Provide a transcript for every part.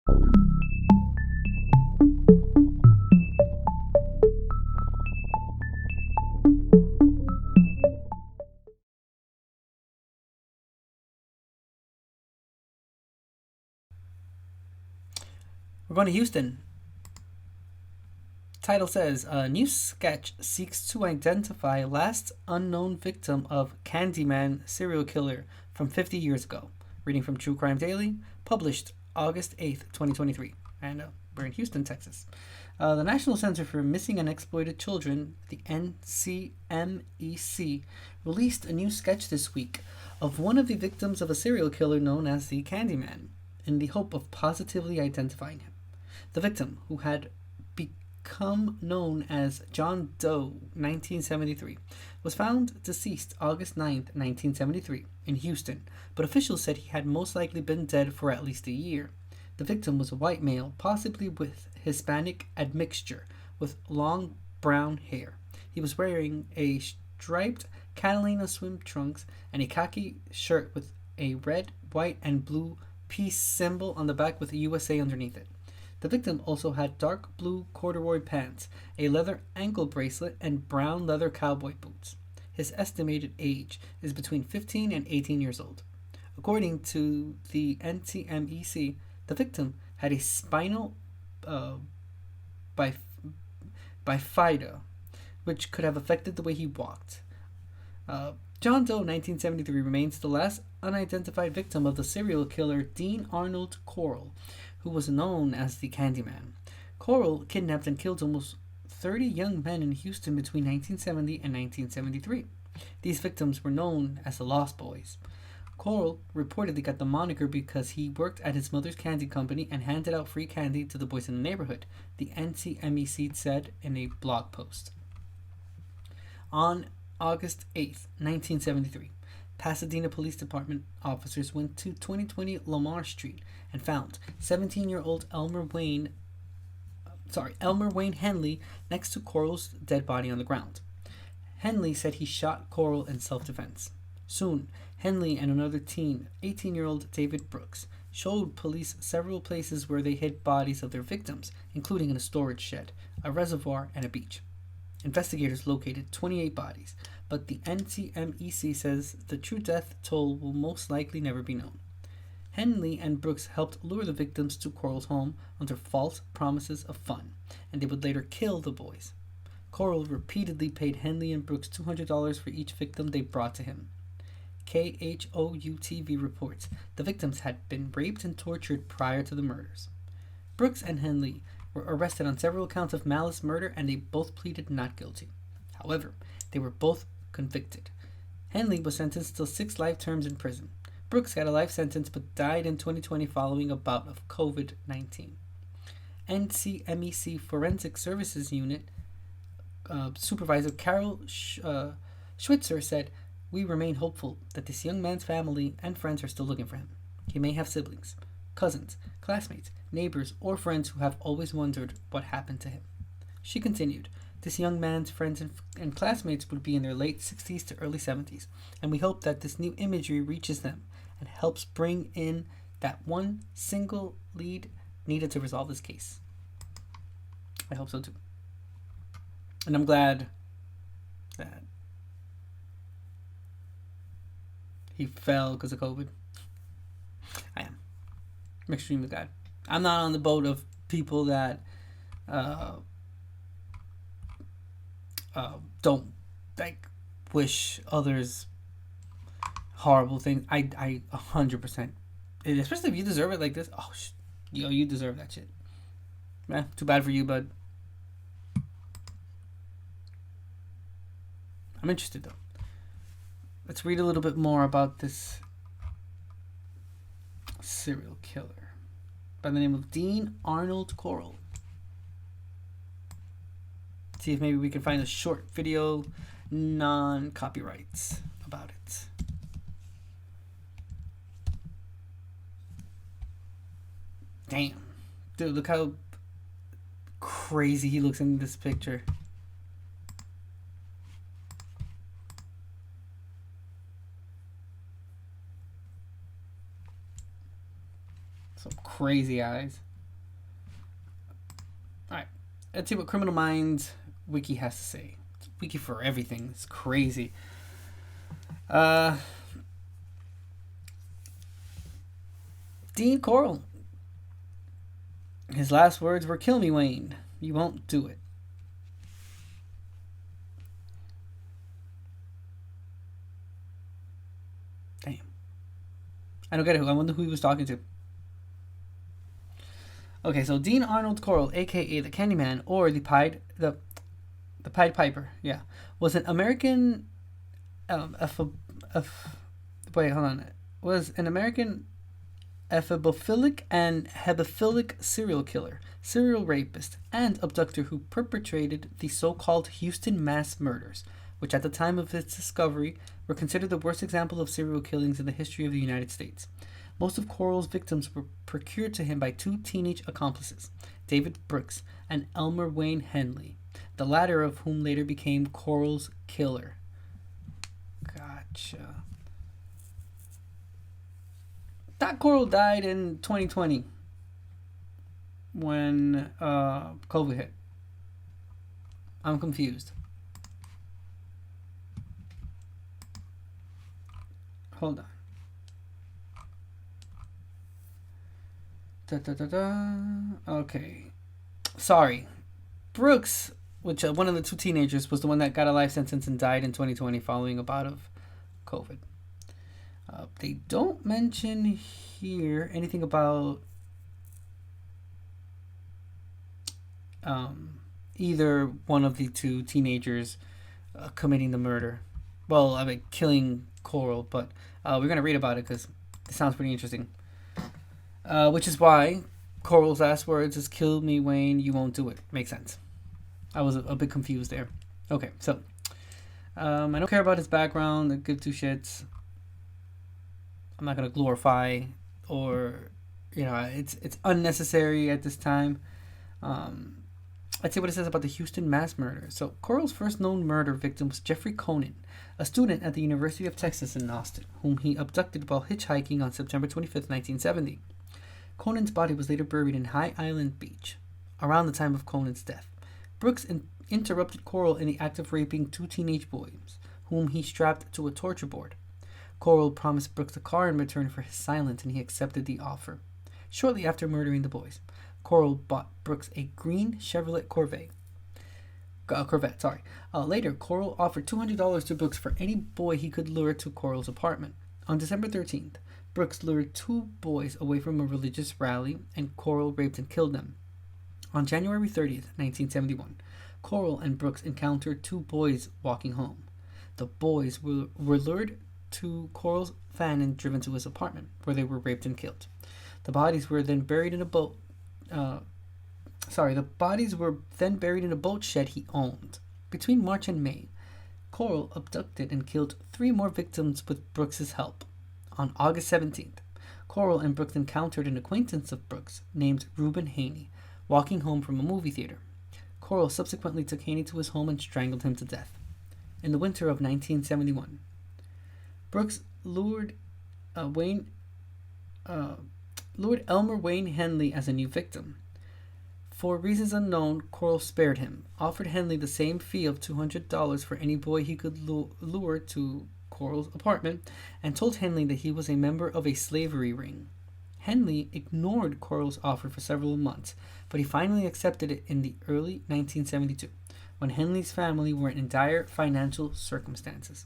We're going to Houston. Title says, a new sketch seeks to identify last unknown victim of Candyman serial killer from 50 years ago. Reading from True Crime Daily, published August 8th, 2023. And we're in Houston, Texas. The National Center for Missing and Exploited Children, the NCMEC, released a new sketch this week of one of the victims of a serial killer known as the Candyman, in the hope of positively identifying him. The victim, who had become known as John Doe, 1973, was found deceased August 9th, 1973, in Houston, but officials said he had most likely been dead for at least a year. The victim was a white male, possibly with Hispanic admixture, with long brown hair. He was wearing a striped Catalina swim trunks and a khaki shirt with a red, white, and blue peace symbol on the back with a USA underneath it. The victim also had dark blue corduroy pants, a leather ankle bracelet, and brown leather cowboy boots. His estimated age is between 15 and 18 years old. According to the NCMEC, the victim had a spinal bifida, which could have affected the way he walked. John Doe, 1973, remains the last unidentified victim of the serial killer Dean Arnold Corll, who was known as the Candyman. Corll kidnapped and killed almost 30 young men in Houston between 1970 and 1973. These victims were known as the Lost Boys. Corll reportedly got the moniker because he worked at his mother's candy company and handed out free candy to the boys in the neighborhood, the NCMEC said in a blog post. On August 8th, 1973, Pasadena Police Department officers went to 2020 Lamar Street and found 17-year-old Elmer Wayne Henley next to Corll's dead body on the ground. Henley said he shot Corll in self-defense. Soon, Henley and another teen, 18-year-old David Brooks, showed police several places where they hid bodies of their victims, including in a storage shed, a reservoir, and a beach. Investigators located 28 bodies, but the NCMEC says the true death toll will most likely never be known. Henley and Brooks helped lure the victims to Corll's home under false promises of fun, and they would later kill the boys. Corll repeatedly paid Henley and Brooks $200 for each victim they brought to him. KHOU-TV reports the victims had been raped and tortured prior to the murders. Brooks and Henley were arrested on several counts of malice murder, and they both pleaded not guilty. However, they were both convicted. Henley was sentenced to 6 life terms in prison. Brooks got a life sentence but died in 2020 following a bout of COVID-19. NCMEC Forensic Services Unit Supervisor Carol Schwitzer said, "We remain hopeful that this young man's family and friends are still looking for him. He may have siblings, cousins, classmates, neighbors, or friends who have always wondered what happened to him." She continued, "This young man's friends and classmates would be in their late 60s to early 70s, and we hope that this new imagery reaches them and helps bring in that one single lead needed to resolve this case." I hope so too. And I'm glad that he fell because of COVID. I am. I'm extremely glad. I'm not on the boat of people that don't like wish others horrible things. I 100%. Especially if you deserve it like this. Oh, you deserve that shit. Too bad for you, bud. I'm interested though. Let's read a little bit more about this serial killer by the name of Dean Arnold Corll. See if maybe we can find a short video, non-copyrights about it. Damn. Dude, look how crazy he looks in this picture. Some crazy eyes. let's see what Criminal Minds wiki has to say. It's wiki for everything. It's crazy. Dean Corll. His last words were, "Kill me, Wayne. You won't do it." Damn. I don't get it. I wonder who he was talking to. Okay, so Dean Arnold Corll, aka the Candyman, or the Pied Piper, yeah, was an American. Wait, hold on. Was an American ephemophilic and hebephilic serial killer, serial rapist, and abductor who perpetrated the so-called Houston mass murders, which at the time of its discovery were considered the worst example of serial killings in the history of the United States. Most of Corll's victims were procured to him by two teenage accomplices, David Brooks and Elmer Wayne Henley, the latter of whom later became Corll's killer. Gotcha. That Corll died in 2020 when COVID hit. I'm confused. Hold on. Okay. Sorry. Brooks, which one of the two teenagers, was the one that got a life sentence and died in 2020 following a bout of COVID. They don't mention here anything about either one of the two teenagers committing the murder. Well, I mean, killing Corll, but we're going to read about it because it sounds pretty interesting. Which is why Corll's last words is, "Kill me, Wayne, you won't do it." Makes sense. I was a bit confused there. Okay, so I don't care about his background. I give two shits. I'm not going to glorify or, it's unnecessary at this time. Let's see what it says about the Houston mass murder. So Corll's first known murder victim was Jeffrey Conan, a student at the University of Texas in Austin, whom he abducted while hitchhiking on September 25th, 1970. Conan's body was later buried in High Island Beach. Around the time of Conan's death, Brooks interrupted Corll in the act of raping two teenage boys, whom he strapped to a torture board. Corll promised Brooks a car in return for his silence, and he accepted the offer. Shortly after murdering the boys, Corll bought Brooks a green Chevrolet Corvette. Later, Corll offered $200 to Brooks for any boy he could lure to Corll's apartment. On December 13th, Brooks lured two boys away from a religious rally, and Corll raped and killed them. On January 30th, 1971, Corll and Brooks encountered two boys walking home. The boys were lured to Corll's van and driven to his apartment, where they were raped and killed. The bodies were then buried in a boat. The bodies were then buried in a boat shed he owned. Between March and May, Corll abducted and killed three more victims with Brooks's help. On August 17th, Corll and Brooks encountered an acquaintance of Brooks named Reuben Haney, walking home from a movie theater. Corll subsequently took Haney to his home and strangled him to death. In the winter of 1971, Brooks lured Elmer Wayne Henley as a new victim. For reasons unknown, Corll spared him, offered Henley the same fee of $200 for any boy he could lure to Corll's apartment, and told Henley that he was a member of a slavery ring. Henley ignored Corll's offer for several months, but he finally accepted it in the early 1972, when Henley's family were in dire financial circumstances.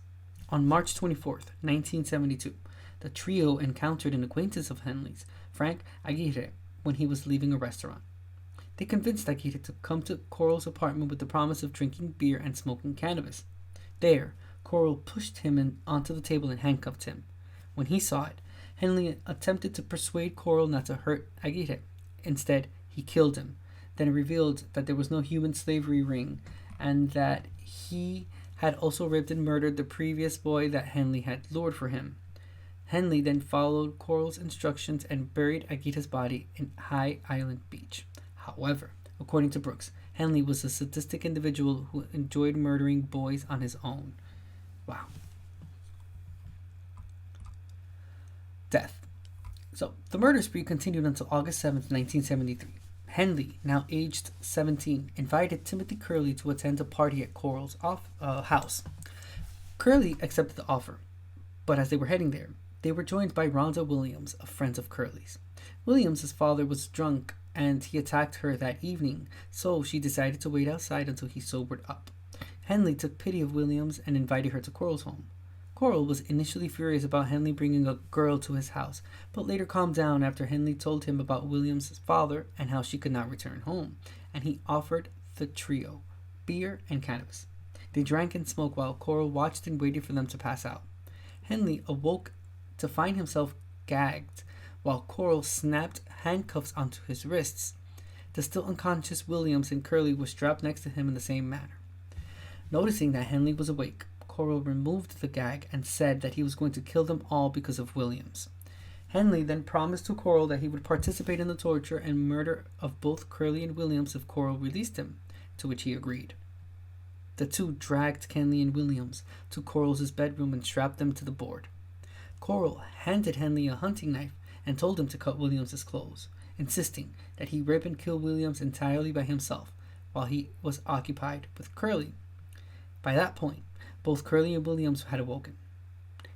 On March 24th, 1972, the trio encountered an acquaintance of Henley's, Frank Aguirre, when he was leaving a restaurant. They convinced Aguirre to come to Corll's apartment with the promise of drinking beer and smoking cannabis. There, Corll pushed him onto the table and handcuffed him. When he saw it, Henley attempted to persuade Corll not to hurt Aguirre. Instead, he killed him, then revealed that there was no human slavery ring and that he had also raped and murdered the previous boy that Henley had lured for him. Henley then followed Corll's instructions and buried Aguirre's body in High Island Beach. However, according to Brooks, Henley was a sadistic individual who enjoyed murdering boys on his own. Wow. Death. So, the murder spree continued until August 7th, 1973. Henley, now aged 17, invited Timothy Curley to attend a party at Coral's house. Curley accepted the offer, but as they were heading there, they were joined by Rhonda Williams, a friend of Curley's. Williams' father was drunk and he attacked her that evening, so she decided to wait outside until he sobered up. Henley took pity of Williams and invited her to Coral's home. Coral was initially furious about Henley bringing a girl to his house, but later calmed down after Henley told him about Williams' father and how she could not return home, and he offered the trio beer and cannabis. They drank and smoked while Coral watched and waited for them to pass out. Henley awoke to find himself gagged, while Coral snapped handcuffs onto his wrists. The still unconscious Williams and Curley were strapped next to him in the same manner. Noticing that Henley was awake, Coral removed the gag and said that he was going to kill them all because of Williams. Henley then promised to Coral that he would participate in the torture and murder of both Curley and Williams if Coral released him, to which he agreed. The two dragged Henley and Williams to Coral's bedroom and strapped them to the board. Coral handed Henley a hunting knife and told him to cut Williams' clothes, insisting that he rip and kill Williams entirely by himself while he was occupied with Curley. By that point, both Curley and Williams had awoken.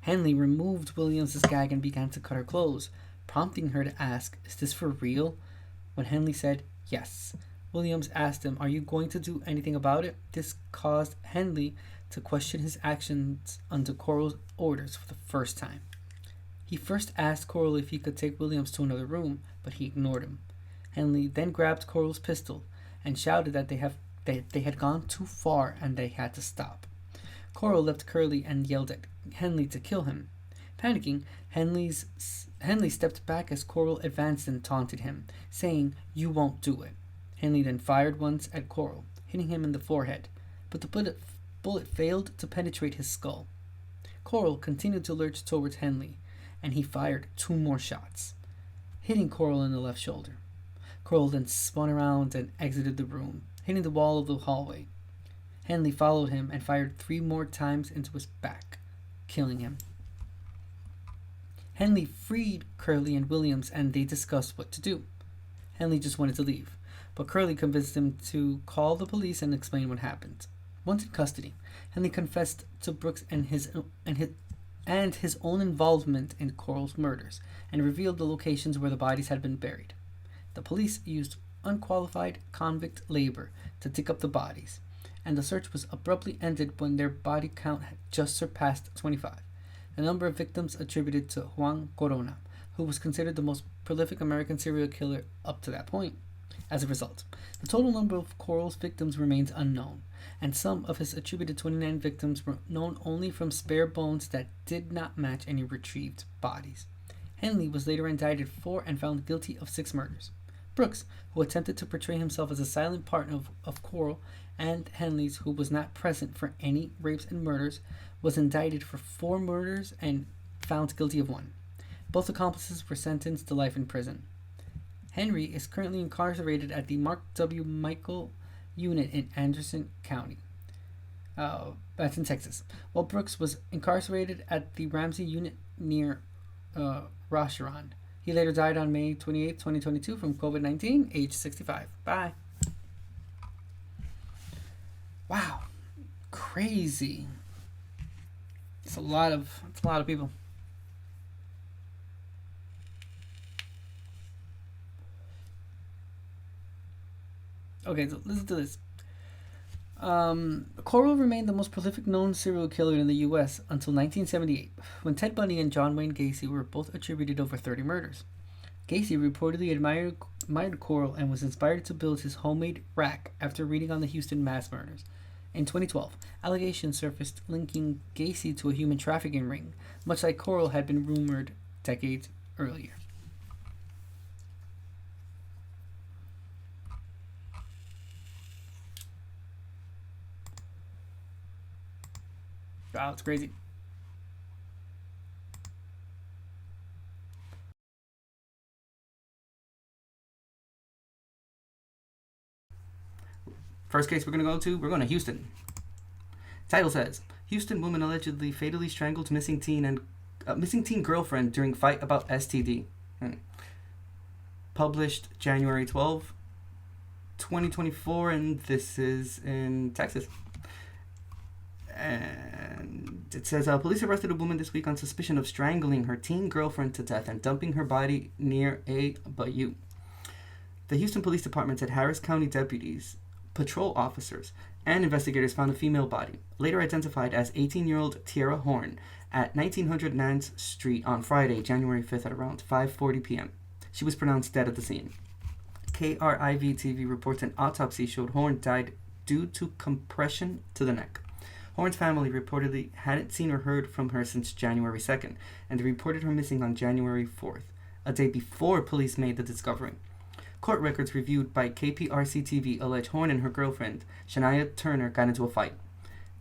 Henley removed Williams' gag and began to cut her clothes, prompting her to ask, "Is this for real?" When Henley said yes, Williams asked him, "Are you going to do anything about it?" This caused Henley to question his actions under Coral's orders for the first time. He first asked Coral if he could take Williams to another room, but he ignored him. Henley then grabbed Coral's pistol and shouted that they had gone too far and they had to stop. Coral left Curley and yelled at Henley to kill him. Panicking, Henley stepped back as Coral advanced and taunted him, saying, "You won't do it." Henley then fired once at Coral, hitting him in the forehead, but the bullet failed to penetrate his skull. Coral continued to lurch towards Henley, and he fired 2 more shots, hitting Coral in the left shoulder. Coral then spun around and exited the room, hitting the wall of the hallway. Henley followed him and fired 3 more times into his back, killing him. Henley freed Curley and Williams and they discussed what to do. Henley just wanted to leave, but Curley convinced him to call the police and explain what happened. Once in custody, Henley confessed to Brooks and his own involvement in Coral's murders and revealed the locations where the bodies had been buried. The police used unqualified convict labor to dig up the bodies, and the search was abruptly ended when their body count had just surpassed 25, the number of victims attributed to Juan Corona, who was considered the most prolific American serial killer up to that point. As a result, the total number of Coral's victims remains unknown, and some of his attributed 29 victims were known only from spare bones that did not match any retrieved bodies. Henley was later indicted for and found guilty of 6 murders. Brooks, who attempted to portray himself as a silent partner of Coral and Henley's, who was not present for any rapes and murders, was indicted for 4 murders and found guilty of 1. Both accomplices were sentenced to life in prison. Henry is currently incarcerated at the Mark W. Michael Unit in Anderson County. That's in Texas. While Brooks was incarcerated at the Ramsey Unit near Rosharon. He later died on May 28, 2022 from COVID-19, age 65. Bye. Wow. Crazy. It's a lot of people. Okay, so listen to this. Coral remained the most prolific known serial killer in the U.S. until 1978, when Ted Bundy and John Wayne Gacy were both attributed over 30 murders. Gacy reportedly admired Coral and was inspired to build his homemade rack after reading on the Houston mass murders. In 2012, allegations surfaced linking Gacy to a human trafficking ring, much like Coral had been rumored decades earlier. Wow, it's crazy. First case we're going to Houston. Title says, Houston woman allegedly fatally strangled missing teen girlfriend during fight about STD. Published January 12, 2024, and this is in Texas. And it says, police arrested a woman this week on suspicion of strangling her teen girlfriend to death and dumping her body near a bayou. The Houston Police Department said Harris County deputies, patrol officers, and investigators found a female body, later identified as 18-year-old Tierra Horn, at 1900 Nance Street on Friday, January 5th at around 5:40 p.m. She was pronounced dead at the scene. KRIV-TV reports an autopsy showed Horn died due to compression to the neck. Horn's family reportedly hadn't seen or heard from her since January 2nd, and they reported her missing on January 4th, a day before police made the discovery. Court records reviewed by KPRC-TV allege Horn and her girlfriend, Shania Turner, got into a fight.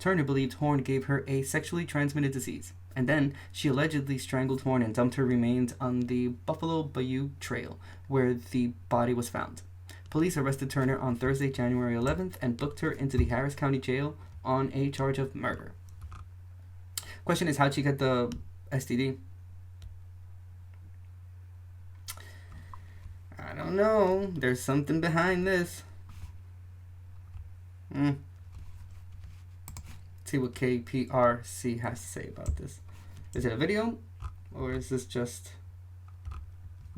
Turner believed Horn gave her a sexually transmitted disease, and then she allegedly strangled Horn and dumped her remains on the Buffalo Bayou Trail, where the body was found. Police arrested Turner on Thursday, January 11th, and booked her into the Harris County Jail on a charge of murder. Question is, how'd she get the STD? I don't know. There's something behind this. See what KPRC has to say about this. Is it a video? Or is this just...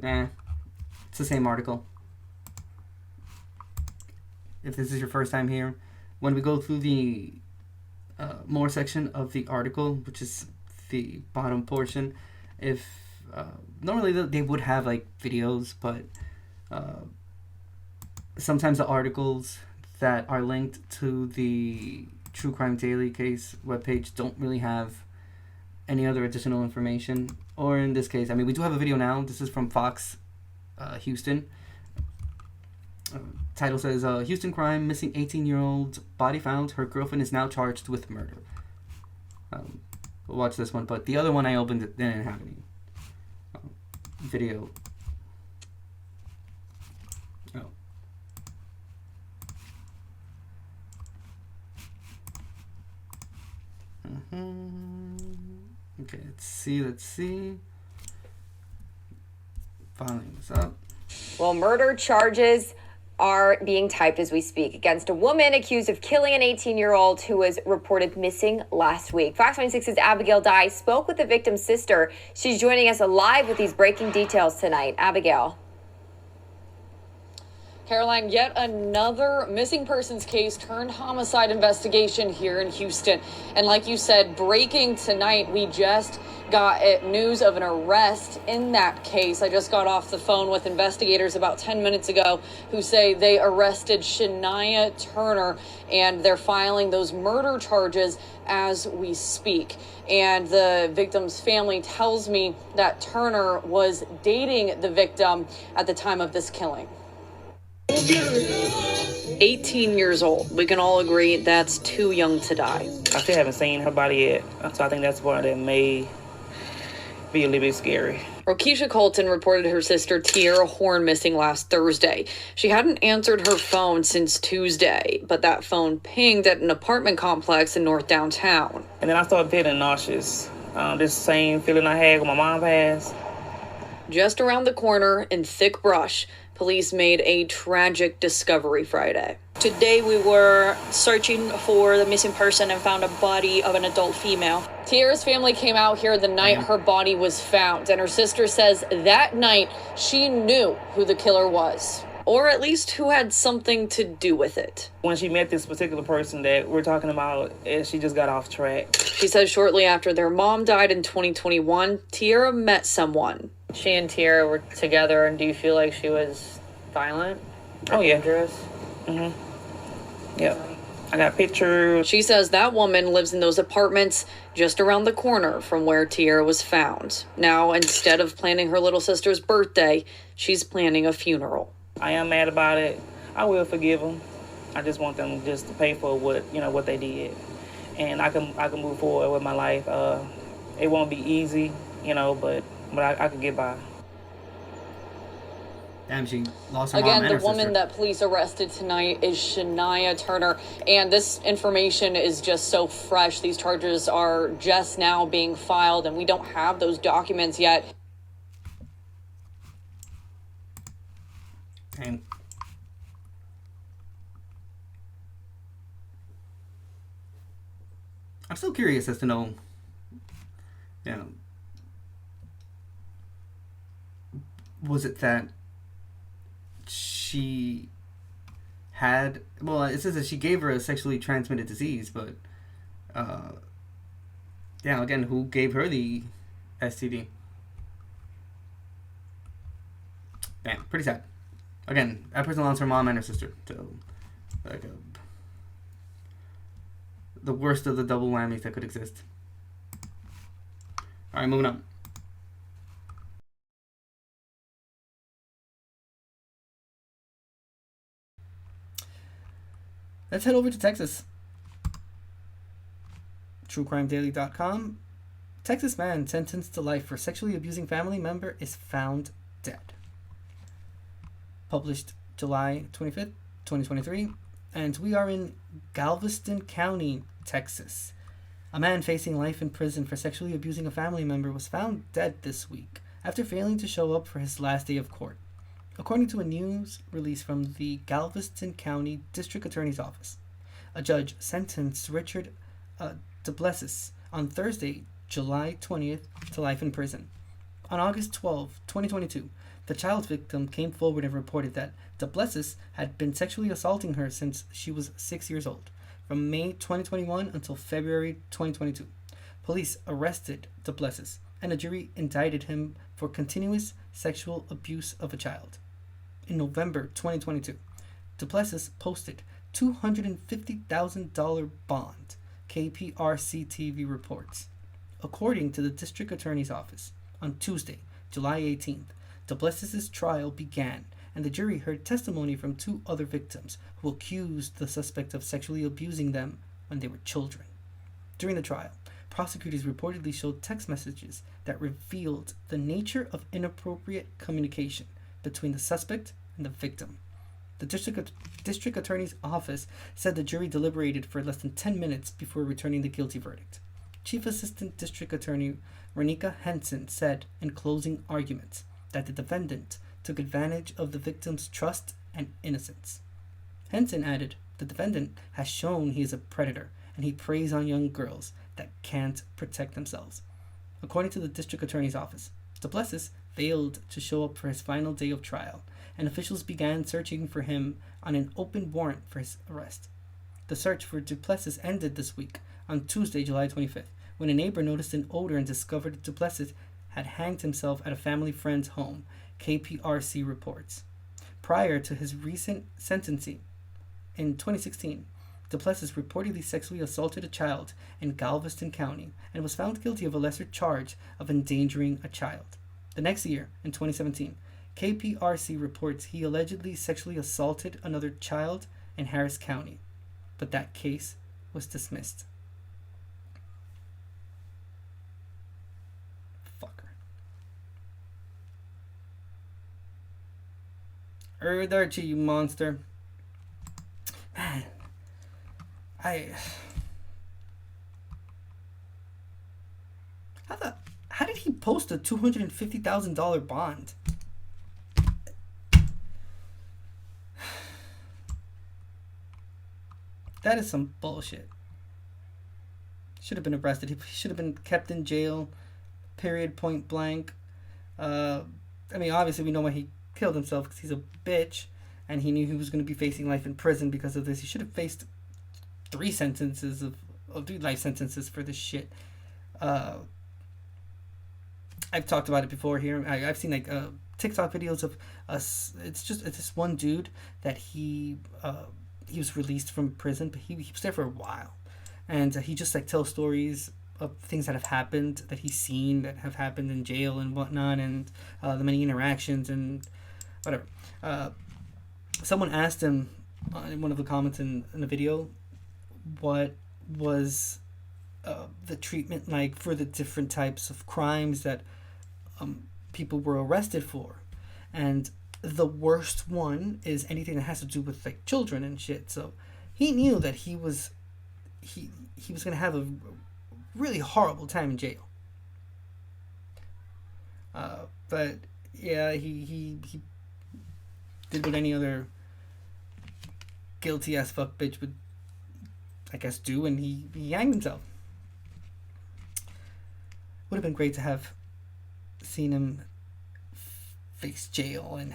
Nah. It's the same article. If this is your first time here, when we go through the more section of the article, which is the bottom portion, if normally they would have like videos, but sometimes the articles that are linked to the True Crime Daily case webpage don't really have any other additional information. Or in this case, I mean, we do have a video now. This is from Fox Houston. Title says, Houston crime, missing 18-year-old body found. Her girlfriend is now charged with murder. We'll watch this one, but the other one I opened, it didn't have any video. Oh. Okay, let's see. Following this up. Well, murder charges are being typed as we speak against a woman accused of killing an 18-year-old who was reported missing last week. Fox 26's Abigail Dye spoke with the victim's sister. She's joining us live with these breaking details tonight. Abigail. Caroline, yet another missing persons case turned homicide investigation here in Houston. And like you said, breaking tonight, we just got news of an arrest in that case. I just got off the phone with investigators about 10 minutes ago who say they arrested Shania Turner, and they're filing those murder charges as we speak. And the victim's family tells me that Turner was dating the victim at the time of this killing. 18 years old. We can all agree that's too young to die. I still haven't seen her body yet, so I think that's one that may be a little bit scary. Rokisha Colton reported her sister Tierra Horn missing last Thursday. She hadn't answered her phone since Tuesday, but that phone pinged at an apartment complex in North Downtown. And then I started feeling nauseous. This same feeling I had when my mom passed. Just around the corner in thick brush, police made a tragic discovery Friday. Today we were searching for the missing person and found a body of an adult female. Tierra's family came out here the night her body was found, and her sister says that night she knew who the killer was, or at least who had something to do with it. When she met this particular person that we're talking about, she just got off track. She says shortly after their mom died in 2021, Tierra met someone. She and Tierra were together, and do you feel like she was violent or dangerous? Yep. I got pictures. She says that woman lives in those apartments just around the corner from where Tierra was found. Now, instead of planning her little sister's birthday, she's planning a funeral. I am mad about it. I will forgive them. I just want them just to pay for what they did, and I can move forward with my life. It won't be easy, but I can get by. Damn, she lost her mom Again, and the her woman sister. that police arrested tonight is Shania Turner, and this information is just so fresh. These charges are just now being filed, and we don't have those documents yet. And I'm still curious as to know, was it that she had, well, it says that she gave her a sexually transmitted disease, but, again, who gave her the STD? Damn, pretty sad. Again, that person lost her mom and her sister, so, like, the worst of the double whammies that could exist. Alright, moving on. Let's head over to Texas. TrueCrimeDaily.com. Texas man sentenced to life for sexually abusing family member is found dead. Published July 25th, 2023. And we are in Galveston County, Texas. A man facing life in prison for sexually abusing a family member was found dead this week after failing to show up for his last day of court, according to a news release from the Galveston County District Attorney's Office. A judge sentenced Richard Duplessis on Thursday, July 20th, to life in prison. On August 12, 2022, the child victim came forward and reported that Duplessis had been sexually assaulting her since she was 6 years old, from May 2021 until February 2022. Police arrested Duplessis, and a jury indicted him for continuous sexual abuse of a child. In November 2022, Duplessis posted $250,000 bond, KPRC TV reports. According to the District Attorney's Office, on Tuesday, July 18th, Duplessis' trial began, and the jury heard testimony from two other victims who accused the suspect of sexually abusing them when they were children. During the trial, prosecutors reportedly showed text messages that revealed the nature of inappropriate communication between the suspect and the victim. The district attorney's office said the jury deliberated for less than 10 minutes before returning the guilty verdict. Chief Assistant District Attorney Renika Henson said in closing arguments that the defendant took advantage of the victim's trust and innocence. Henson added, the defendant has shown he is a predator and he preys on young girls that can't protect themselves. According to the district attorney's office, Duplessis failed to show up for his final day of trial, and officials began searching for him on an open warrant for his arrest. The search for Duplessis ended this week on Tuesday, July 25th, when a neighbor noticed an odor and discovered that Duplessis had hanged himself at a family friend's home, KPRC reports. Prior to his recent sentencing in 2016, Duplessis reportedly sexually assaulted a child in Galveston County and was found guilty of a lesser charge of endangering a child. The next year, in 2017, KPRC reports he allegedly sexually assaulted another child in Harris County, but that case was dismissed. Archie, you monster. Man, how did he post a $250,000 bond? That is some bullshit. Should have been arrested. He should have been kept in jail. Period. Point blank. I mean, obviously we know why he killed himself, because he's a bitch and he knew he was going to be facing life in prison because of this. He should have faced 3 sentences of 3 life sentences for this shit. I've talked about it before here. I've seen like TikTok videos of us. It's this one dude that he was released from prison, but he was there for a while, and he just like tells stories of things that have happened, that he's seen, that have happened in jail and whatnot, and the many interactions and whatever. Someone asked him in one of the comments in the video, what was the treatment like for the different types of crimes that people were arrested for, and the worst one is anything that has to do with like children and shit. So he knew that he was gonna have a really horrible time in jail. But yeah, he did what any other guilty ass fuck bitch would, I guess, do, and he hanged himself. would have been great to have seen him face jail and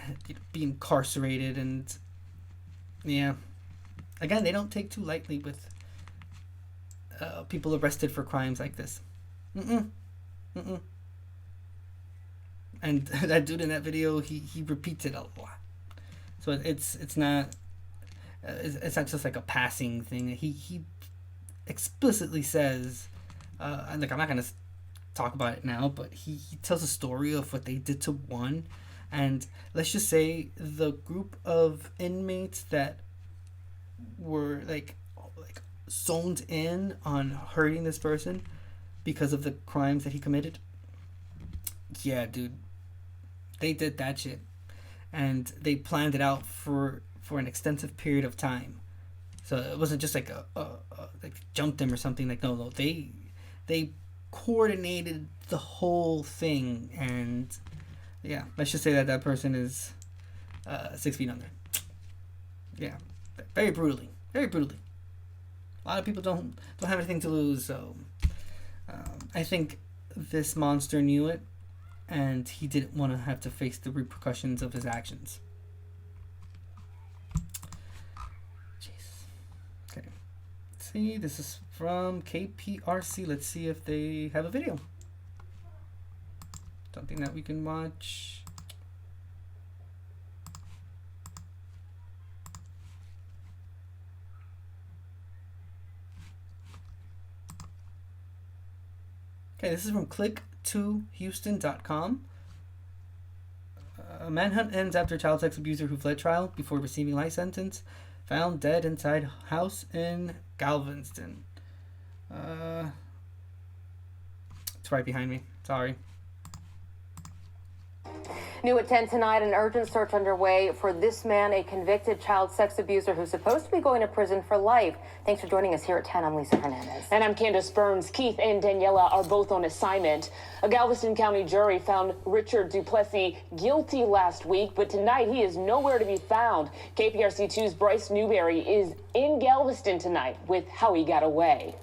be incarcerated. And yeah, again, they don't take too lightly with people arrested for crimes like this. And that dude in that video, he repeats it a lot. So it's not just like a passing thing. He explicitly says, like, I'm not gonna talk about it now, but he tells a story of what they did to one, and let's just say the group of inmates that were like zoned in on hurting this person because of the crimes that he committed. Yeah, dude, they did that shit, and they planned it out for an extensive period of time. So it wasn't just like like jumped him or something. Like no, they coordinated the whole thing. And yeah, let's just say that person is 6 feet under. Yeah, very brutally. A lot of people don't have anything to lose, so I think this monster knew it, and he didn't want to have to face the repercussions of his actions. Jeez. Okay. Let's see, this is from KPRC. Let's see if they have a video. Something that we can watch. Okay, this is from click2houston.com. A manhunt ends after child sex abuser who fled trial before receiving life sentence found dead inside house in Galveston. It's right behind me. Sorry. New at 10 tonight, an urgent search underway for this man, a convicted child sex abuser who's supposed to be going to prison for life. Thanks for joining us here at 10. I'm Lisa Hernandez. And I'm Candace Burns. Keith and Daniela are both on assignment. A Galveston County jury found Richard Duplessis guilty last week, but tonight he is nowhere to be found. KPRC2's Bryce Newberry is in Galveston tonight with how he got away.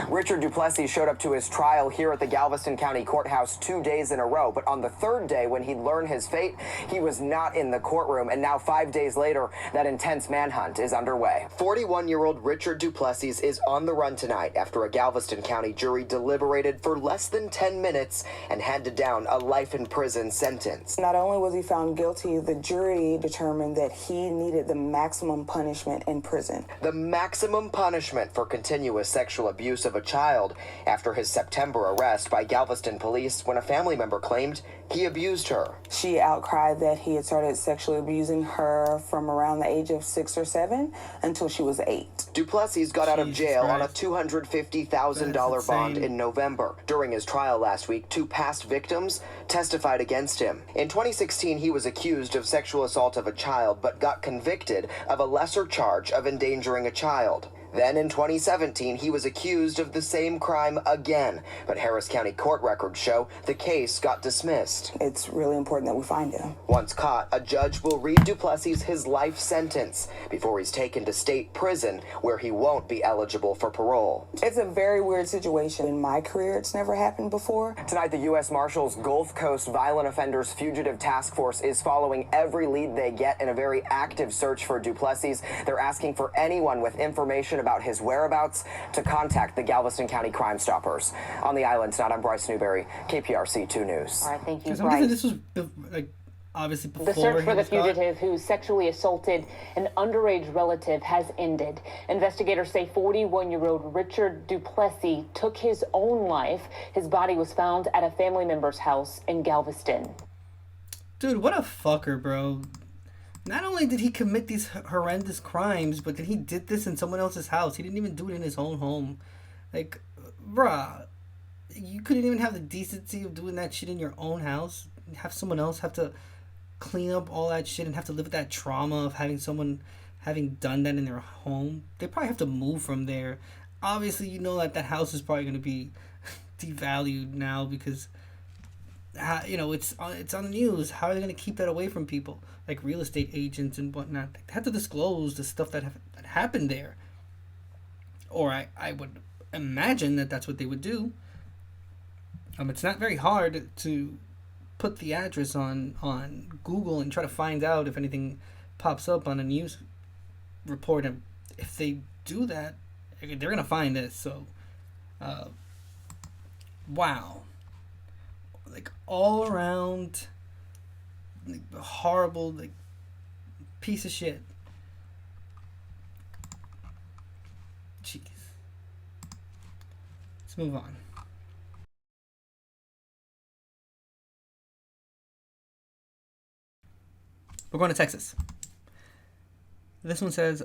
Richard Duplessis showed up to his trial here at the Galveston County Courthouse 2 days in a row, but on the third day when he'd learned his fate, he was not in the courtroom, and now 5 days later, that intense manhunt is underway. 41-year-old Richard Duplessis is on the run tonight after a Galveston County jury deliberated for less than 10 minutes and handed down a life in prison sentence. Not only was he found guilty, the jury determined that he needed the maximum punishment in prison. The maximum punishment for continuous sexual abuse of a child after his September arrest by Galveston police when a family member claimed he abused her. She outcried that he had started sexually abusing her from around the age of 6 or 7 until she was 8. Duplessis got out of jail on a $250,000 bond in November. During his trial last week, 2 past victims testified against him. In 2016, he was accused of sexual assault of a child, but got convicted of a lesser charge of endangering a child. Then in 2017, he was accused of the same crime again, but Harris County court records show the case got dismissed. It's really important that we find him. Once caught, a judge will read Duplessis his life sentence before he's taken to state prison, where he won't be eligible for parole. It's a very weird situation. In my career, it's never happened before. Tonight, the U.S. Marshals Gulf Coast Violent Offenders Fugitive Task Force is following every lead they get in a very active search for Duplessis. They're asking for anyone with information about his whereabouts to contact the Galveston County Crime Stoppers. On the island tonight, I'm Bryce Newberry, KPRC 2 News. All right, thank you, I'm Bryce. guessing this was like obviously before The search for he the was caught. fugitive who sexually assaulted an underage relative has ended. Investigators say 41-year-old Richard Duplessis took his own life. His body was found at a family member's house in Galveston. Dude, what a fucker, bro. Not only did he commit these horrendous crimes, but then he did this in someone else's house. He didn't even do it in his own home. Like, bruh, you couldn't even have the decency of doing that shit in your own house. Have someone else have to clean up all that shit and have to live with that trauma of having someone having done that in their home. They probably have to move from there. Obviously, you know that house is probably going to be devalued now because, you know, it's on the news. How are they going to keep that away from people? Like real estate agents and whatnot. They have to disclose the stuff that happened there. Or I would imagine that that's what they would do. It's not very hard to put the address on Google and try to find out if anything pops up on a news report. And if they do that, they're going to find this. So, wow. Like, all around, like, horrible, like, piece of shit. Jeez. Let's move on. We're going to Texas. This one says,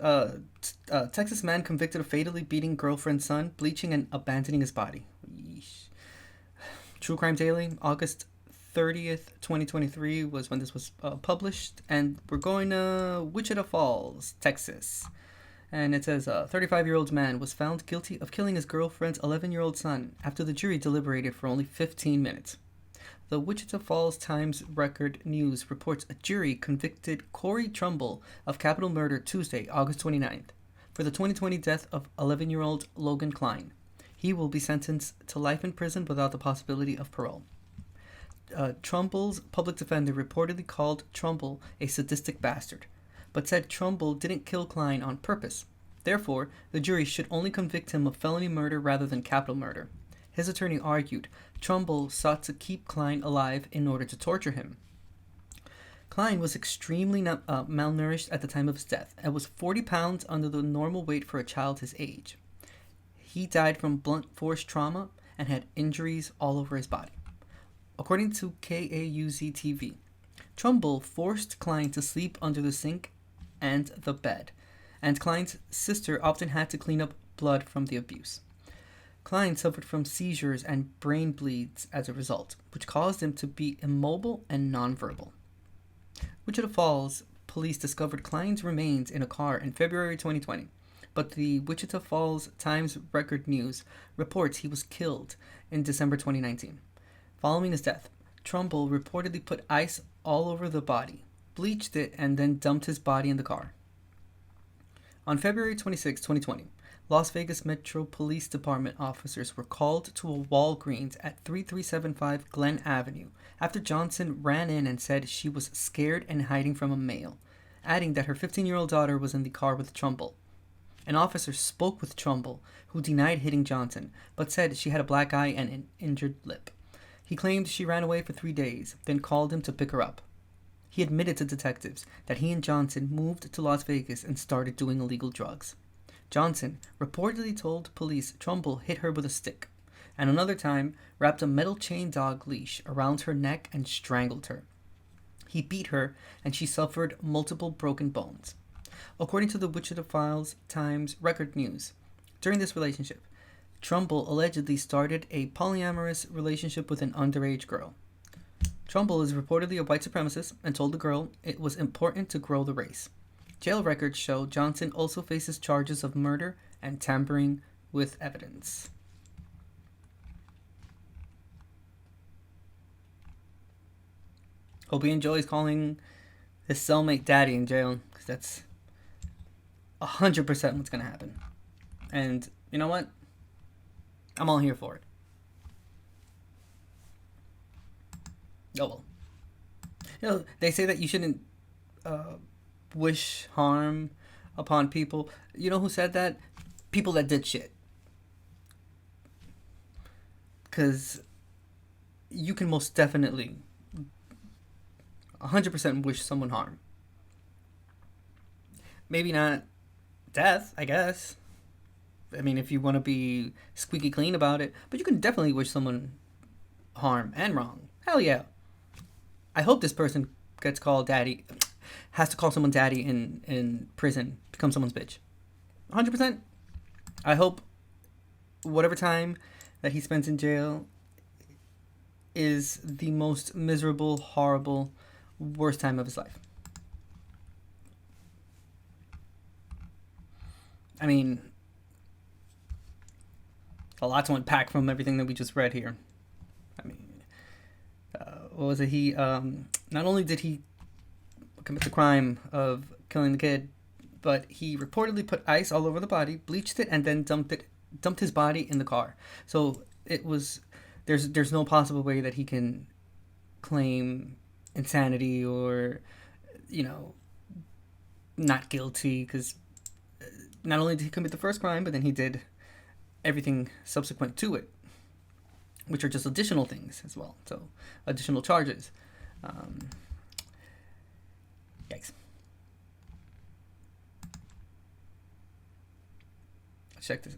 Texas man convicted of fatally beating girlfriend's son, bleaching and abandoning his body. Yeesh. True Crime Daily, August 30th, 2023 was when this was published. And we're going to Wichita Falls, Texas. And it says, a 35-year-old man was found guilty of killing his girlfriend's 11-year-old son after the jury deliberated for only 15 minutes. The Wichita Falls Times Record News reports a jury convicted Corey Trumbull of capital murder Tuesday, August 29th, for the 2020 death of 11-year-old Logan Klein. He will be sentenced to life in prison without the possibility of parole. Trumbull's public defender reportedly called Trumbull a sadistic bastard, but said Trumbull didn't kill Klein on purpose. Therefore, the jury should only convict him of felony murder rather than capital murder. His attorney argued Trumbull sought to keep Klein alive in order to torture him. Klein was extremely malnourished at the time of his death and was 40 pounds under the normal weight for a child his age. He died from blunt force trauma and had injuries all over his body. According to KAUZ-TV, Trumbull forced Klein to sleep under the sink and the bed, and Klein's sister often had to clean up blood from the abuse. Klein suffered from seizures and brain bleeds as a result, which caused him to be immobile and nonverbal. Wichita Falls police discovered Klein's remains in a car in February 2020, but the Wichita Falls Times Record News reports he was killed in December 2019. Following his death, Trumbull reportedly put ice all over the body, bleached it, and then dumped his body in the car. On February 26, 2020, Las Vegas Metro Police Department officers were called to a Walgreens at 3375 Glen Avenue after Johnson ran in and said she was scared and hiding from a male, adding that her 15-year-old daughter was in the car with Trumbull. An officer spoke with Trumbull, who denied hitting Johnson, but said she had a black eye and an injured lip. He claimed she ran away for 3 days, then called him to pick her up. He admitted to detectives that he and Johnson moved to Las Vegas and started doing illegal drugs. Johnson reportedly told police Trumbull hit her with a stick, and another time wrapped a metal chain dog leash around her neck and strangled her. He beat her, and she suffered multiple broken bones. According to the Wichita Falls Times Record News, during this relationship, Trumbull allegedly started a polyamorous relationship with an underage girl. Trumbull is reportedly a white supremacist and told the girl it was important to grow the race. Jail records show Johnson also faces charges of murder and tampering with evidence. Hope he enjoys calling his cellmate daddy in jail, because that's 100% what's going to happen. And you know what? I'm all here for it. Oh well. You know, they say that you shouldn't wish harm upon people. You know who said that? People that did shit. Because you can most definitely 100% wish someone harm. Maybe not death, I guess. I mean, if you want to be squeaky clean about it. But you can definitely wish someone harm and wrong. Hell yeah. I hope this person gets called daddy, has to call someone daddy in prison, become someone's bitch. 100%. I hope whatever time that he spends in jail is the most miserable, horrible, worst time of his life. I mean, a lot to unpack from everything that we just read here. I mean, what was it? He not only did he commit the crime of killing the kid, but he reportedly put ice all over the body, bleached it, and then dumped his body in the car. So it was there's no possible way that he can claim insanity or, you know, not guilty, because not only did he commit the first crime, but then he did everything subsequent to it, which are just additional things as well. So additional charges. Yikes. Let's check this.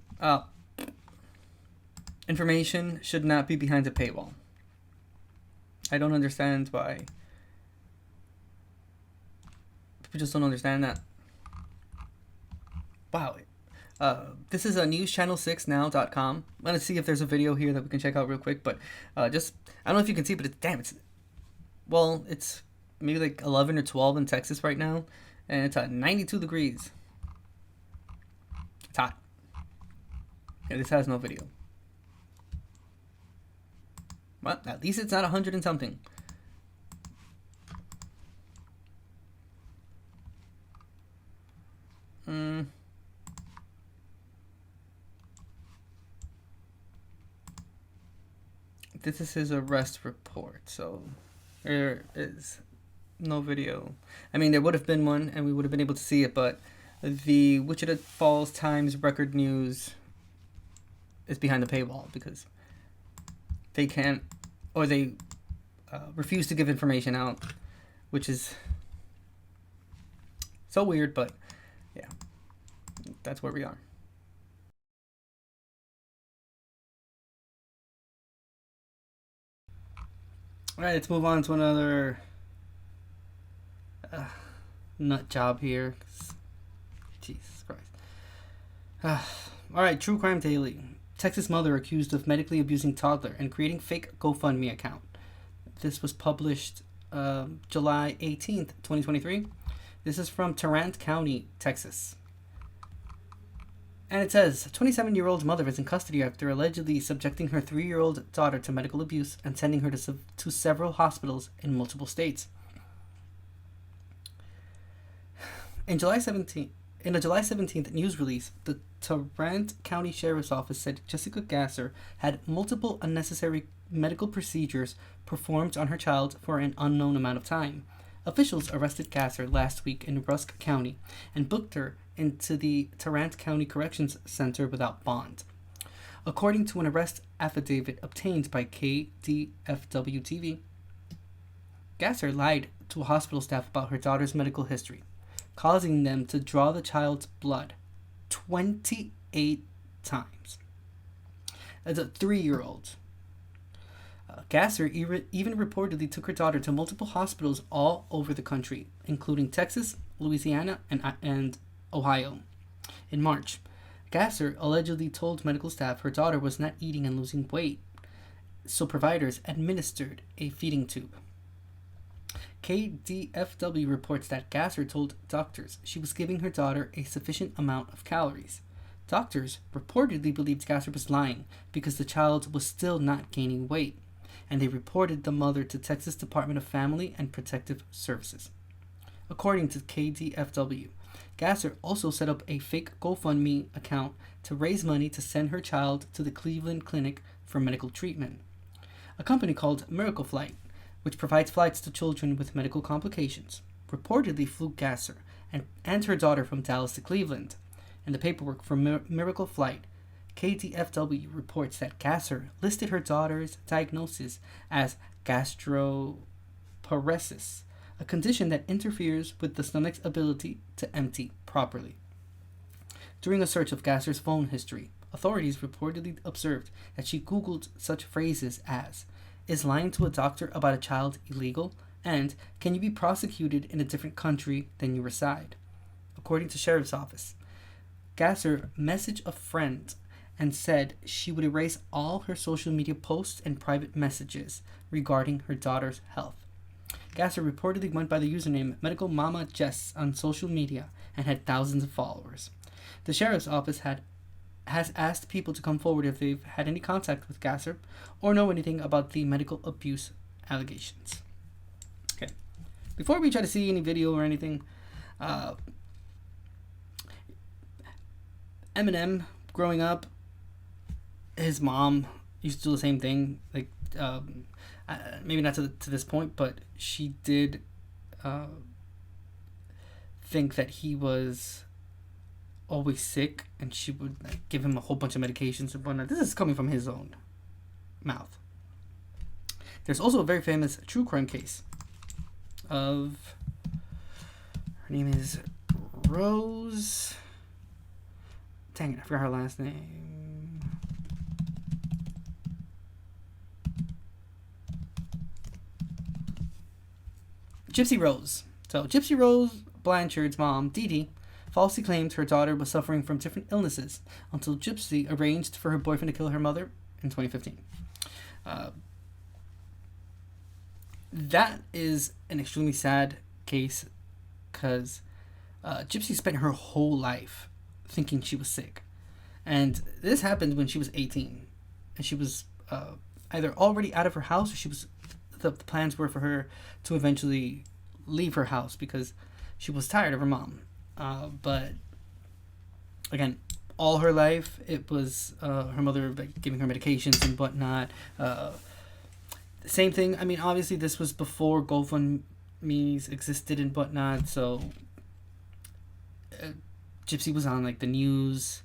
Information should not be behind a paywall. I don't understand why. People just don't understand that. Wow. This is a newschannel6now.com. I'm going to see if there's a video here that we can check out real quick, but just, I don't know if you can see, but it's maybe like 11 or 12 in Texas right now, and it's at 92 degrees. It's hot. Yeah, this has no video. Well, at least it's not 100 and something. This is his arrest report, so there is no video. I mean, there would have been one, and we would have been able to see it, but the Wichita Falls Times Record News is behind the paywall because they can't, or they refuse to give information out, which is so weird, but yeah, that's where we are. All right, let's move on to another nut job here. Jesus Christ. All right, True Crime Daily. Texas mother accused of medically abusing toddler and creating fake GoFundMe account. This was published July 18th, 2023. This is from Tarrant County, Texas. And it says, 27-year-old mother is in custody after allegedly subjecting her 3-year-old daughter to medical abuse and sending her to several hospitals in multiple states. In a July 17th news release, the Tarrant County Sheriff's Office said Jessica Gasser had multiple unnecessary medical procedures performed on her child for an unknown amount of time. Officials arrested Gasser last week in Rusk County and booked her into the Tarrant County Corrections Center without bond. According to an arrest affidavit obtained by KDFW-TV, Gasser lied to hospital staff about her daughter's medical history, causing them to draw the child's blood 28 times. As a 3-year-old, Gasser even reportedly took her daughter to multiple hospitals all over the country, including Texas, Louisiana, and Ohio. In March, Gasser allegedly told medical staff her daughter was not eating and losing weight, so providers administered a feeding tube. KDFW reports that Gasser told doctors she was giving her daughter a sufficient amount of calories. Doctors reportedly believed Gasser was lying because the child was still not gaining weight, and they reported the mother to Texas Department of Family and Protective Services. According to KDFW, Gasser also set up a fake GoFundMe account to raise money to send her child to the Cleveland Clinic for medical treatment. A company called Miracle Flight, which provides flights to children with medical complications, reportedly flew Gasser and her daughter from Dallas to Cleveland. In the paperwork for Miracle Flight, KDFW reports that Gasser listed her daughter's diagnosis as gastroparesis, a condition that interferes with the stomach's ability to empty properly. During a search of Gasser's phone history, authorities reportedly observed that she Googled such phrases as, "Is lying to a doctor about a child illegal?" and "Can you be prosecuted in a different country than you reside?" According to Sheriff's Office, Gasser messaged a friend and said she would erase all her social media posts and private messages regarding her daughter's health. Gasser reportedly went by the username Medical Mama Jess on social media and had thousands of followers. The Sheriff's Office has asked people to come forward if they've had any contact with Gasser or know anything about the medical abuse allegations. Okay. Before we try to see any video or anything, Eminem, growing up, his mom, used to do the same thing. Like, maybe not to this point, but she did think that he was always sick, and she would give him a whole bunch of medications and whatnot. This is coming from his own mouth. There's also a very famous true crime case of, her name is Rose. Dang it, I forgot her last name. Gypsy Rose. So Gypsy Rose Blanchard's mom, Dee Dee, falsely claimed her daughter was suffering from different illnesses until Gypsy arranged for her boyfriend to kill her mother in 2015. That is an extremely sad case because Gypsy spent her whole life thinking she was sick. And this happened when she was 18. And she was either already out of her house, or the plans were for her to eventually leave her house because she was tired of her mom. But again, all her life, it was her mother giving her medications and whatnot. Same thing. I mean, obviously, this was before GoFundMe's existed and whatnot. So, Gypsy was on like the news,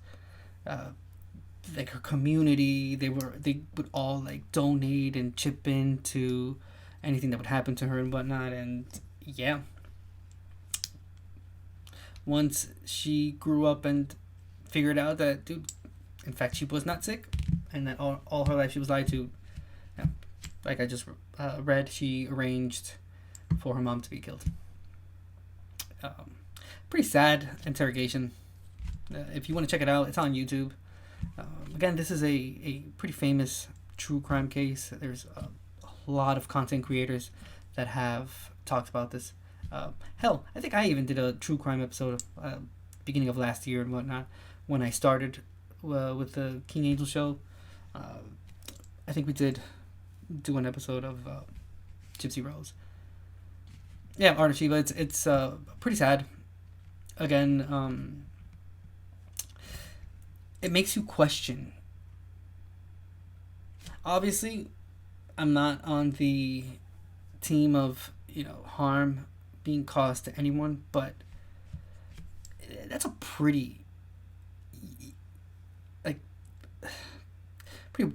like her community. They would all like donate and chip in to anything that would happen to her and whatnot. And yeah, once she grew up and figured out that, dude, in fact, she was not sick, and that all her life she was lied to. Yeah, like I just read, she arranged for her mom to be killed. Pretty sad interrogation. If you want to check it out, it's on YouTube. Again, this is a pretty famous true crime case. There's a lot of content creators that have talked about this. Hell, I think I even did a true crime episode beginning of last year and whatnot when I started with the King Angel show. I think we did do an episode of Gypsy Rose. Yeah, Art of Shiva. It's pretty sad. Again, it makes you question. Obviously, I'm not on the team of harm being caused to anyone, but that's a pretty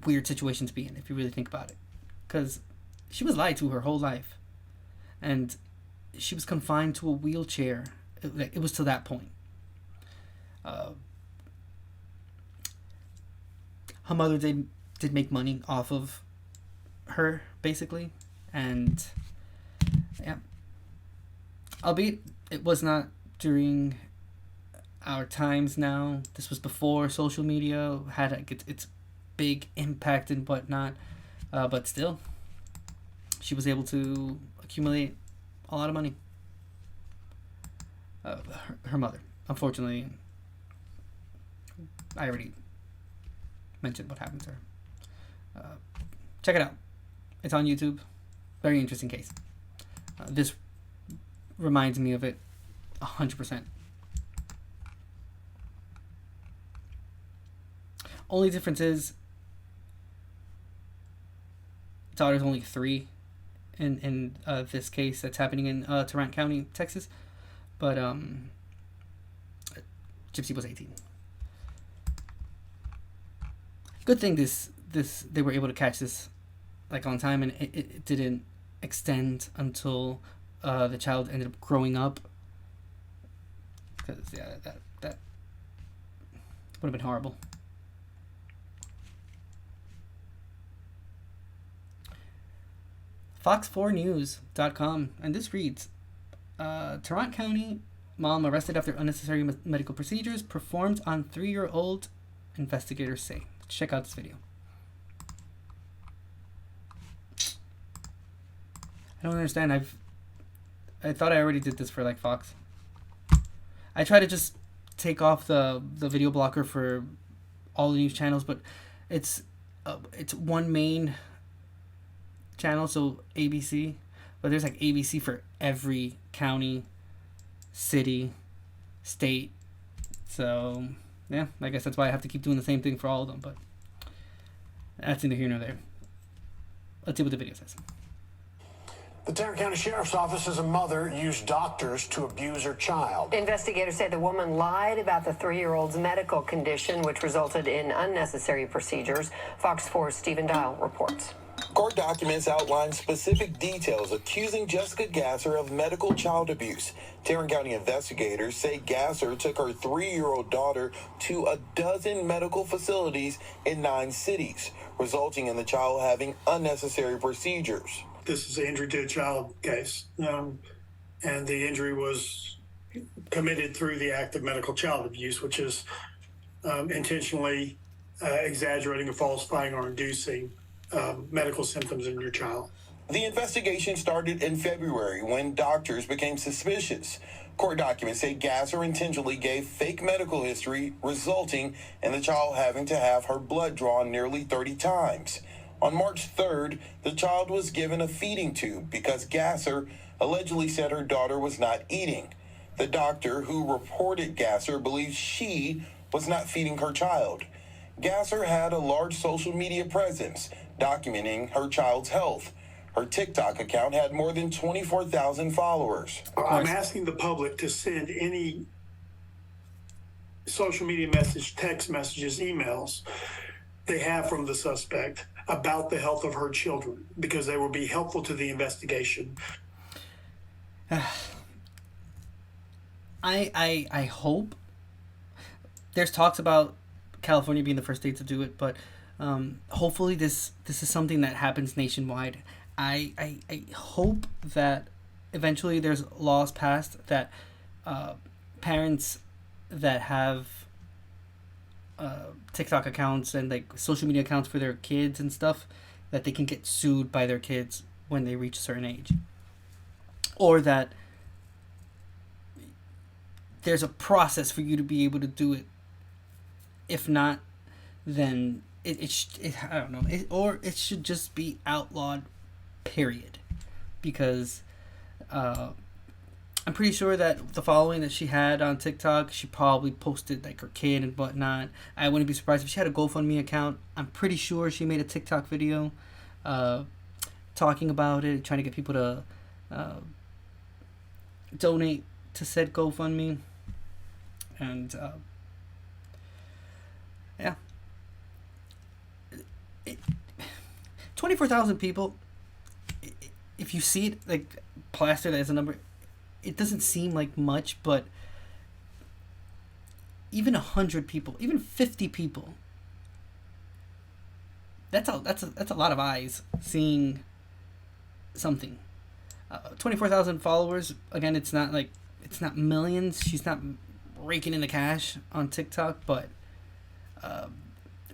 weird situation to be in if you really think about it, because she was lied to her whole life, and she was confined to a wheelchair. It was to that point. Her mother did make money off of her, basically, and yeah, albeit it was not during our times now. This was before social media had its big impact and whatnot, but still, she was able to accumulate a lot of money. Her mother, unfortunately, I already mentioned what happened to her. Check it out. It's on YouTube. Very interesting case. This reminds me of it 100%. Only difference is daughter's only 3 in this case that's happening in Tarrant County, Texas. But Gypsy was 18. Good thing this they were able to catch this like on time, and it didn't extend until the child ended up growing up. Because yeah, that would have been horrible. Fox4News.com, and this reads, Tarrant County mom arrested after unnecessary medical procedures performed on 3-year-old, investigators say. Check out this video. I don't understand. I thought I already did this for like Fox. I try to just take off the video blocker for all the news channels, but it's one main channel, so ABC, but there's like ABC for every county, city, state. So yeah, I guess that's why I have to keep doing the same thing for all of them. But That's neither here nor there. Let's see what the video says. The Tarrant County Sheriff's Office says a mother used doctors to abuse her child. Investigators say the woman lied about the 3-year-old's medical condition, which resulted in unnecessary procedures. Fox 4's Stephen Dial reports. Court documents outline specific details accusing Jessica Gasser of medical child abuse. Tarrant County investigators say Gasser took her 3-year-old daughter to a dozen medical facilities in 9 cities, resulting in the child having unnecessary procedures. This is an injury to a child case, and the injury was committed through the act of medical child abuse, which is intentionally exaggerating or falsifying or inducing medical symptoms in your child. The investigation started in February when doctors became suspicious. Court documents say Gasser intentionally gave fake medical history, resulting in the child having to have her blood drawn nearly 30 times. On March 3rd, the child was given a feeding tube because Gasser allegedly said her daughter was not eating. The doctor who reported Gasser believes she was not feeding her child. Gasser had a large social media presence, documenting her child's health. Her TikTok account had more than 24,000 followers. I'm asking the public to send any social media message, text messages, emails they have from the suspect about the health of her children, because they will be helpful to the investigation. I hope. There's talks about California being the first state to do it, but hopefully this is something that happens nationwide. I hope that eventually there's laws passed that parents that have TikTok accounts and like social media accounts for their kids and stuff, that they can get sued by their kids when they reach a certain age, or that there's a process for you to be able to do it. If not, then I don't know, or it should just be outlawed, period, because I'm pretty sure that the following that she had on TikTok, she probably posted like her kid and whatnot. I wouldn't be surprised if she had a GoFundMe account. I'm pretty sure she made a TikTok video talking about it, trying to get people to donate to said GoFundMe. And yeah. 24,000 people, if you see it like plastered as a number, it doesn't seem like much, but even 100 people, even 50 people, that's a lot of eyes seeing something. 24,000 followers, again, it's not millions. She's not raking in the cash on TikTok, but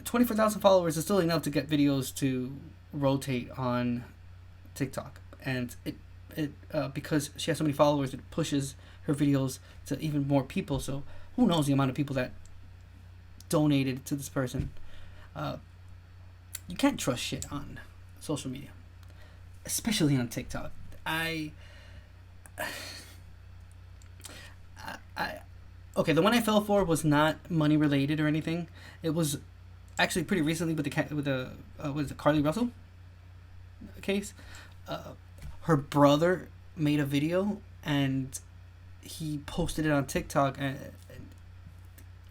24,000 followers is still enough to get videos to rotate on TikTok, and it because she has so many followers, it pushes her videos to even more people. So who knows the amount of people that donated to this person. You can't trust shit on social media, especially on TikTok. Okay, the one I fell for was not money related or anything. It was actually pretty recently with the Carly Russell case. Her brother made a video and he posted it on TikTok and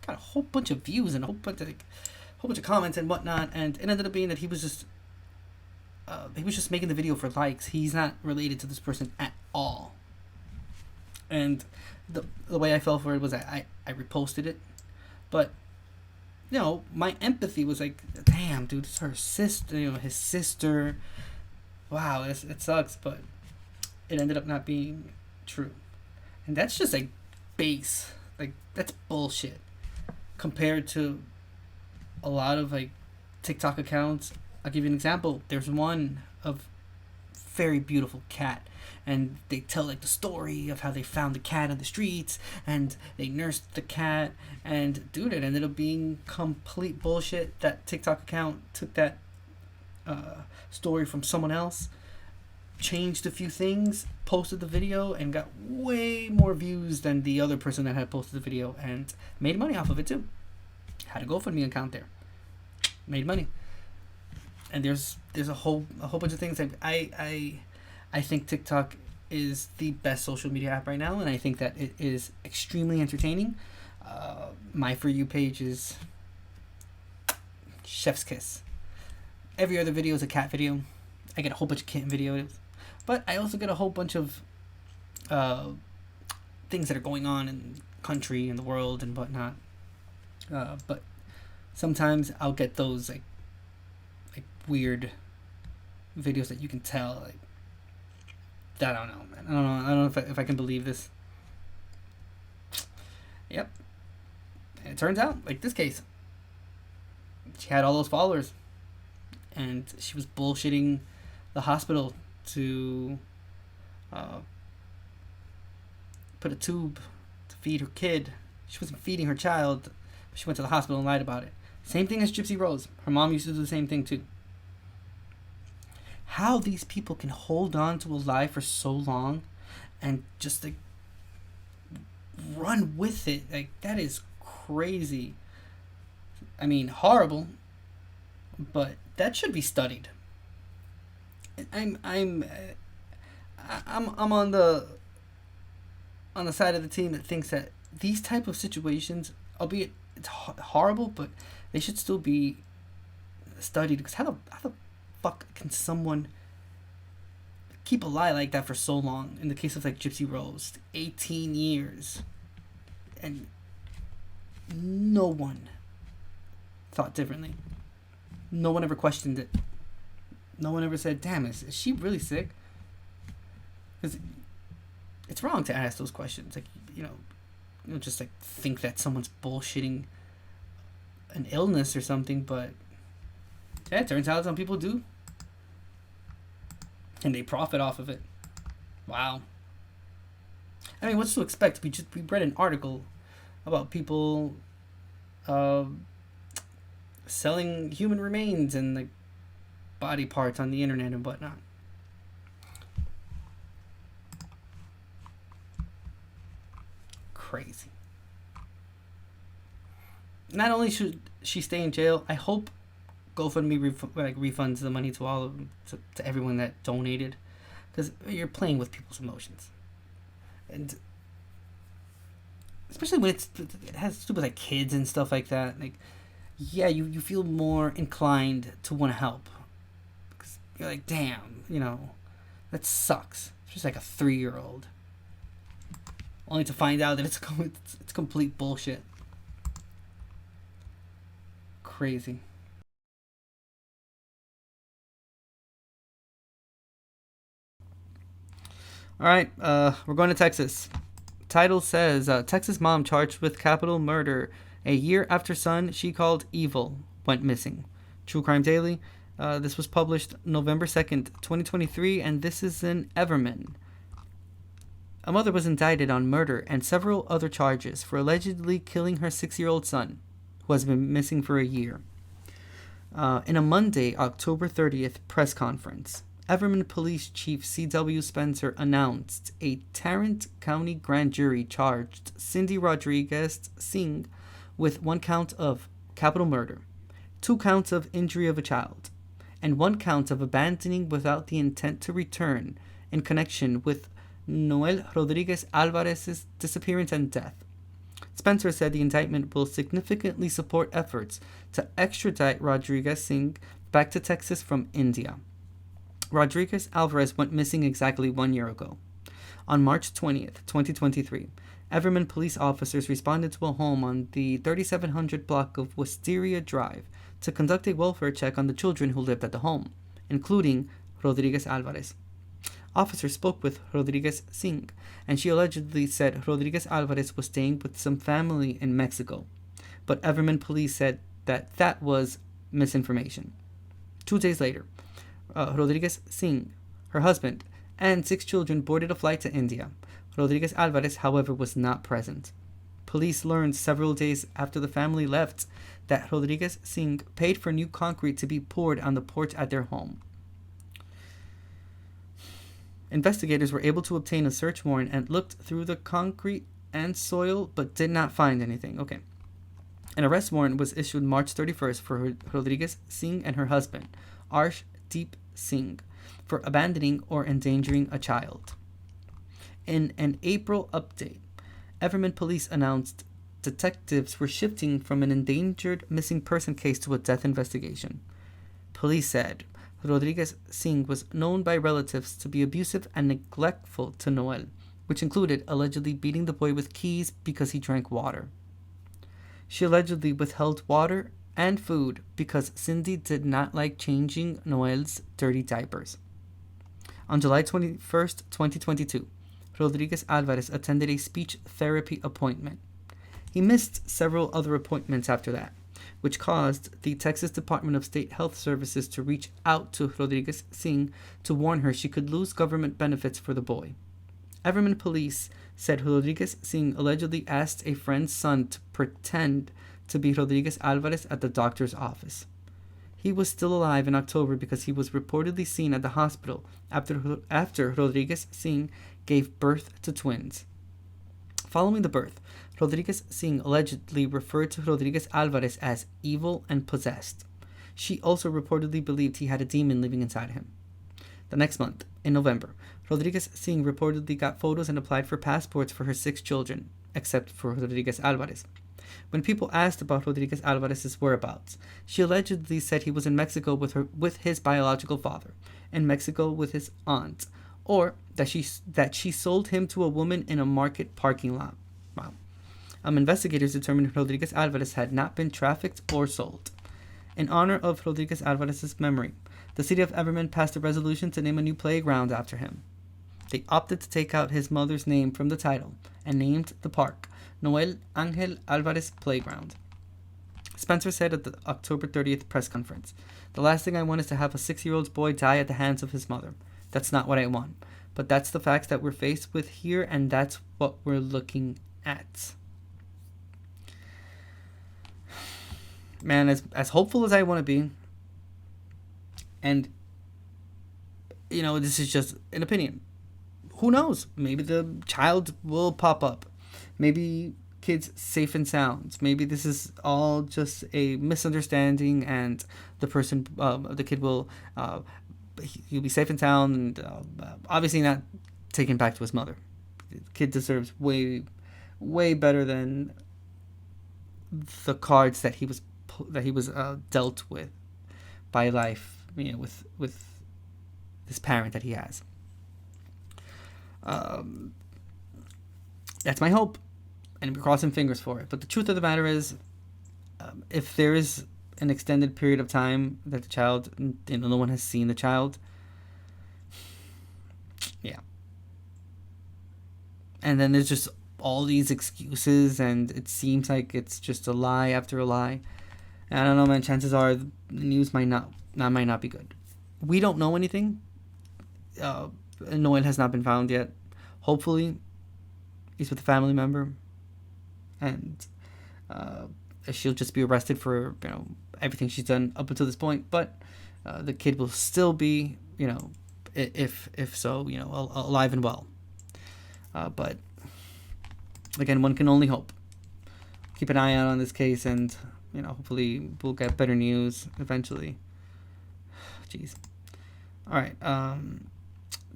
got a whole bunch of views and a whole bunch of comments and whatnot. And it ended up being that he was just making the video for likes. He's not related to this person at all. And the way I fell for it was I reposted it, but my empathy was like, damn, dude, it's her sister, his sister. Wow, it sucks, but it ended up not being true. And that's just like base. Like, that's bullshit compared to a lot of like TikTok accounts. I'll give you an example. There's one of very beautiful cat, and they tell like the story of how they found the cat on the streets and they nursed the cat, and dude, it ended up being complete bullshit. That TikTok account took that story from someone else, changed a few things, posted the video, and got way more views than the other person that had posted the video, and made money off of it too. Had a GoFundMe account there, made money. and there's a whole bunch of things. I think TikTok is the best social media app right now, and I think that it is extremely entertaining. My For You page is chef's kiss. Every other video is a cat video. I get a whole bunch of kitten videos, but I also get a whole bunch of things that are going on in the country and the world and whatnot. But sometimes I'll get those like weird videos that you can tell like that. I don't know, man. I don't know if I can believe this. Yep. And it turns out, like this case, she had all those followers, and she was bullshitting the hospital to put a tube to feed her kid. She wasn't feeding her child. She went to the hospital and lied about it. Same thing as Gypsy Rose. Her mom used to do the same thing too. How these people can hold on to a lie for so long and just like run with it, like that is crazy. I mean, horrible, but that should be studied. I'm on the side of the team that thinks that these type of situations, albeit it's horrible, but they should still be studied. Because how the fuck can someone keep a lie like that for so long? In the case of like Gypsy Rose, 18 years, and no one thought differently. No one ever questioned it. No one ever said, damn, is she really sick? Because it's wrong to ask those questions. Like, you know, just like think that someone's bullshitting an illness or something, but yeah, it turns out some people do. And they profit off of it. Wow. I mean, what's to expect? We read an article about people selling human remains and like body parts on the internet and whatnot. Crazy. Not only should she stay in jail, I hope GoFundMe refunds the money to all of them, to everyone that donated, because you're playing with people's emotions, and especially when it has to do with like kids and stuff like that. Like, yeah, you feel more inclined to want to help, because you're like, damn, you know, that sucks. It's just like a 3-year-old, only to find out that it's complete bullshit. Crazy. All right, we're going to Texas. Title says, Texas mom charged with capital murder. A year after son she called evil went missing. True Crime Daily. This was published November 2nd, 2023, and this is in Everman. A mother was indicted on murder and several other charges for allegedly killing her 6-year-old son, who has been missing for a year. In a Monday, October 30th press conference, Everman Police Chief C.W. Spencer announced a Tarrant County grand jury charged Cindy Rodriguez Singh with 1 count of capital murder, 2 counts of injury of a child, and 1 count of abandoning without the intent to return in connection with Noel Rodriguez Alvarez's disappearance and death. Spencer said the indictment will significantly support efforts to extradite Rodriguez Singh back to Texas from India. Rodriguez Alvarez went missing exactly 1 year ago. On March 20th, 2023, Everman police officers responded to a home on the 3700 block of Wisteria Drive to conduct a welfare check on the children who lived at the home, including Rodriguez Alvarez. Officers spoke with Rodriguez Singh, and she allegedly said Rodriguez Alvarez was staying with some family in Mexico, but Everman police said that was misinformation. 2 days later, Rodriguez Singh, her husband, and 6 children boarded a flight to India. Rodriguez Alvarez, however, was not present. Police learned several days after the family left that Rodriguez Singh paid for new concrete to be poured on the porch at their home. Investigators were able to obtain a search warrant and looked through the concrete and soil, but did not find anything. Okay. An arrest warrant was issued March 31st for Rodriguez Singh and her husband, Arshdeep Singh for abandoning or endangering a child. In an April update, Everman police announced detectives were shifting from an endangered missing person case to a death investigation. Police said Rodriguez Singh was known by relatives to be abusive and neglectful to Noel, which included allegedly beating the boy with keys because he drank water. She allegedly withheld water and food because Cindy did not like changing Noel's dirty diapers. On July 21st, 2022, Rodriguez Alvarez attended a speech therapy appointment. He missed several other appointments after that, which caused the Texas Department of State Health Services to reach out to Rodriguez Singh to warn her she could lose government benefits for the boy. Everman police said Rodriguez Singh allegedly asked a friend's son to pretend to be Rodriguez Alvarez at the doctor's office. He was still alive in October because he was reportedly seen at the hospital after Rodriguez Singh gave birth to twins. Following the birth, Rodriguez Singh allegedly referred to Rodriguez Alvarez as evil and possessed. She also reportedly believed he had a demon living inside him. The next month, in November, Rodriguez Singh reportedly got photos and applied for passports for her 6 children, except for Rodriguez Alvarez. When people asked about Rodriguez Alvarez's whereabouts, she allegedly said he was in Mexico with his biological father, in Mexico with his aunt, or that she sold him to a woman in a market parking lot. Wow. Investigators determined Rodriguez Alvarez had not been trafficked or sold. In honor of Rodriguez Alvarez's memory, the city of Everman passed a resolution to name a new playground after him. They opted to take out his mother's name from the title and named the park Noel Angel Alvarez Playground. Spencer said at the October 30th press conference, "The last thing I want is to have a 6-year-old boy die at the hands of his mother. That's not what I want. But that's the facts that we're faced with here, and that's what we're looking at." Man, as hopeful as I want to be, and, this is just an opinion. Who knows? Maybe the child will pop up. Maybe kid's safe and sound. Maybe this is all just a misunderstanding, and the kid will, he'll be safe and sound, and obviously not taken back to his mother. The kid deserves way, way better than the cards that he was dealt with by life. With this parent that he has. That's my hope, and we're crossing fingers for it. But the truth of the matter is, if there is an extended period of time that the child, no one has seen the child, yeah. And then there's just all these excuses, and it seems like it's just a lie after a lie. And I don't know, man. Chances are the news might not be good. We don't know anything. Noel has not been found yet. Hopefully, he's with a family member, and she'll just be arrested for everything she's done up until this point. But the kid will still be, if so, alive and well. But again, one can only hope. Keep an eye out on this case, and hopefully we'll get better news eventually. Jeez. All right.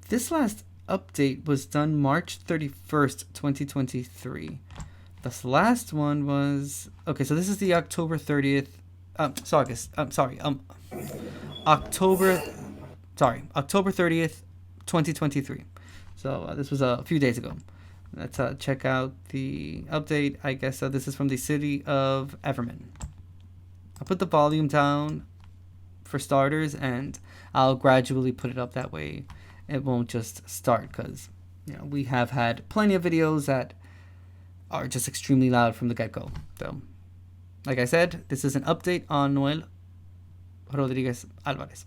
This last update was done March 31st, 2023. This last one was... Okay, so this is the October 30th... October 30th, 2023. So this was a few days ago. Let's check out the update. I guess this is from the city of Everman. I'll put the volume down for starters, and I'll gradually put it up. That way it won't just start, because we have had plenty of videos that are just extremely loud from the get-go. So, like I said, this is an update on Noel Rodriguez Alvarez.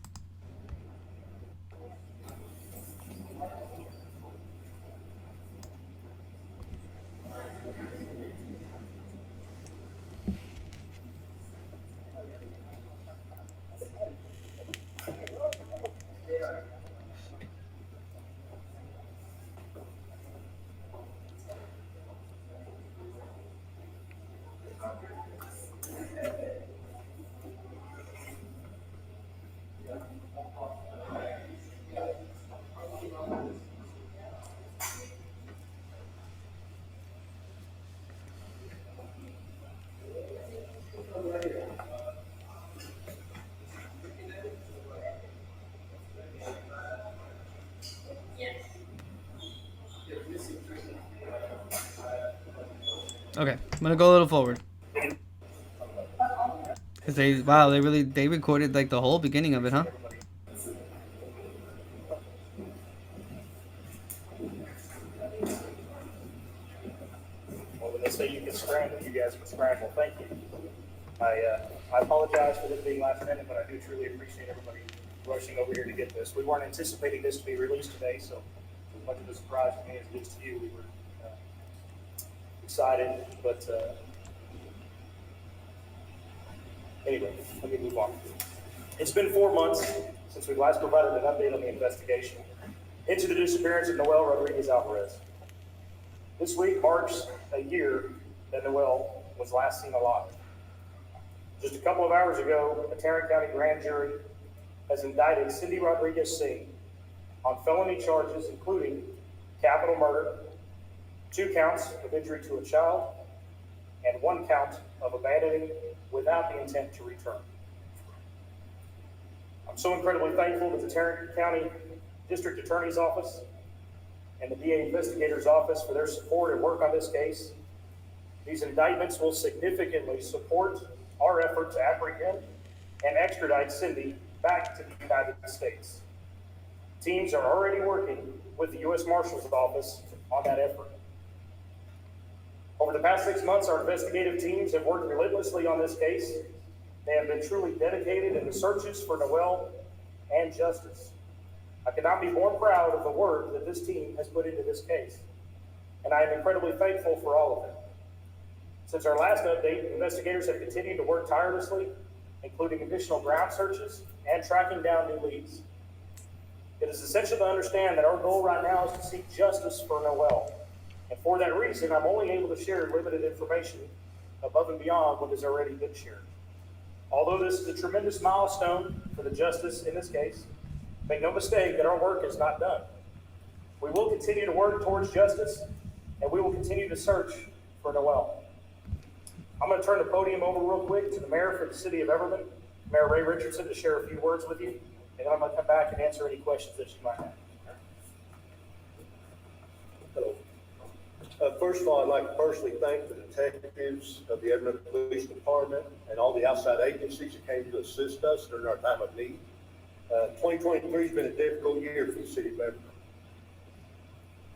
Okay, I'm gonna go a little forward. Cause they recorded like the whole beginning of it, huh? Well, when they say you can scramble, you guys can scramble. Thank you. I apologize for this being last minute, but I do truly appreciate everybody rushing over here to get this. We weren't anticipating this to be released today, so as much of a surprise to me as it is to you. We were excited, but anyway, let me move on. It's been 4 months since we last provided an update on the investigation into the disappearance of Noel Rodriguez Alvarez. This week marks a year that Noel was last seen alive. Just a couple of hours ago, a Tarrant County grand jury has indicted Cindy Rodriguez Singh on felony charges including capital murder, 2 counts of injury to a child, and 1 count of abandoning without the intent to return. I'm so incredibly thankful to the Tarrant County District Attorney's Office and the DA Investigator's Office for their support and work on this case. These indictments will significantly support our effort to apprehend and extradite Cindy back to the United States. Teams are already working with the U.S. Marshal's Office on that effort. Over the past 6 months, our investigative teams have worked relentlessly on this case. They have been truly dedicated in the searches for Noel and justice. I could not be more proud of the work that this team has put into this case, and I am incredibly thankful for all of them. Since our last update, investigators have continued to work tirelessly, including additional ground searches and tracking down new leads. It is essential to understand that our goal right now is to seek justice for Noel, and for that reason, I'm only able to share limited information above and beyond what has already been shared. Although this is a tremendous milestone for the justice in this case, make no mistake that our work is not done. We will continue to work towards justice, and we will continue to search for Noel. I'm going to turn the podium over real quick to the mayor for the city of Everman, Mayor Ray Richardson, to share a few words with you, and then I'm going to come back and answer any questions that you might have. Hello. First of all, I'd like to personally thank the detectives of the Everman Police Department and all the outside agencies that came to assist us during our time of need. 2023 has been a difficult year for the city of Everman.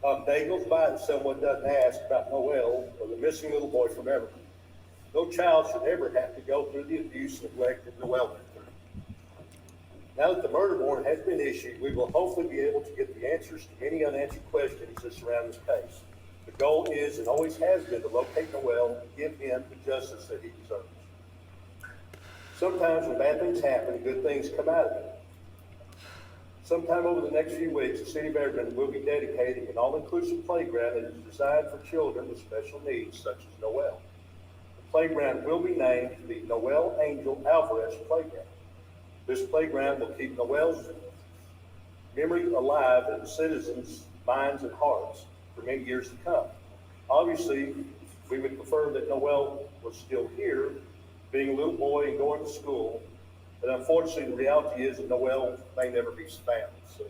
Not a day goes by that someone doesn't ask about Noel or the missing little boy from Everman. No child should ever have to go through the abuse and neglect that Noel went through. Now that the murder warrant has been issued, we will hopefully be able to get the answers to any unanswered questions that surround this case. The goal is and always has been to locate Noel and give him the justice that he deserves. Sometimes when bad things happen, good things come out of it. Sometime over the next few weeks, the city of Everman will be dedicating an all-inclusive playground that is designed for children with special needs, such as Noel. The playground will be named the Noel Angel Alvarez Playground. This playground will keep Noel's memory alive in the citizens' minds and hearts for many years to come. Obviously, we would prefer that Noel was still here, being a little boy and going to school, but unfortunately, the reality is that Noel may never be found. So,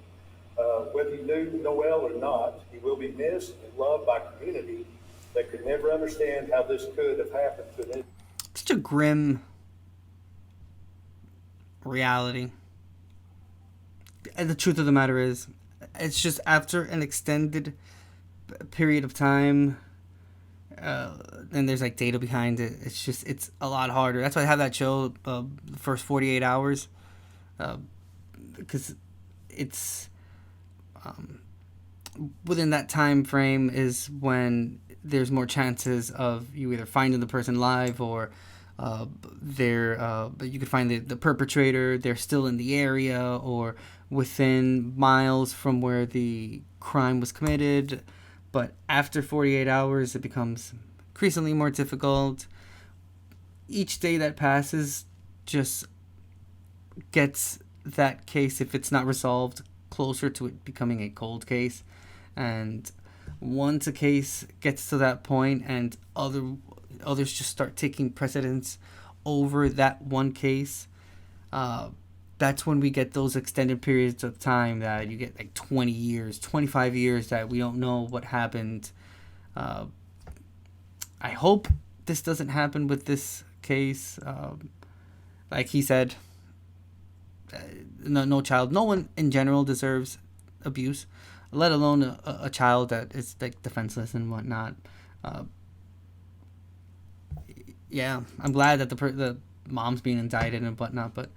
whether you knew Noel or not, he will be missed and loved by a community that could never understand how this could have happened to them. Such a grim reality. And the truth of the matter is, it's just after an extended period of time, and there's like data behind it, it's a lot harder. That's why I have that show, the first 48 hours, because it's within that time frame is when there's more chances of you either finding the person live or you could find the perpetrator, they're still in the area or within miles from where the crime was committed. But after 48 hours, it becomes increasingly more difficult. Each day that passes just gets that case, if it's not resolved, closer to it becoming a cold case. And once a case gets to that point and others just start taking precedence over that one case, that's when we get those extended periods of time that you get like 20 years, 25 years that we don't know what happened. I hope this doesn't happen with this case. Like he said, no child, no one in general deserves abuse, let alone a child that is like defenseless and whatnot. Yeah, I'm glad that the mom's being indicted and whatnot, but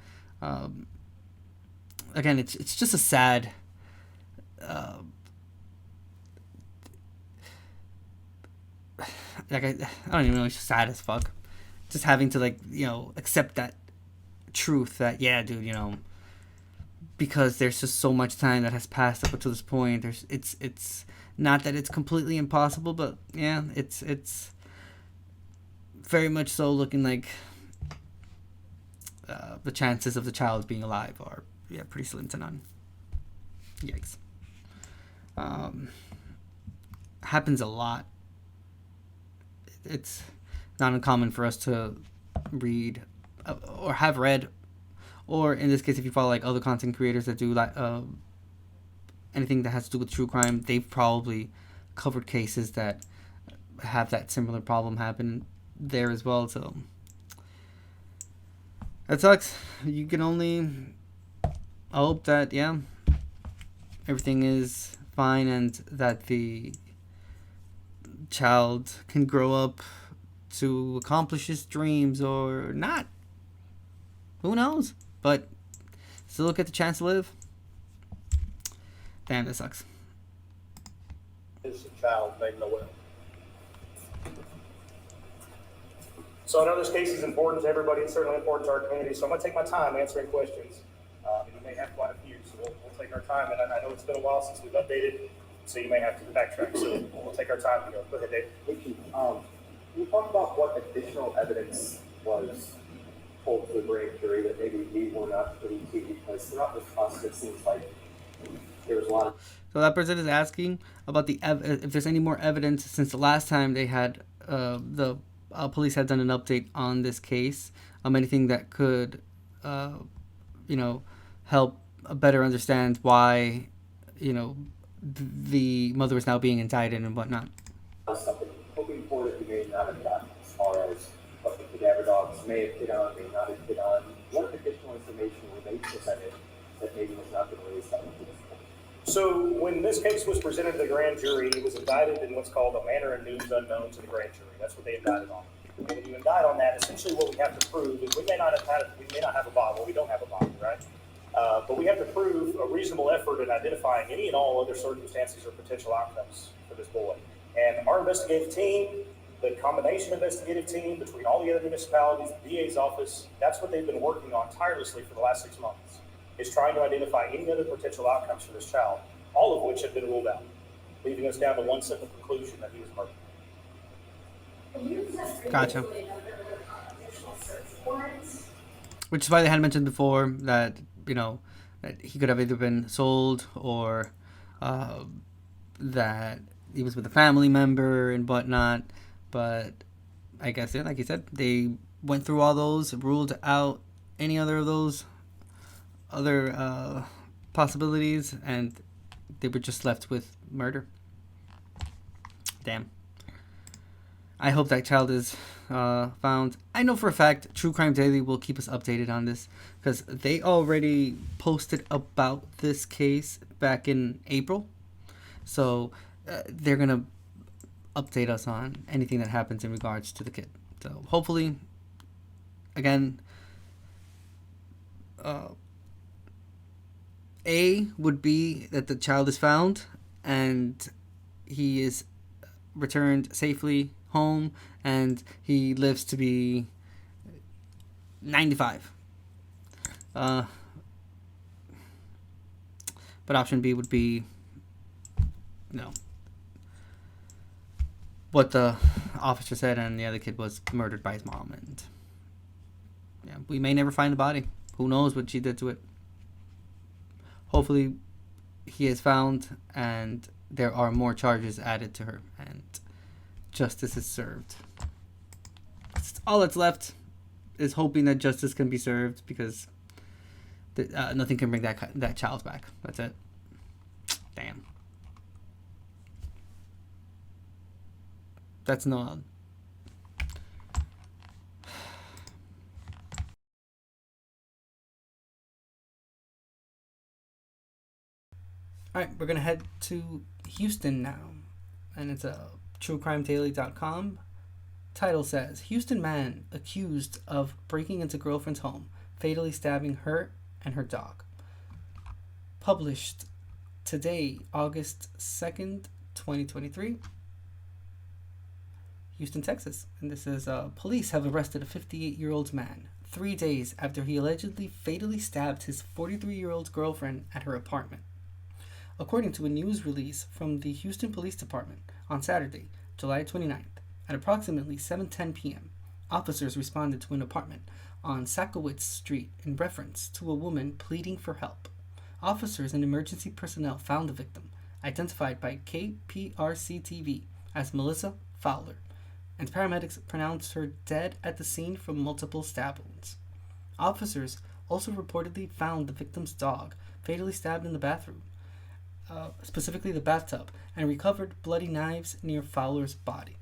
again, it's just a sad. Like I don't even know, it's just sad as fuck. Just having to like, you know, accept that truth that, yeah, dude, you know, because there's just so much time that has passed up until this point. It's not that it's completely impossible, but yeah, it's very much so looking like the chances of the child being alive are pretty slim to none. Yikes. Happens a lot. It's not uncommon for us to read or have read, or in this case, if you follow like other content creators that do like anything that has to do with true crime, they've probably covered cases that have that similar problem happen there as well. So that sucks. You can only hope that everything is fine and that the child can grow up to accomplish his dreams or not. Who knows? But still get the chance to live. Damn, that sucks. Is a child named Noel. So I know this case is important to everybody. It's certainly important to our community. So I'm going to take my time answering questions. And you may have quite a few, so we'll take our time. And I know it's been a while since we've updated, so you may have to backtrack. So we'll take our time. Go ahead, Dave. Thank you. Can you talk about what additional evidence was told to the grand jury that maybe we were not putting to? Because throughout this process, it seems like there was a lot of... So that person is asking about if there's any more evidence since the last time they had the police had done an update on this case. Anything that could, help better understand why, the mother is now being indicted and whatnot. Something hoping for that you may not have gotten as far as what the cadaver dogs may have hit on, may not have hit on. What additional information were they presented that maybe has not been released up to this point? So when this case was presented to the grand jury, it was indicted in what's called a manner and means unknown to the grand jury. That's what they indicted on. And when you indict on that, essentially what we have to prove is we may not have a body. Well, we don't have a body, right? But we have to prove a reasonable effort in identifying any and all other circumstances or potential outcomes for this boy. And our investigative team, the combination investigative team between all the other municipalities, the DA's office, that's what they've been working on tirelessly for the last 6 months, is trying to identify any other potential outcomes for this child, all of which have been ruled out, leaving us down to one simple conclusion that he was murdered. Gotcha. Which is why they had mentioned before that, that he could have either been sold or that he was with a family member and whatnot. But I guess, like you said, they went through all those, ruled out any other of those other possibilities, and they were just left with murder. Damn. I hope that child is found. I know for a fact True Crime Daily will keep us updated on this because they already posted about this case back in April. So they're going to update us on anything that happens in regards to the kid. So hopefully, again, A would be that the child is found and he is returned safely home and he lives to be 95. But option B would be what the officer said, and the other kid was murdered by his mom, and we may never find the body. Who knows what she did to it. Hopefully he is found and there are more charges added to her and justice is served. All that's left is hoping that justice can be served, because Nothing can bring that child back. That's it. Damn. That's not. Alright, we're going to head to Houston now. And it's truecrimedaily.com. Title says, Houston man accused of breaking into girlfriend's home, fatally stabbing her and her dog. Published today, August 2nd, 2023. Houston, Texas. And this is, police have arrested a 58-year-old man 3 days after he allegedly fatally stabbed his 43-year-old girlfriend at her apartment. According to a news release from the Houston Police Department on Saturday, July 29th, at approximately 7:10 p.m., officers responded to an apartment on Sakowitz Street in reference to a woman pleading for help. Officers and emergency personnel found the victim, identified by KPRC-TV as Melissa Fowler, and paramedics pronounced her dead at the scene from multiple stab wounds. Officers also reportedly found the victim's dog fatally stabbed in the bathroom, specifically the bathtub, and recovered bloody knives near Fowler's body.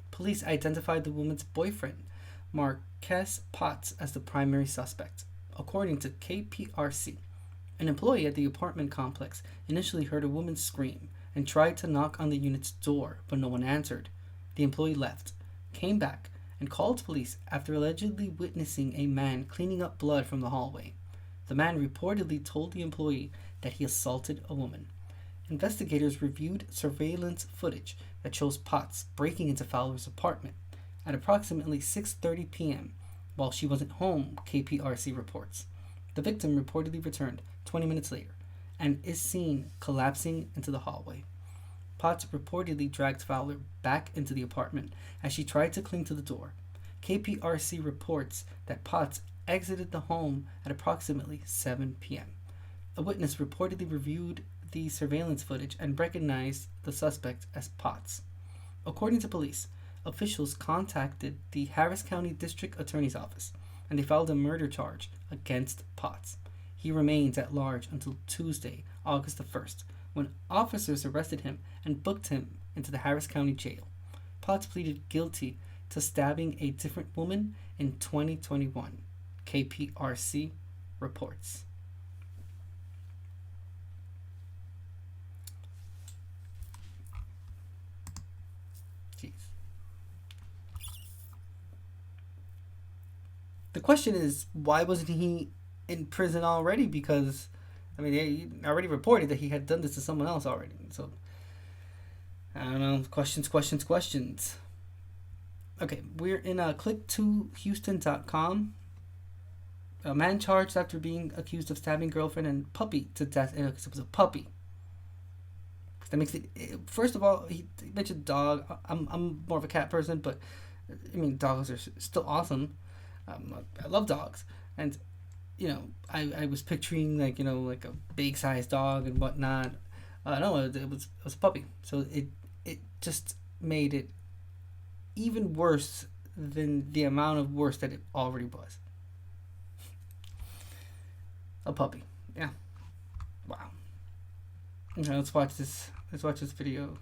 Police identified the woman's boyfriend, Marquez Potts, as the primary suspect. According to KPRC, an employee at the apartment complex initially heard a woman scream and tried to knock on the unit's door, but no one answered. The employee left, came back, and called police after allegedly witnessing a man cleaning up blood from the hallway. The man reportedly told the employee that he assaulted a woman. Investigators reviewed surveillance footage that shows Potts breaking into Fowler's apartment at approximately 6:30 p.m. while she wasn't home, KPRC reports. The victim reportedly returned 20 minutes later and is seen collapsing into the hallway. Potts reportedly dragged Fowler back into the apartment as she tried to cling to the door. KPRC reports that Potts exited the home at approximately 7 p.m. A witness reportedly reviewed the surveillance footage and recognized the suspect as Potts. According to police, officials contacted the Harris County District Attorney's Office and they filed a murder charge against Potts. He remains at large until Tuesday, August the 1st, when officers arrested him and booked him into the Harris County Jail. Potts pleaded guilty to stabbing a different woman in 2021, KPRC reports. The question is, why wasn't he in prison already? Because, I mean, they already reported that he had done this to someone else already. So, I don't know. Questions. Okay, we're in click2houston.com. A man charged after being accused of stabbing girlfriend and puppy to death. It was a puppy. That makes it. First of all, he mentioned dog. I'm more of a cat person, but I mean, dogs are still awesome. I love dogs, and I was picturing like a big sized dog and whatnot. No, it was a puppy, so it just made it even worse than the amount of worse that it already was. A puppy, yeah. Wow. Okay, let's watch this video.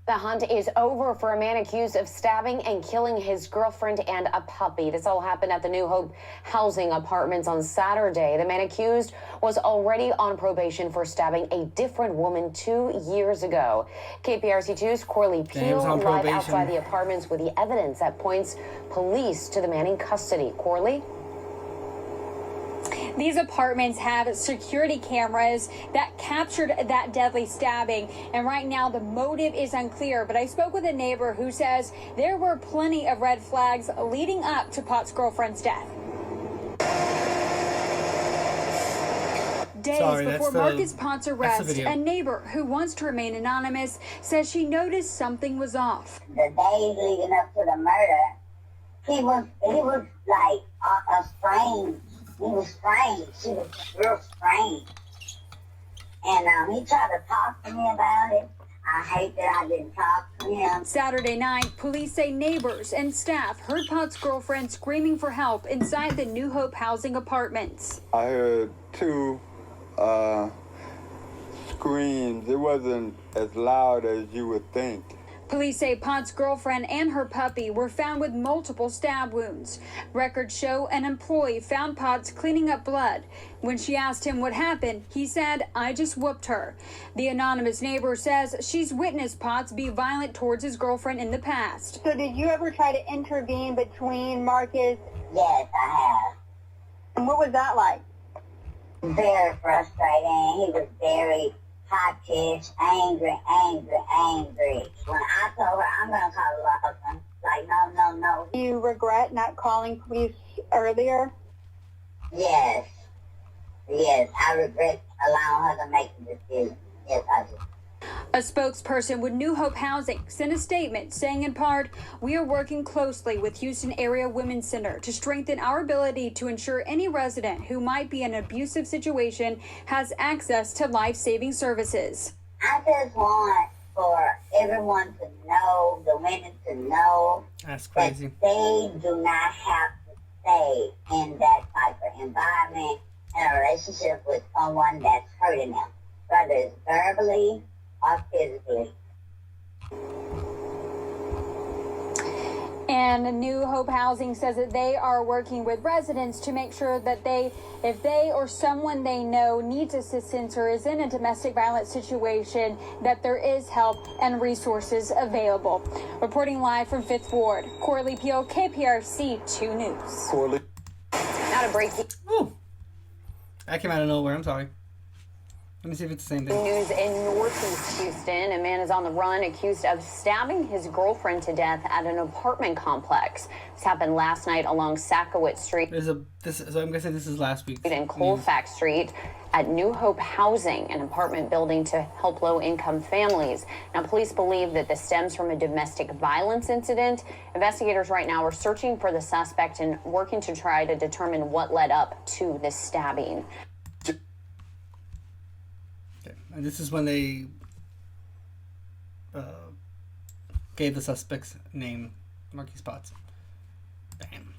The hunt is over for a man accused of stabbing and killing his girlfriend and a puppy. This all happened at the New Hope Housing Apartments on Saturday. The man accused was already on probation for stabbing a different woman 2 years ago. KPRC2's Corley Peel live outside the apartments with the evidence that points police to the man in custody. Corley? These apartments have security cameras that captured that deadly stabbing, and right now the motive is unclear, but I spoke with a neighbor who says there were plenty of red flags leading up to Potts' girlfriend's death. Days before Marcus Potts' arrest, a neighbor who wants to remain anonymous says she noticed something was off. The days leading up to the murder, he was like strange. He was strange. She was real strange. And he tried to talk to me about it. I I hate that I didn't talk to him. Saturday night, police say neighbors and staff heard Pot's girlfriend screaming for help inside the New Hope housing apartments. I heard two screams. It wasn't as loud as you would think. Police say Pot's girlfriend and her puppy were found with multiple stab wounds. Records show an employee found Potts cleaning up blood. When she asked him what happened, he said, "I just whooped her." The anonymous neighbor says she's witnessed Potts be violent towards his girlfriend in the past. So did you ever try to intervene between Marcus? Yes, I have. And what was that like? Very frustrating. He was very hot-pitched, angry. When I told her, I'm going to call the officer, like, no. Do you regret not calling police earlier? Yes, I regret allowing her to make the decision. Yes, I do. A spokesperson with New Hope Housing sent a statement saying in part, "We are working closely with Houston Area Women's Center to strengthen our ability to ensure any resident who might be in an abusive situation has access to life-saving services." I just want for everyone to know, the women to know, That's crazy. that they do not have to stay in that type of environment in a relationship with someone that's hurting them, whether it's verbally or physically. And New Hope Housing says that they are working with residents to make sure that if they or someone they know needs assistance or is in a domestic violence situation, that there is help and resources available. Reporting live from 5th Ward, Corley Pio, KPRC 2 News. Corley. Now to break Ooh. That came out of nowhere. I'm sorry. Let me see if it's the same thing. news in Northeast Houston. A man is on the run accused of stabbing his girlfriend to death at an apartment complex. This happened last night along Sackowitz Street. So I'm guessing this is last week. And Colfax Street at New Hope Housing, an apartment building to help low-income families. Now, police believe that this stems from a domestic violence incident. Investigators right now are searching for the suspect and working to try to determine what led up to this stabbing. And this is when they gave the suspect's name, Marquis Potts. Bam.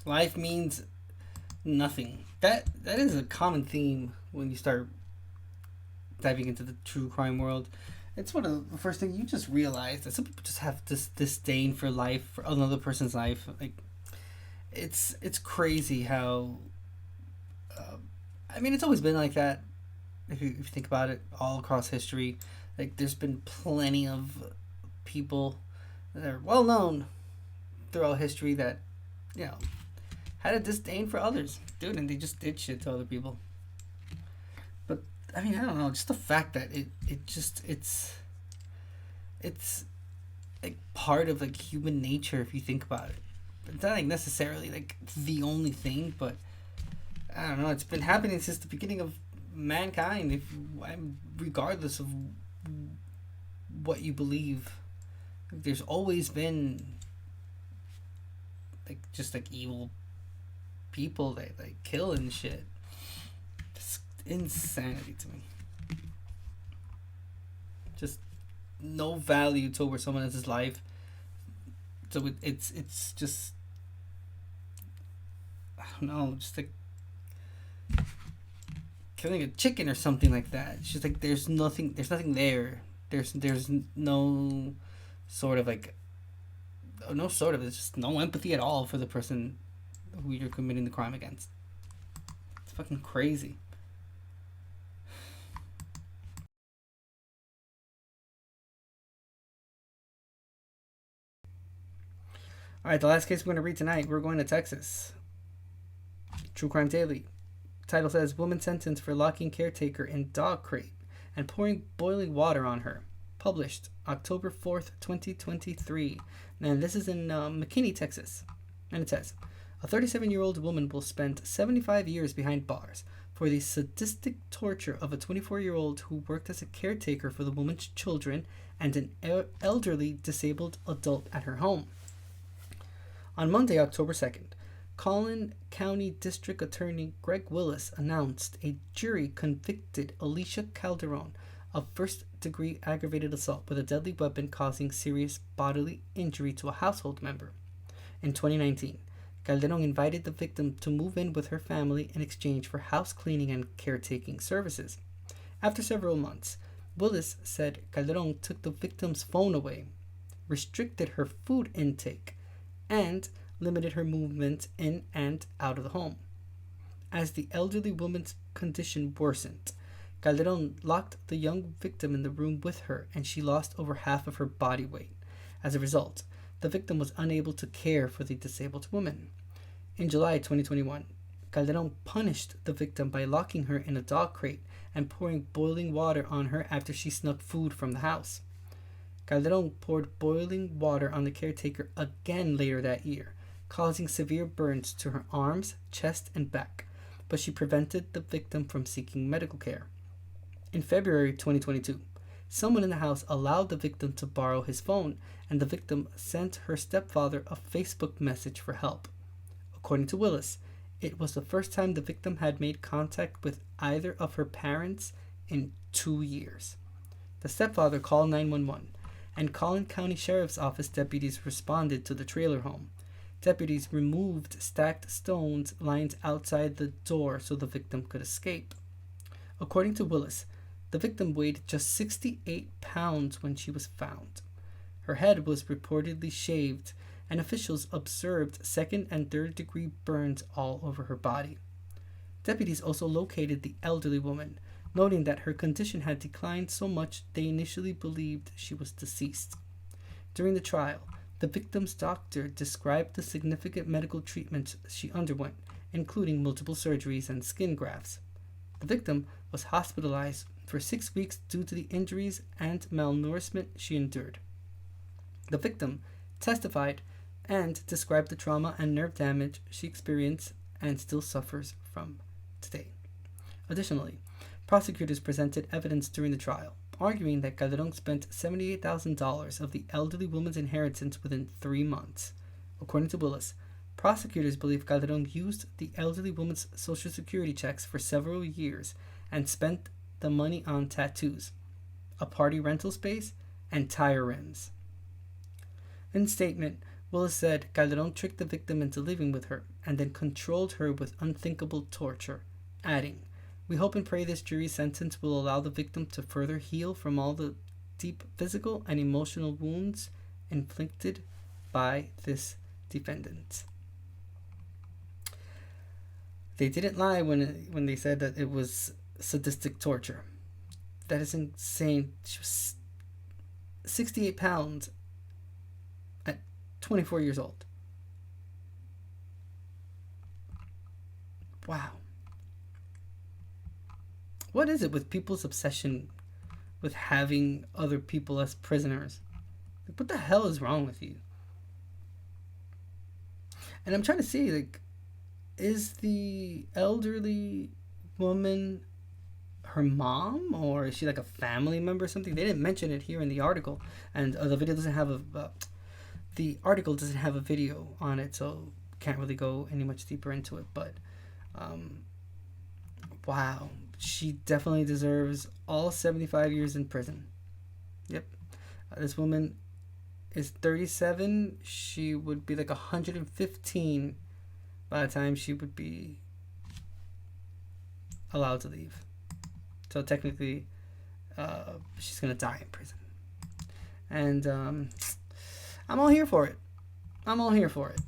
Life means nothing. That is a common theme when you start diving into the true crime world. It's one of the first things you just realize that some people just have this disdain for life, for another person's life. Like, it's crazy how I mean, it's always been like that if you think about it, all across history. Like, there's been plenty of people that are well known throughout history that, you know, had a disdain for others, dude, and they just did shit to other people. But I mean, I don't know, just the fact that it's like part of like human nature if you think about it. It's not like necessarily like the only thing, but I don't know. It's been happening since the beginning of mankind. Regardless of what you believe, there's always been like just like evil people that like kill and shit. It's insanity to me. Just no value towards someone else's life. So it's just, I don't know, just like killing a chicken or something like that. It's just like there's nothing there. There's no sort of like, it's just no empathy at all for the person who you're committing the crime against. It's fucking crazy. All right, the last case we're going to read tonight, we're going to Texas. True Crime Daily. Title says, Woman sentenced for locking caretaker in dog crate and pouring boiling water on her. Published October 4th, 2023. And this is in McKinney, Texas. And it says, a 37-year-old woman will spend 75 years behind bars for the sadistic torture of a 24-year-old who worked as a caretaker for the woman's children and an elderly disabled adult at her home. On Monday, October 2nd, Collin County District Attorney Greg Willis announced a jury convicted Alicia Calderon of first-degree aggravated assault with a deadly weapon causing serious bodily injury to a household member. In 2019, Calderon invited the victim to move in with her family in exchange for house cleaning and caretaking services. After several months, Willis said Calderon took the victim's phone away, restricted her food intake, and limited her movement in and out of the home. As the elderly woman's condition worsened, Calderon locked the young victim in the room with her, and she lost over half of her body weight. As a result, the victim was unable to care for the disabled woman. In July 2021, Calderon punished the victim by locking her in a dog crate and pouring boiling water on her after she snuck food from the house. Calderon poured boiling water on the caretaker again later that year, causing severe burns to her arms, chest, and back, but she prevented the victim from seeking medical care. In February 2022, someone in the house allowed the victim to borrow his phone, and the victim sent her stepfather a Facebook message for help. According to Willis, it was the first time the victim had made contact with either of her parents in 2 years. The stepfather called 911, and Collin County Sheriff's Office deputies responded to the trailer home. Deputies removed stacked stones lined outside the door so the victim could escape. According to Willis, the victim weighed just 68 pounds when she was found. Her head was reportedly shaved, and officials observed second and third degree burns all over her body. Deputies also located the elderly woman, noting that her condition had declined so much they initially believed she was deceased. During the trial, the victim's doctor described the significant medical treatments she underwent, including multiple surgeries and skin grafts. The victim was hospitalized for 6 weeks due to the injuries and malnourishment she endured. The victim testified and described the trauma and nerve damage she experienced and still suffers from today. Additionally, prosecutors presented evidence during the trial, arguing that Calderon spent $78,000 of the elderly woman's inheritance within 3 months. According to Willis, prosecutors believe Calderon used the elderly woman's Social Security checks for several years and spent the money on tattoos, a party rental space, and tire rims. In a statement, Willis said Calderon tricked the victim into living with her and then controlled her with unthinkable torture, adding, "We hope and pray this jury sentence will allow the victim to further heal from all the deep physical and emotional wounds inflicted by this defendant." They didn't lie when they said that it was sadistic torture. That is insane. She was 68 pounds at 24 years old. Wow. What is it with people's obsession with having other people as prisoners? Like, what the hell is wrong with you? And I'm trying to see, like, is the elderly woman her mom, or is she like a family member or something? They didn't mention it here in the article, and the video doesn't have the article doesn't have a video on it, so can't really go any much deeper into it. But wow, she definitely deserves all 75 years in prison. Yep. This woman is 37. She would be like 115 by the time she would be allowed to leave. So technically, she's going to die in prison. And I'm all here for it. I'm all here for it.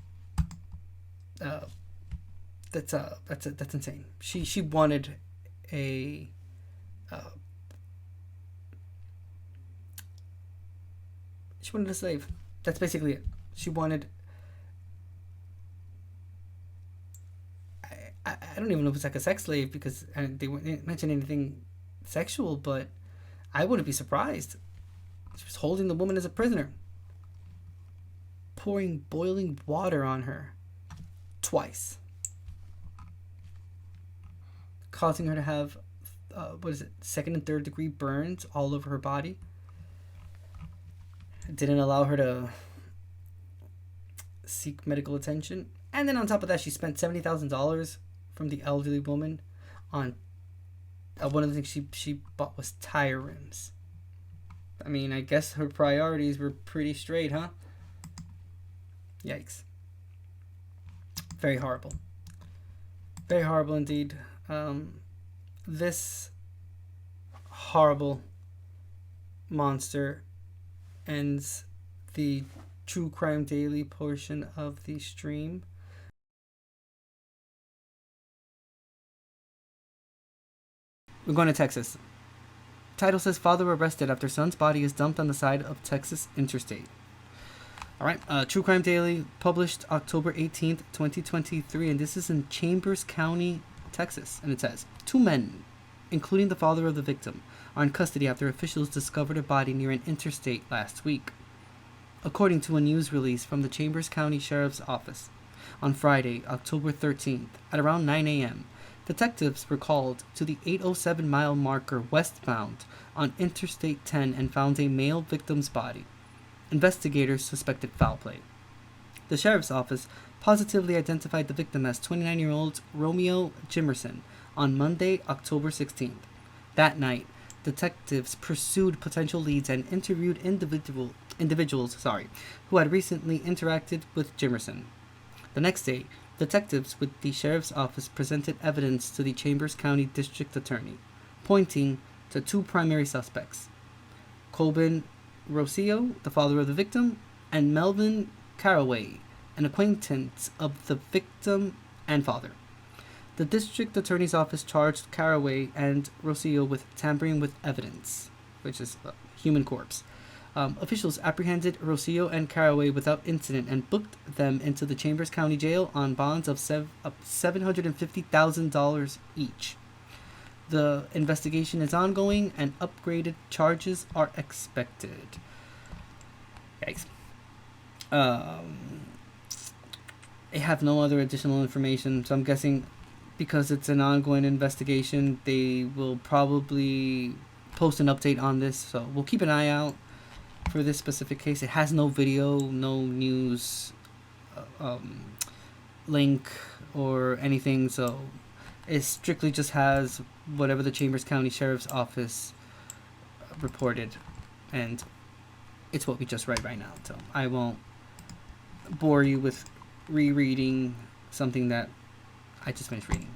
That's insane. She wanted a she wanted a slave. That's basically it. She wanted. I don't even know if it's like a sex slave, because they didn't mention anything sexual, but I wouldn't be surprised. She was holding the woman as a prisoner, pouring boiling water on her twice, causing her to have second and third degree burns all over her body. It didn't allow her to seek medical attention, And then on top of that, she spent $70,000 from the elderly woman on one of the things she bought was tire rims. I mean, I guess her priorities were pretty straight, huh? Yikes. Very horrible. Very horrible indeed. This horrible monster ends the True Crime Daily portion of the stream. We're going to Texas. Title says father arrested after son's body is dumped on the side of Texas interstate. All right, True Crime Daily published October 18th, 2023, and this is in Chambers County, Texas. And it says, 2 men, including the father of the victim, are in custody after officials discovered a body near an interstate last week. According to a news release from the Chambers County Sheriff's Office, on Friday, October 13th, at around 9 a.m., detectives were called to the 807-mile marker westbound on Interstate 10 and found a male victim's body. Investigators suspected foul play. The sheriff's office positively identified the victim as 29-year-old Romeo Jimerson on Monday, October 16th. That night, detectives pursued potential leads and interviewed individuals who had recently interacted with Jimerson. The next day, detectives with the sheriff's office presented evidence to the Chambers County District Attorney, pointing to 2 primary suspects, Colbin Rocio, the father of the victim, and Melvin Caraway, an acquaintance of the victim and father. The district attorney's office charged Caraway and Rocio with tampering with evidence, which is a human corpse. Officials apprehended Rocio and Caraway without incident and booked them into the Chambers County Jail on bonds of $750,000 each. The investigation is ongoing and upgraded charges are expected. Yikes. I have no other additional information, so I'm guessing because it's an ongoing investigation, they will probably post an update on this, so we'll keep an eye out for this specific case. It has no video, no news link or anything, so it strictly just has whatever the Chambers County Sheriff's Office reported, and it's what we just read right now, so I won't bore you with rereading something that I just finished reading.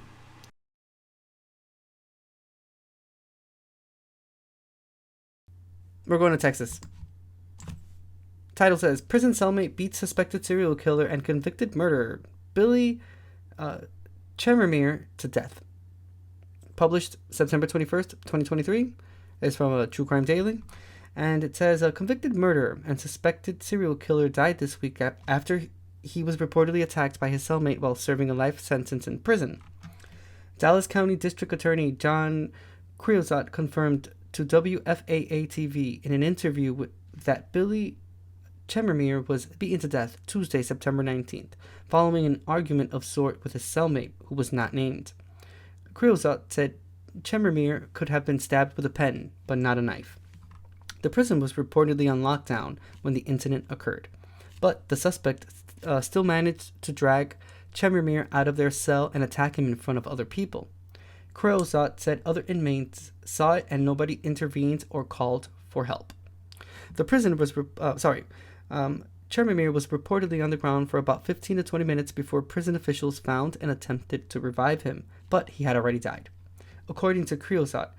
We're going to Texas. Title says, prison cellmate beats suspected serial killer and convicted murderer Billy Chemermere to death. Published September 21st, 2023. It's from a True Crime Daily. And it says, a convicted murderer and suspected serial killer died this week after he was reportedly attacked by his cellmate while serving a life sentence in prison. Dallas County District Attorney John Creosote confirmed to WFAA-TV in an interview that Billy Chemermere was beaten to death Tuesday, September 19th, following an argument of sort with his cellmate, who was not named. Creosote said Chemermere could have been stabbed with a pen, but not a knife. The prison was reportedly on lockdown when the incident occurred, but the suspect still managed to drag Chemermere out of their cell and attack him in front of other people. Creosote said other inmates saw it and nobody intervened or called for help. The prison was Chemermere was reportedly on the ground for about 15 to 20 minutes before prison officials found and attempted to revive him, but he had already died. According to Creosote,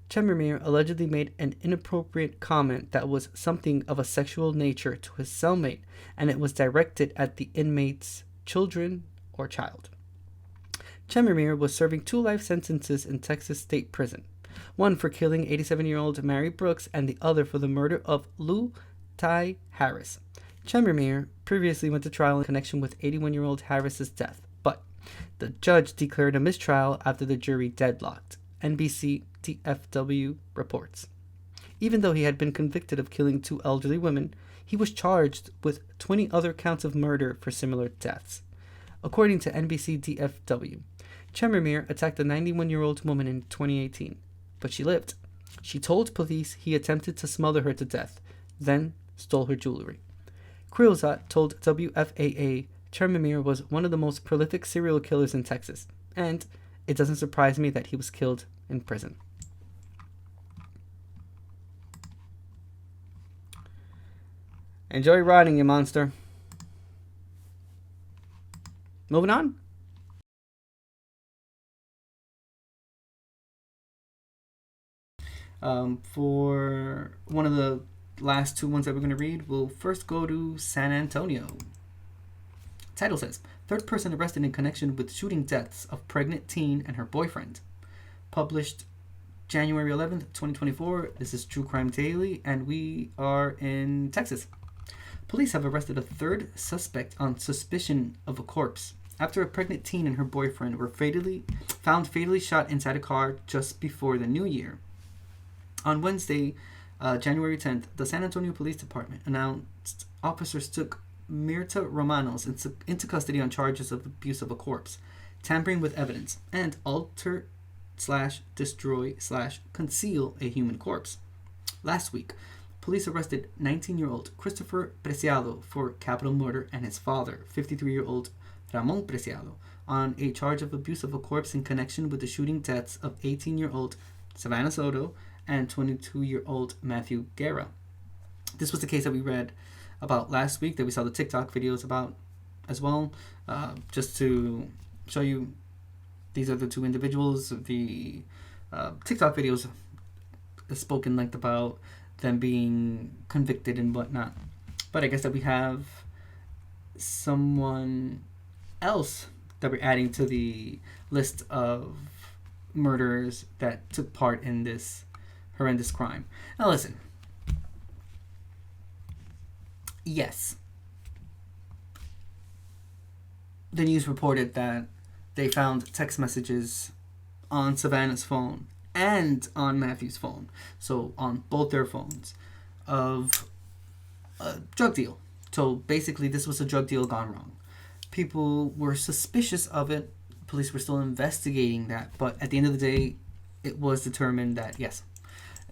Chemermere allegedly made an inappropriate comment that was something of a sexual nature to his cellmate, and it was directed at the inmate's children or child. Chemermere was serving 2 life sentences in Texas State Prison, one for killing 87-year-old Mary Brooks and the other for the murder of Lou Ty Harris. Chemermere previously went to trial in connection with 81-year-old Harris's death, but the judge declared a mistrial after the jury deadlocked, NBC DFW reports. Even though he had been convicted of killing 2 elderly women, he was charged with 20 other counts of murder for similar deaths. According to NBC DFW, Chemermere attacked a 91-year-old woman in 2018, but she lived. She told police he attempted to smother her to death, then stole her jewelry. Creosote told WFAA Chermamir was one of the most prolific serial killers in Texas, and it doesn't surprise me that he was killed in prison. Enjoy rotting, you monster. Moving on. For one of the last two ones that we're going to read, we'll first go to San Antonio. Title says, third person arrested in connection with shooting deaths of pregnant teen and her boyfriend. Published January 11th, 2024. This is True Crime Daily, and we are in Texas. Police have arrested a third suspect on suspicion of a corpse after a pregnant teen and her boyfriend were found fatally shot inside a car just before the new year. On Wednesday, January 10th, the San Antonio Police Department announced officers took Mirta Romanos into custody on charges of abuse of a corpse, tampering with evidence, and alter/destroy/conceal a human corpse. Last week, police arrested 19-year-old Christopher Preciado for capital murder and his father, 53-year-old Ramon Preciado, on a charge of abuse of a corpse in connection with the shooting deaths of 18-year-old Savannah Soto and 22-year-old Matthew Guerra. This was the case that we read about last week, that we saw the TikTok videos about as well. Just to show you, these are the two individuals. The TikTok videos spoke in length about them being convicted and whatnot. But I guess that we have someone else that we're adding to the list of murderers that took part in this horrendous crime. Now listen. Yes. The news reported that they found text messages on Savannah's phone and on Matthew's phone, so on both their phones, of a drug deal. So basically this was a drug deal gone wrong. People were suspicious of it. Police were still investigating that, but at the end of the day, it was determined that yes,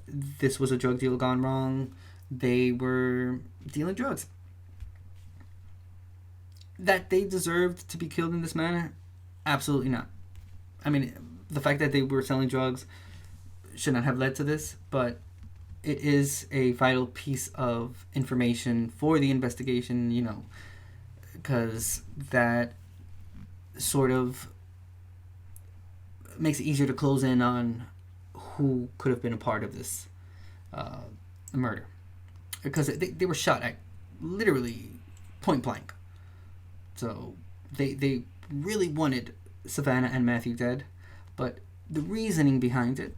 this was a drug deal gone wrong. They were dealing drugs. That they deserved to be killed in this manner? Absolutely not. I mean, the fact that they were selling drugs should not have led to this, but it is a vital piece of information for the investigation, you know, because that sort of makes it easier to close in on who could have been a part of this murder. Because they were shot at literally point blank. So they really wanted Savannah and Matthew dead, but the reasoning behind it,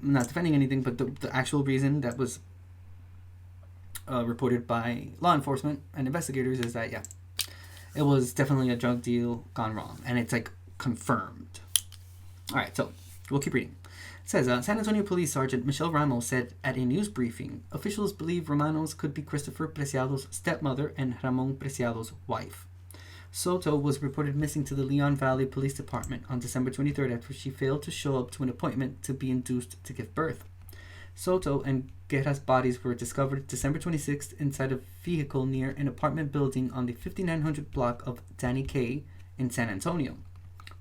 I'm not defending anything, but the actual reason that was reported by law enforcement and investigators is that, yeah, it was definitely a drug deal gone wrong, and it's like confirmed. All right, so we'll keep reading. It says, San Antonio Police Sergeant Michelle Ramos said at a news briefing, officials believe Romanos could be Christopher Preciado's stepmother and Ramon Preciado's wife. Soto was reported missing to the Leon Valley Police Department on December 23rd after she failed to show up to an appointment to be induced to give birth. Soto and Guerra's bodies were discovered December 26th inside a vehicle near an apartment building on the 5900 block of Danny K in San Antonio.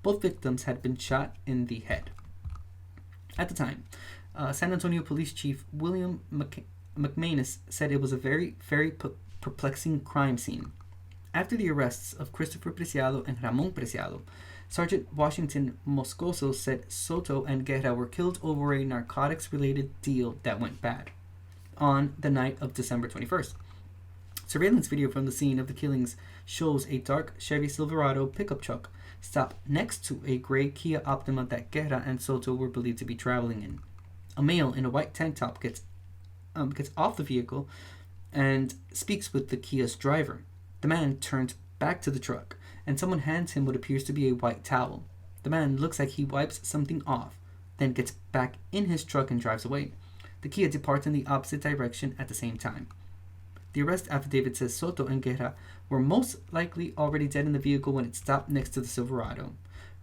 Both victims had been shot in the head. At the time, San Antonio Police Chief William McManus said it was a very, very perplexing crime scene. After the arrests of Christopher Preciado and Ramon Preciado, Sergeant Washington Moscoso said Soto and Guerra were killed over a narcotics-related deal that went bad on the night of December 21st. Surveillance video from the scene of the killings shows a dark Chevy Silverado pickup truck stop next to a gray Kia Optima that Guerra and Soto were believed to be traveling in. A male in a white tank top gets off the vehicle and speaks with the Kia's driver. The man turns back to the truck, and someone hands him what appears to be a white towel. The man looks like he wipes something off, then gets back in his truck and drives away. The Kia departs in the opposite direction at the same time. The arrest affidavit says Soto and Guerra were most likely already dead in the vehicle when it stopped next to the Silverado.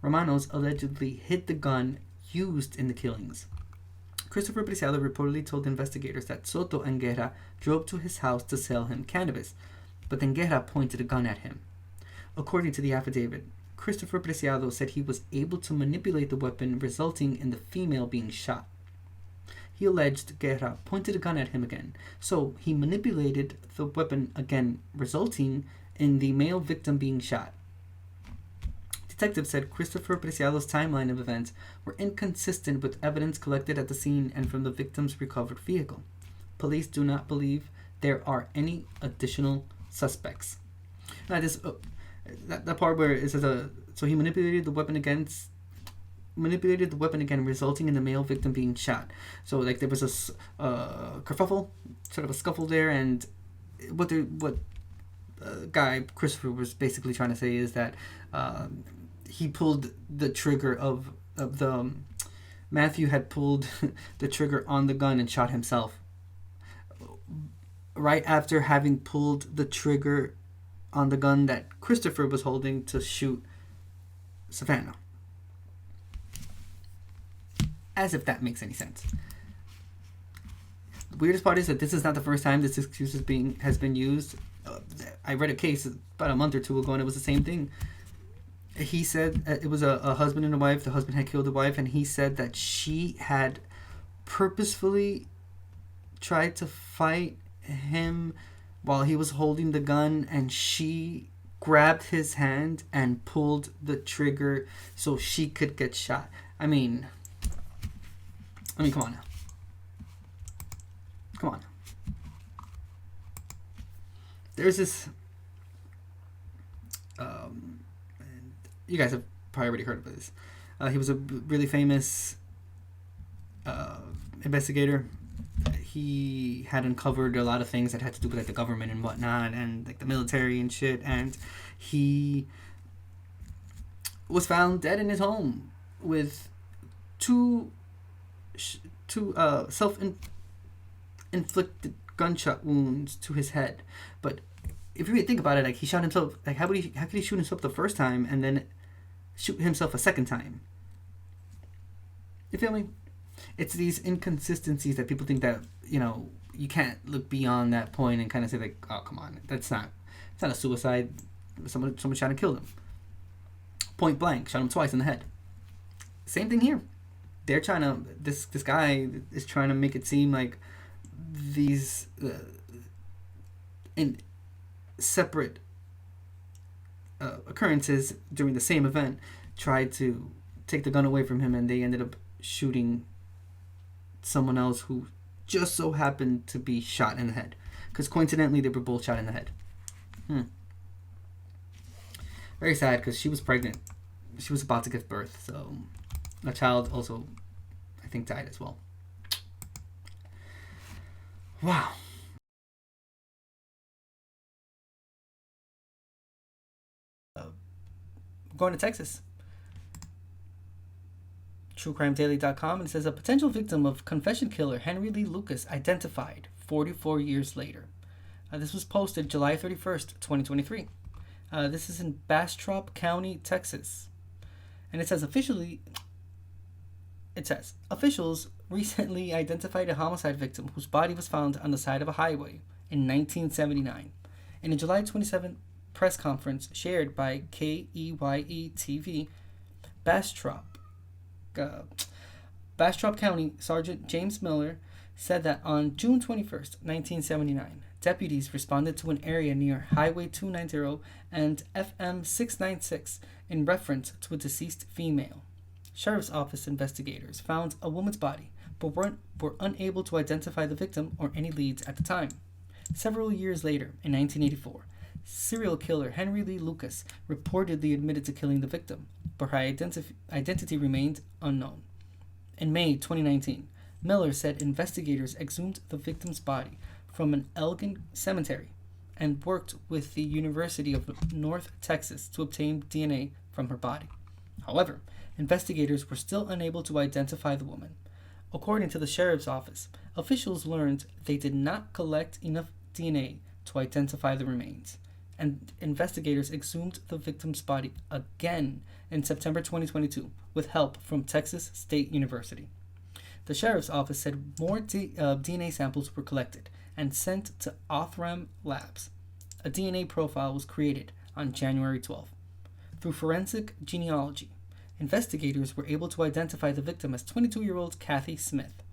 Romanos allegedly hid the gun used in the killings. Christopher Preciado reportedly told investigators that Soto and Guerra drove to his house to sell him cannabis, but then Guerra pointed a gun at him. According to the affidavit, Christopher Preciado said he was able to manipulate the weapon, resulting in the female being shot. He alleged Guerra pointed a gun at him again, so he manipulated the weapon again, resulting in the male victim being shot. Detectives said Christopher Preciado's timeline of events were inconsistent with evidence collected at the scene and from the victim's recovered vehicle. Police do not believe there are any additional suspects. Now, this that part where it says so he manipulated the weapon again, resulting in the male victim being shot. So like there was a kerfuffle, sort of a scuffle there, and what guy Christopher was basically trying to say is that he pulled the trigger of the Matthew had pulled the trigger on the gun and shot himself right after having pulled the trigger on the gun that Christopher was holding to shoot Savannah. As if that makes any sense. The weirdest part is that this is not the first time this excuse has been used. I read a case about a month or two ago, and it was the same thing. He said it was a husband and a wife. The husband had killed the wife, and he said that she had purposefully tried to fight him while he was holding the gun, and she grabbed his hand and pulled the trigger so she could get shot. I mean, come on now. Come on. There's this. You guys have probably already heard of this. He was a really famous investigator. He had uncovered a lot of things that had to do with like the government and whatnot, and like the military and shit. And he was found dead in his home with two self-inflicted gunshot wounds to his head. But if you really think about it, like he shot himself. Like how could he shoot himself the first time and then shoot himself a second time? You feel me? It's these inconsistencies that people think that, you know, you can't look beyond that point and kind of say like, oh come on, it's not a suicide. Someone shot and killed him. Point blank, shot him twice in the head. Same thing here. They're trying to this guy is trying to make it seem like these in separate occurrences during the same event tried to take the gun away from him, and they ended up shooting someone else who just so happened to be shot in the head, because coincidentally they were both shot in the head. Very sad, because she was pregnant. She was about to give birth, so a child also, I think, died as well. Wow. Going to Texas. TrueCrimeDaily.com, and it says a potential victim of confession killer Henry Lee Lucas identified 44 years later. This was posted July 31st, 2023. This is in Bastrop County, Texas. And it says officials recently identified a homicide victim whose body was found on the side of a highway in 1979. In a July 27th press conference shared by KEYE-TV, Bastrop County Sergeant James Miller said that on June 21st, 1979, deputies responded to an area near Highway 290 and FM 696 in reference to a deceased female. Sheriff's Office investigators found a woman's body, but were unable to identify the victim or any leads at the time. Several years later, in 1984, serial killer Henry Lee Lucas reportedly admitted to killing the victim, but her identity remained unknown. In May 2019, Miller said investigators exhumed the victim's body from an Elgin cemetery and worked with the University of North Texas to obtain DNA from her body. However, investigators were still unable to identify the woman. According to the sheriff's office, officials learned they did not collect enough DNA to identify the remains, and investigators exhumed the victim's body again in September 2022 with help from Texas State University. The sheriff's office said more DNA samples were collected and sent to Othram Labs. A DNA profile was created on January 12th. Through forensic genealogy, investigators were able to identify the victim as 22-year-old Kathy Smith.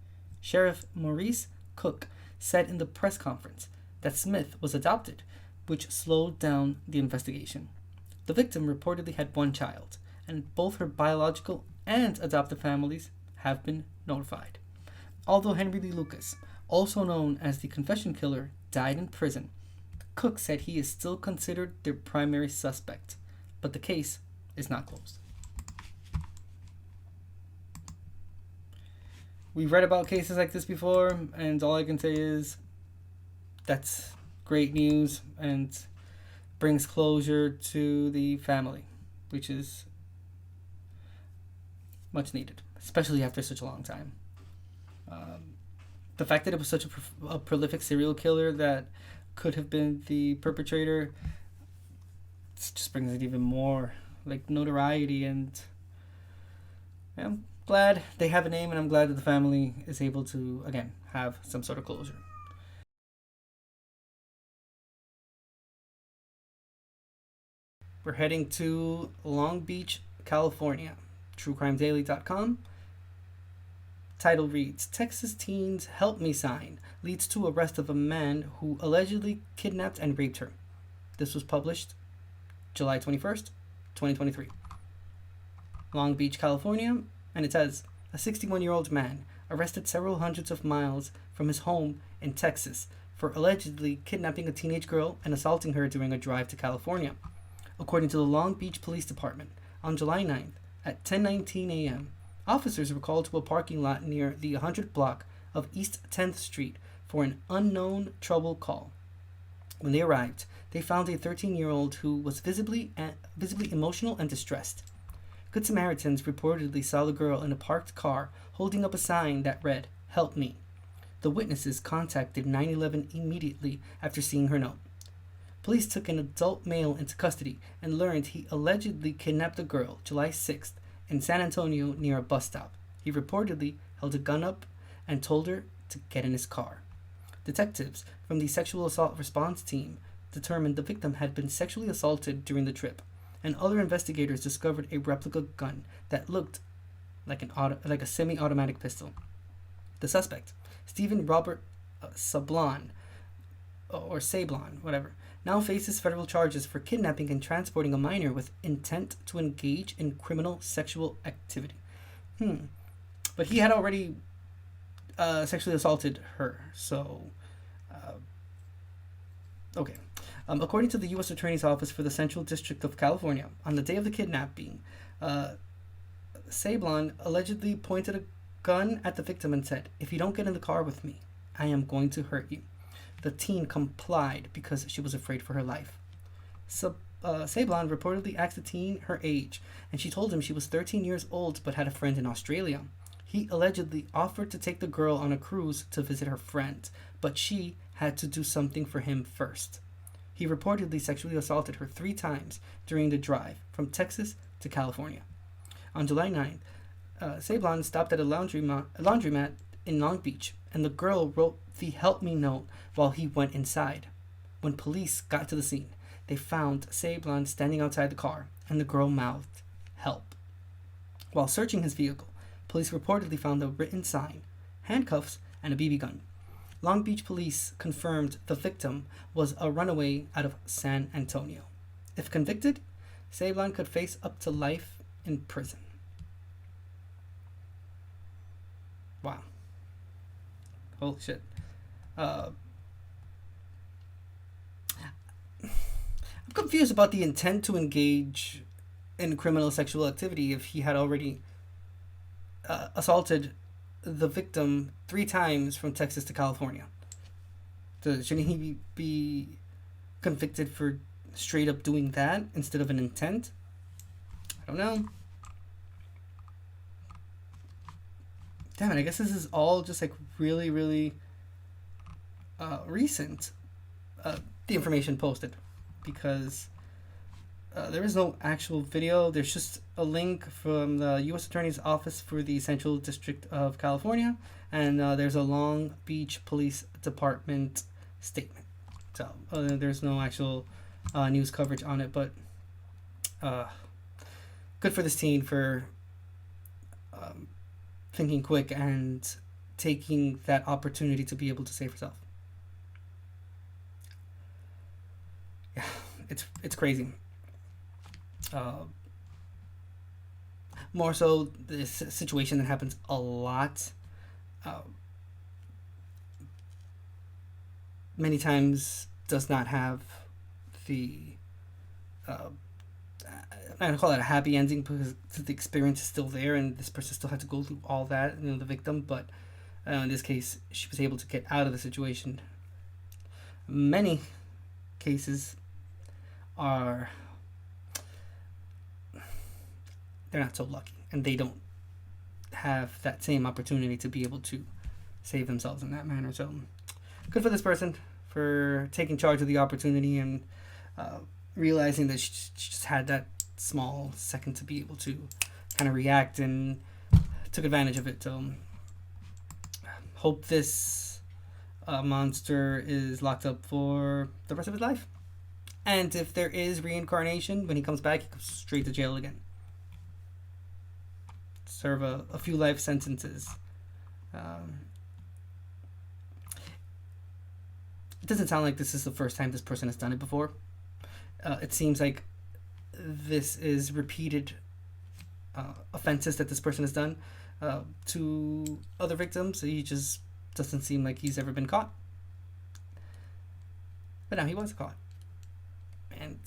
Sheriff Maurice Cook said in the press conference that Smith was adopted, which slowed down the investigation. The victim reportedly had one child, and both her biological and adoptive families have been notified. Although Henry Lee Lucas, also known as the Confession Killer, died in prison, Cook said he is still considered their primary suspect, but the case is not closed. We've read about cases like this before, and all I can say is that's great news and brings closure to the family, which is much needed, especially after such a long time. The fact that it was such a prolific serial killer that could have been the perpetrator just brings it even more like notoriety, and I'm glad they have a name, and I'm glad that the family is able to again have some sort of closure. We're heading to Long Beach, California. TrueCrimeDaily.com. Title reads, Texas teens help me sign leads to arrest of a man who allegedly kidnapped and raped her. This was published July 21st, 2023. Long Beach, California, and it says, a 61-year-old man arrested several hundreds of miles from his home in Texas for allegedly kidnapping a teenage girl and assaulting her during a drive to California. According to the Long Beach Police Department, on July 9th at 10:19 a.m., officers were called to a parking lot near the 100th block of East 10th Street for an unknown trouble call. When they arrived, they found a 13-year-old who was visibly emotional and distressed. Good Samaritans reportedly saw the girl in a parked car holding up a sign that read, "Help me." The witnesses contacted 911 immediately after seeing her note. Police took an adult male into custody and learned he allegedly kidnapped a girl July 6th in San Antonio near a bus stop. He reportedly held a gun up and told her to get in his car. Detectives from the sexual assault response team determined the victim had been sexually assaulted during the trip, and other investigators discovered a replica gun that looked like a semi-automatic pistol. The suspect, Stephen Robert Sablon, now faces federal charges for kidnapping and transporting a minor with intent to engage in criminal sexual activity. But he had already sexually assaulted her, so okay. According to the U.S. Attorney's Office for the Central District of California, on the day of the kidnapping, Sablon allegedly pointed a gun at the victim and said, "If you don't get in the car with me, I am going to hurt you." The teen complied because she was afraid for her life. Sablon reportedly asked the teen her age, and she told him she was 13 years old but had a friend in Australia. He allegedly offered to take the girl on a cruise to visit her friend, but she had to do something for him first. He reportedly sexually assaulted her 3 times during the drive from Texas to California. On July 9th, Sablon stopped at a laundromat in Long Beach, and the girl wrote the "Help Me" note while he went inside. When police got to the scene, they found Sablon standing outside the car, and the girl mouthed, "Help." While searching his vehicle, police reportedly found a written sign, handcuffs, and a BB gun. Long Beach police confirmed the victim was a runaway out of San Antonio. If convicted, Sablon could face up to life in prison. Wow. Holy shit. I'm confused about the intent to engage in criminal sexual activity if he had already assaulted the victim 3 times from Texas to California. Shouldn't he be convicted for straight up doing that instead of an intent? I don't know. Damn it, I guess this is all just like really, really recent, the information posted, because there is no actual video. There's just a link from the U.S. Attorney's Office for the Central District of California, and there's a Long Beach Police Department statement. So there's no actual news coverage on it, but good for this teen for thinking quick and taking that opportunity to be able to save herself. Yeah, it's crazy. More so, this situation that happens a lot. Many times does not have the I'm not gonna call it a happy ending because the experience is still there and this person still had to go through all that, the victim, but in this case she was able to get out of the situation. Many cases are they're not so lucky and they don't have that same opportunity to be able to save themselves in that manner. So good for this person for taking charge of the opportunity and realizing that she just had that small second to be able to kind of react and took advantage of it. So hope this monster is locked up for the rest of his life. And if there is reincarnation, when he comes back, he goes straight to jail again. Serve a few life sentences. It doesn't sound like this is the first time this person has done it before. It seems like this is repeated offenses that this person has done to other victims. He just doesn't seem like he's ever been caught. But now he was caught. And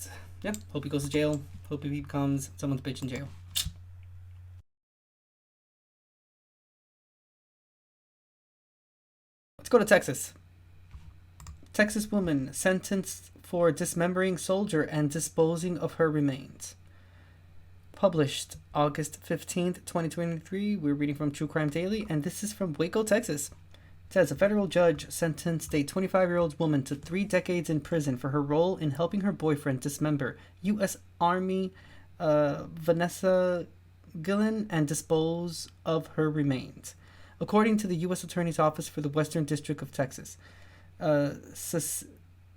yeah, hope he goes to jail. Hope he becomes someone's bitch in jail. Let's go to Texas. Texas woman sentenced for dismembering soldier and disposing of her remains. Published August 15th, 2023. We're reading from True Crime Daily, and this is from Waco, Texas. It says a federal judge sentenced a 25-year-old woman to 3 decades in prison for her role in helping her boyfriend dismember U.S. Army Vanessa Guillen and dispose of her remains. According to the U.S. Attorney's Office for the Western District of Texas,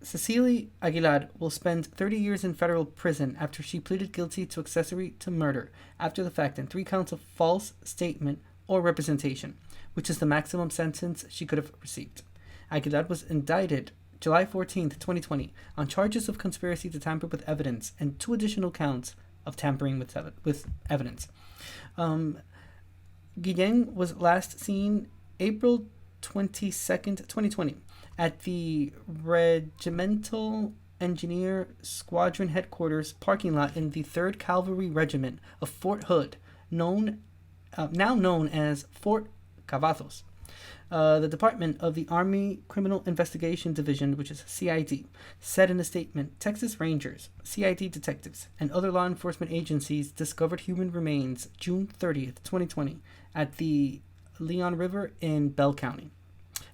Cecily Aguilar will spend 30 years in federal prison after she pleaded guilty to accessory to murder after the fact and 3 counts of false statement or representation, which is the maximum sentence she could have received. Aguilar was indicted July 14, 2020, on charges of conspiracy to tamper with evidence and 2 additional counts of tampering with evidence. Guillen was last seen April 22nd, 2020, at the Regimental Engineer Squadron Headquarters parking lot in the 3rd Cavalry Regiment of Fort Hood, now known as Fort Cavazos. The Department of the Army Criminal Investigation Division, which is CID, said in a statement, Texas Rangers, CID detectives, and other law enforcement agencies discovered human remains June 30th, 2020, at the Leon River in Bell County.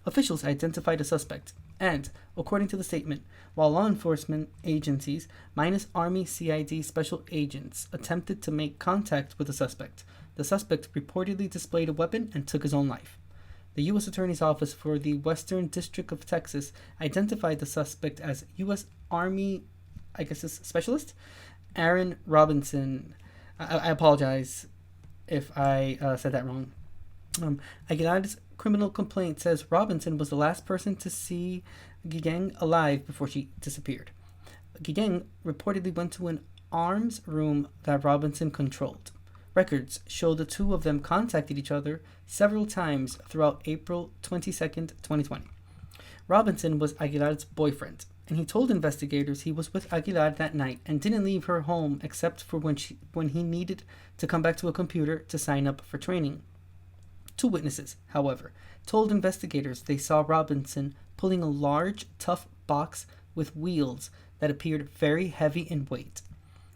Officials identified a suspect, and, according to the statement, while law enforcement agencies, minus Army CID special agents, attempted to make contact with the suspect reportedly displayed a weapon and took his own life. The U.S. Attorney's Office for the Western District of Texas identified the suspect as U.S. Army, Specialist Aaron Robinson. I apologize if I said that wrong. Aguilar's criminal complaint says Robinson was the last person to see Guillen alive before she disappeared. Guillen reportedly went to an arms room that Robinson controlled. Records show the two of them contacted each other several times throughout April 22nd, 2020. Robinson was Aguilar's boyfriend, and he told investigators he was with Aguilar that night and didn't leave her home except for when he needed to come back to a computer to sign up for training. 2 witnesses, however, told investigators they saw Robinson pulling a large, tough box with wheels that appeared very heavy in weight.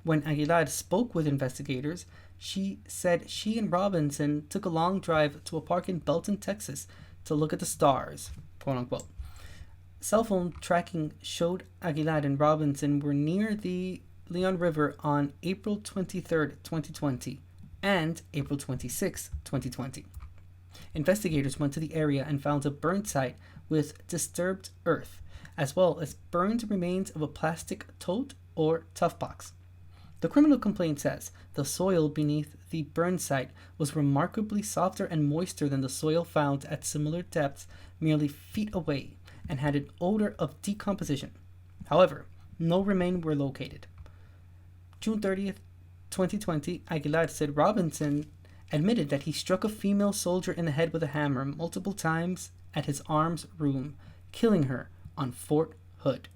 When Aguilar spoke with investigators, she said she and Robinson took a long drive to a park in Belton, Texas, to look at the stars, quote unquote. Cell phone tracking showed Aguilar and Robinson were near the Leon River on April 23rd, 2020, and April 26th, 2020. Investigators went to the area and found a burn site with disturbed earth. as well as burned remains of a plastic tote or tough box. The criminal complaint says the soil beneath the burn site was remarkably softer and moister than the soil found at similar depths merely feet away and had an odor of decomposition. However, no remains were located. June 30th, 2020, Aguilar said Robinson admitted that he struck a female soldier in the head with a hammer multiple times at his arms room, killing her on Fort Hood.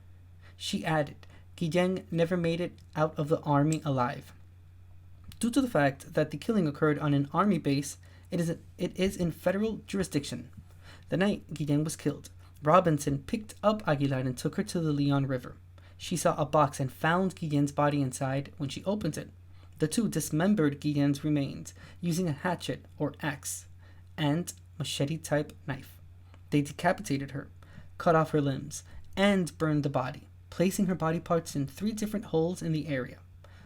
She added, Guillén never made it out of the army alive. Due to the fact that the killing occurred on an army base, it is in federal jurisdiction. The night Guillén was killed, Robinson picked up Aguilar and took her to the Leon River. She saw a box and found Guillén's body inside when she opened it. The two dismembered Guillén's remains using a hatchet or axe and machete-type knife. They decapitated her, cut off her limbs, and burned the body, placing her body parts in 3 different holes in the area.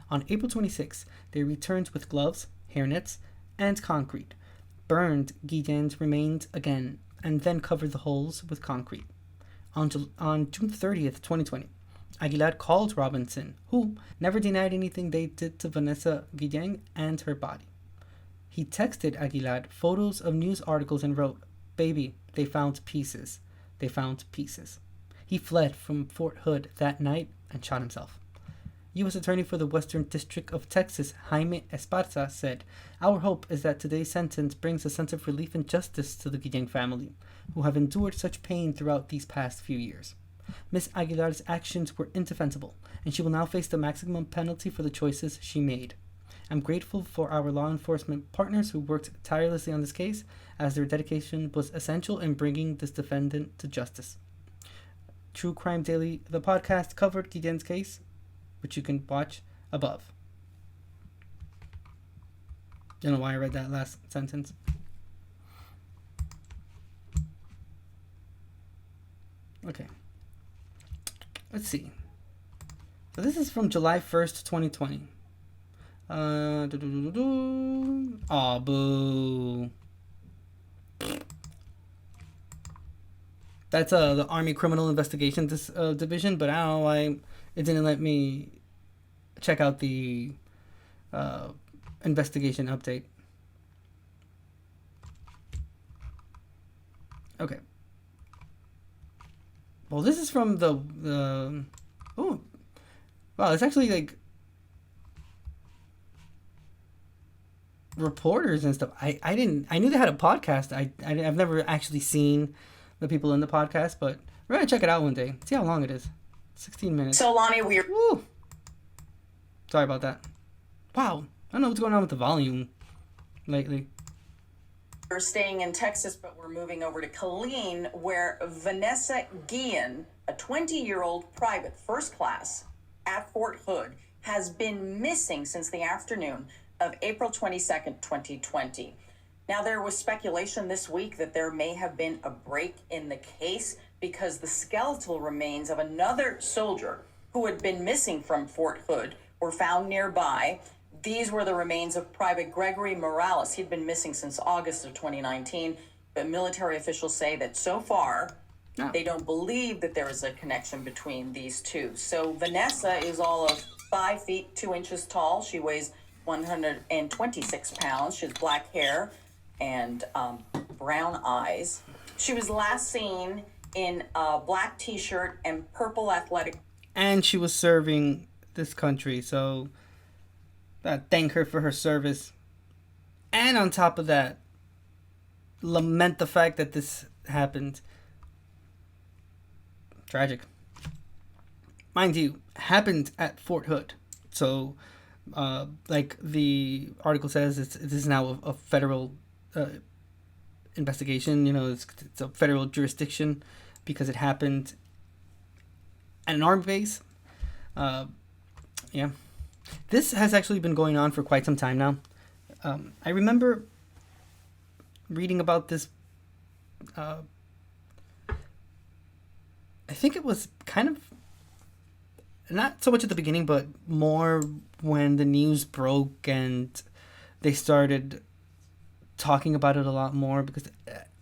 On April 26, they returned with gloves, hairnets, and concrete, burned Guillén's remains again, and then covered the holes with concrete. On June 30th, 2020, Aguilar called Robinson, who never denied anything they did to Vanessa Guillén and her body. He texted Aguilar photos of news articles and wrote, "Baby, they found pieces. They found pieces." He fled from Fort Hood that night and shot himself. U.S. Attorney for the Western District of Texas, Jaime Esparza, said, "Our hope is that today's sentence brings a sense of relief and justice to the Guillén family, who have endured such pain throughout these past few years. Ms. Aguilar's actions were indefensible, and she will now face the maximum penalty for the choices she made. I'm grateful for our law enforcement partners who worked tirelessly on this case, as their dedication was essential in bringing this defendant to justice." True Crime Daily, the podcast, covered Guillén's case, which you can watch above. Don't know why I read that last sentence. Okay. Let's see. So this is from July 1st, 2020. Aw, boo. That's the Army Criminal Investigation Division, but I don't know why it didn't let me check out the investigation update. Okay. Well, this is from the oh, wow, it's actually like reporters and stuff. I knew they had a podcast. I've never actually seen the people in the podcast, but we're gonna check it out one day. See how long it is. 16 minutes. So Lonnie, Woo! Sorry about that. Wow, I don't know what's going on with the volume lately. We're staying in Texas, but we're moving over to Killeen, where Vanessa Guillén, a 20-year-old private first class at Fort Hood, has been missing since the afternoon of April 22nd, 2020. Now, there was speculation this week that there may have been a break in the case because the skeletal remains of another soldier who had been missing from Fort Hood were found nearby. These were the remains of Private Gregory Morales. He'd been missing since August of 2019, but military officials say that so far, they don't believe that there is a connection between these two. So Vanessa is all of 5 feet 2 inches tall. She weighs 126 pounds. She has black hair and brown eyes. She was last seen in a black t-shirt and purple athletic. And she was serving this country, so thank her for her service. And on top of that, lament the fact that this happened. Tragic. Mind you, happened at Fort Hood. So, like the article says, this is now a federal investigation. You know, it's a federal jurisdiction because it happened at an army base. Yeah. This has actually been going on for quite some time now. I remember reading about this. I think it was kind of not so much at the beginning, but more when the news broke and they started talking about it a lot more, because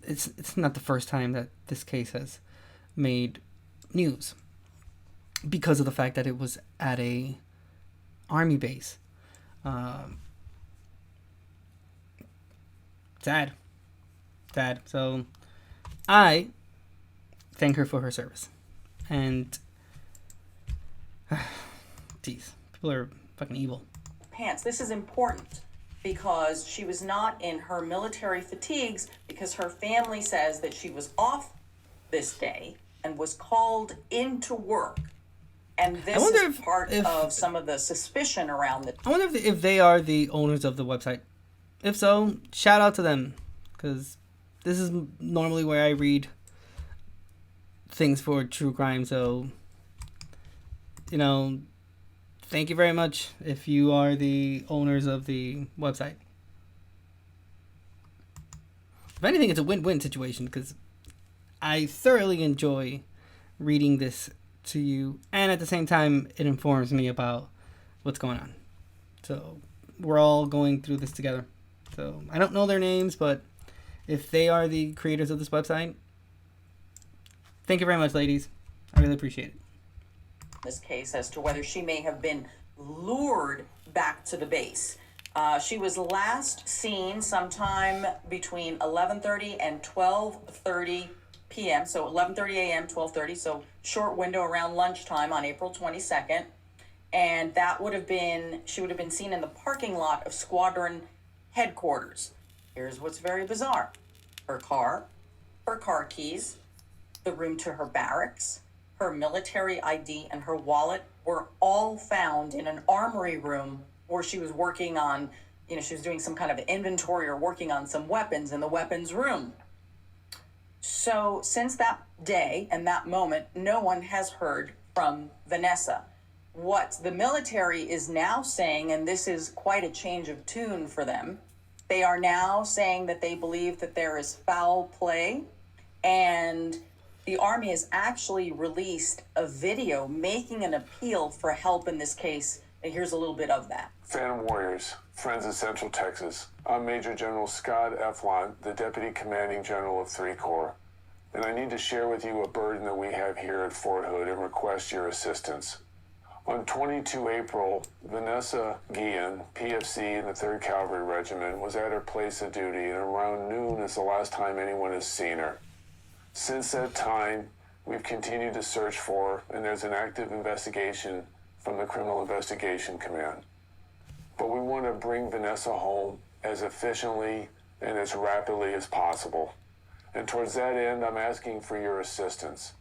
it's not the first time that this case has made news because of the fact that it was at a army base. Sad. So I thank her for her service. And geez, people are fucking evil. Pants. This is important because she was not in her military fatigues because her family says that she was off this day and was called into work. And this is part of some of the suspicion around it. I wonder if they are the owners of the website. If so, shout out to them, because this is normally where I read things for true crime. So, you know, thank you very much if you are the owners of the website. If anything, it's a win-win situation, because I thoroughly enjoy reading this to you, and at the same time, it informs me about what's going on. So we're all going through this together. So I don't know their names, but if they are the creators of this website, thank you very much, ladies. I really appreciate it. This case as to whether she may have been lured back to the base. She was last seen sometime between 11:30 and 12:30 p.m. So 11:30 a.m., 12:30. So short window around lunchtime on April 22nd. And that would have been, she would have been seen in the parking lot of Squadron Headquarters. Here's what's very bizarre. Her car keys, the room to her barracks, her military ID, and her wallet were all found in an armory room where she was working on, she was doing some kind of inventory or working on some weapons in the weapons room. So since that day and that moment, no one has heard from Vanessa. What the military is now saying, and this is quite a change of tune for them, they are now saying that they believe that there is foul play, and the Army has actually released a video making an appeal for help in this case, and here's a little bit of that. Phantom Warriors, friends of Central Texas. I'm Major General Scott Eflon, the Deputy Commanding General of 3 Corps, and I need to share with you a burden that we have here at Fort Hood and request your assistance. On 22 April, Vanessa Guillen, PFC in the 3rd Cavalry Regiment, was at her place of duty, and around noon is the last time anyone has seen her. Since that time, we've continued to search for her, and there's an active investigation from the Criminal Investigation Command. But we want to bring Vanessa home as efficiently and as rapidly as possible. And towards that end, I'm asking for your assistance.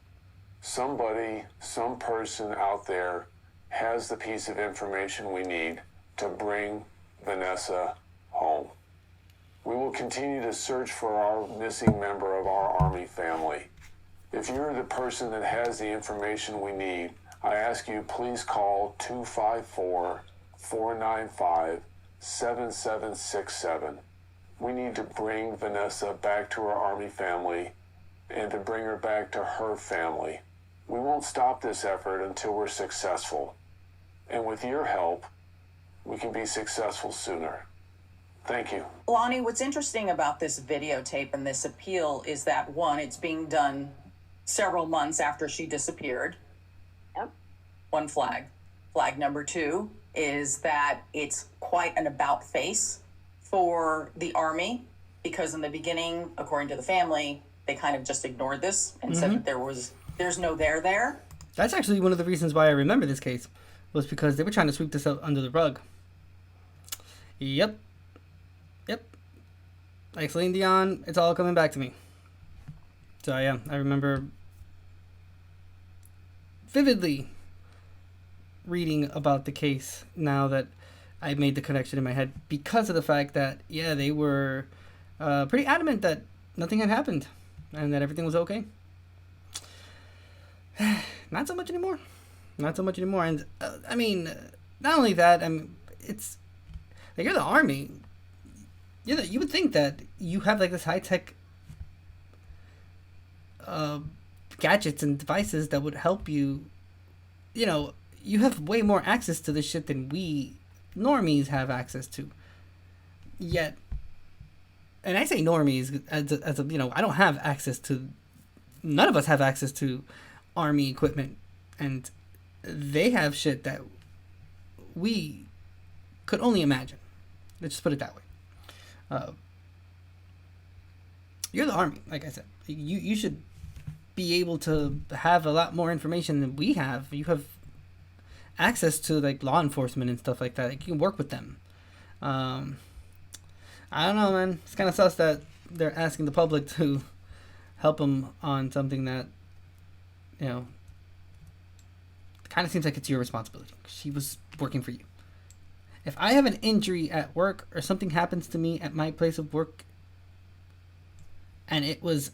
Somebody, some person out there has the piece of information we need to bring Vanessa home. We will continue to search for our missing member of our Army family. If you're the person that has the information we need, I ask you please call 254-495-7767. We need to bring Vanessa back to our Army family and to bring her back to her family. We won't stop this effort until we're successful. And with your help, we can be successful sooner. Thank you. Lonnie, what's interesting about this videotape and this appeal is that, one, it's being done several months after she disappeared. Yep. One flag. Flag number 2 is that it's quite an about face for the Army, because in the beginning, according to the family, they kind of just ignored this and said that there's no there. That's actually one of the reasons why I remember this case, was because they were trying to sweep this up under the rug. Yep. Like Celine Dion, it's all coming back to me. So yeah, I remember vividly reading about the case now that I made the connection in my head, because of the fact that, yeah, they were pretty adamant that nothing had happened and that everything was okay. Not so much anymore. And I mean, not only that, I mean, it's like, you're the Army. You would think that you have like this high-tech gadgets and devices that would help you. You have way more access to this shit than we normies have access to. Yet, and I say normies as a I don't have access to. None of us have access to army equipment, and they have shit that we could only imagine. Let's just put it that way. You're the army, like I said. You should be able to have a lot more information than we have. You have access to like law enforcement and stuff like that. Like, you can work with them. I don't know, man. It's kind of sus that they're asking the public to help them on something that, you know, kind of seems like it's your responsibility. She was working for you. If I have an injury at work or something happens to me at my place of work and it was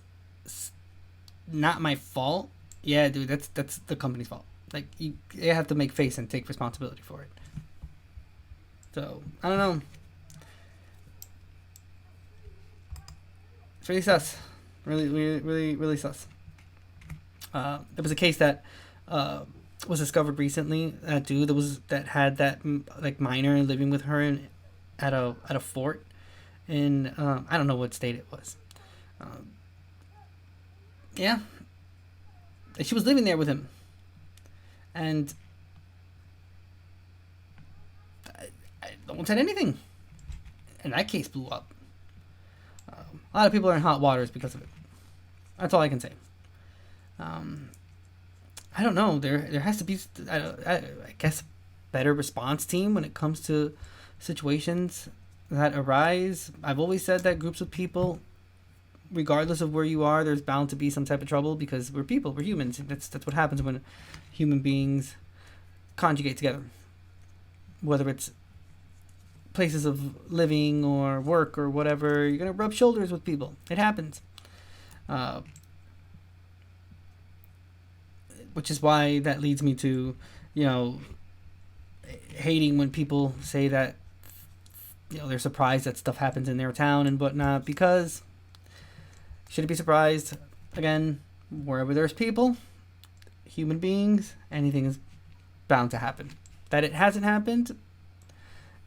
not my fault, yeah, dude, that's the company's fault. Like, you have to make face and take responsibility for it. So, I don't know. It's really sus. Really sus. There was a case that was discovered recently. That dude that had that like minor living with her at a fort in I don't know what state it was. Yeah, she was living there with him, and no one said anything, and that case blew up. A lot of people are in hot waters because of it. That's all I can say. I don't know. There has to be, I guess, a better response team when it comes to situations that arise. I've always said that groups of people, regardless of where you are, there's bound to be some type of trouble because we're people, we're humans. That's what happens when human beings conjugate together. Whether it's places of living or work or whatever, you're gonna rub shoulders with people. It happens. Which is why that leads me to, you know, hating when people say that, you know, they're surprised that stuff happens in their town and whatnot, because shouldn't be surprised. Again, wherever there's people, human beings, anything is bound to happen. That it hasn't happened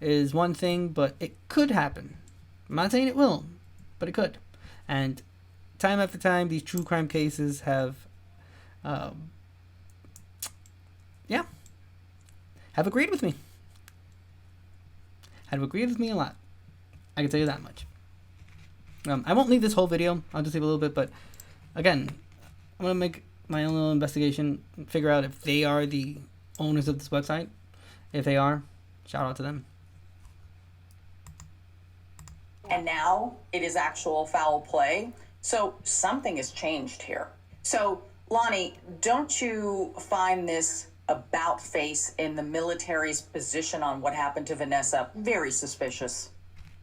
is one thing, but it could happen. I'm not saying it will, but it could. And time after time, these true crime cases have agreed with me. Have agreed with me a lot. I can tell you that much. I won't leave this whole video. I'll just leave a little bit, but again, I'm gonna make my own little investigation, figure out if they are the owners of this website. If they are, shout out to them. And now it is actual foul play. So something has changed here. So Lonnie, don't you find this about face in the military's position on what happened to Vanessa very suspicious?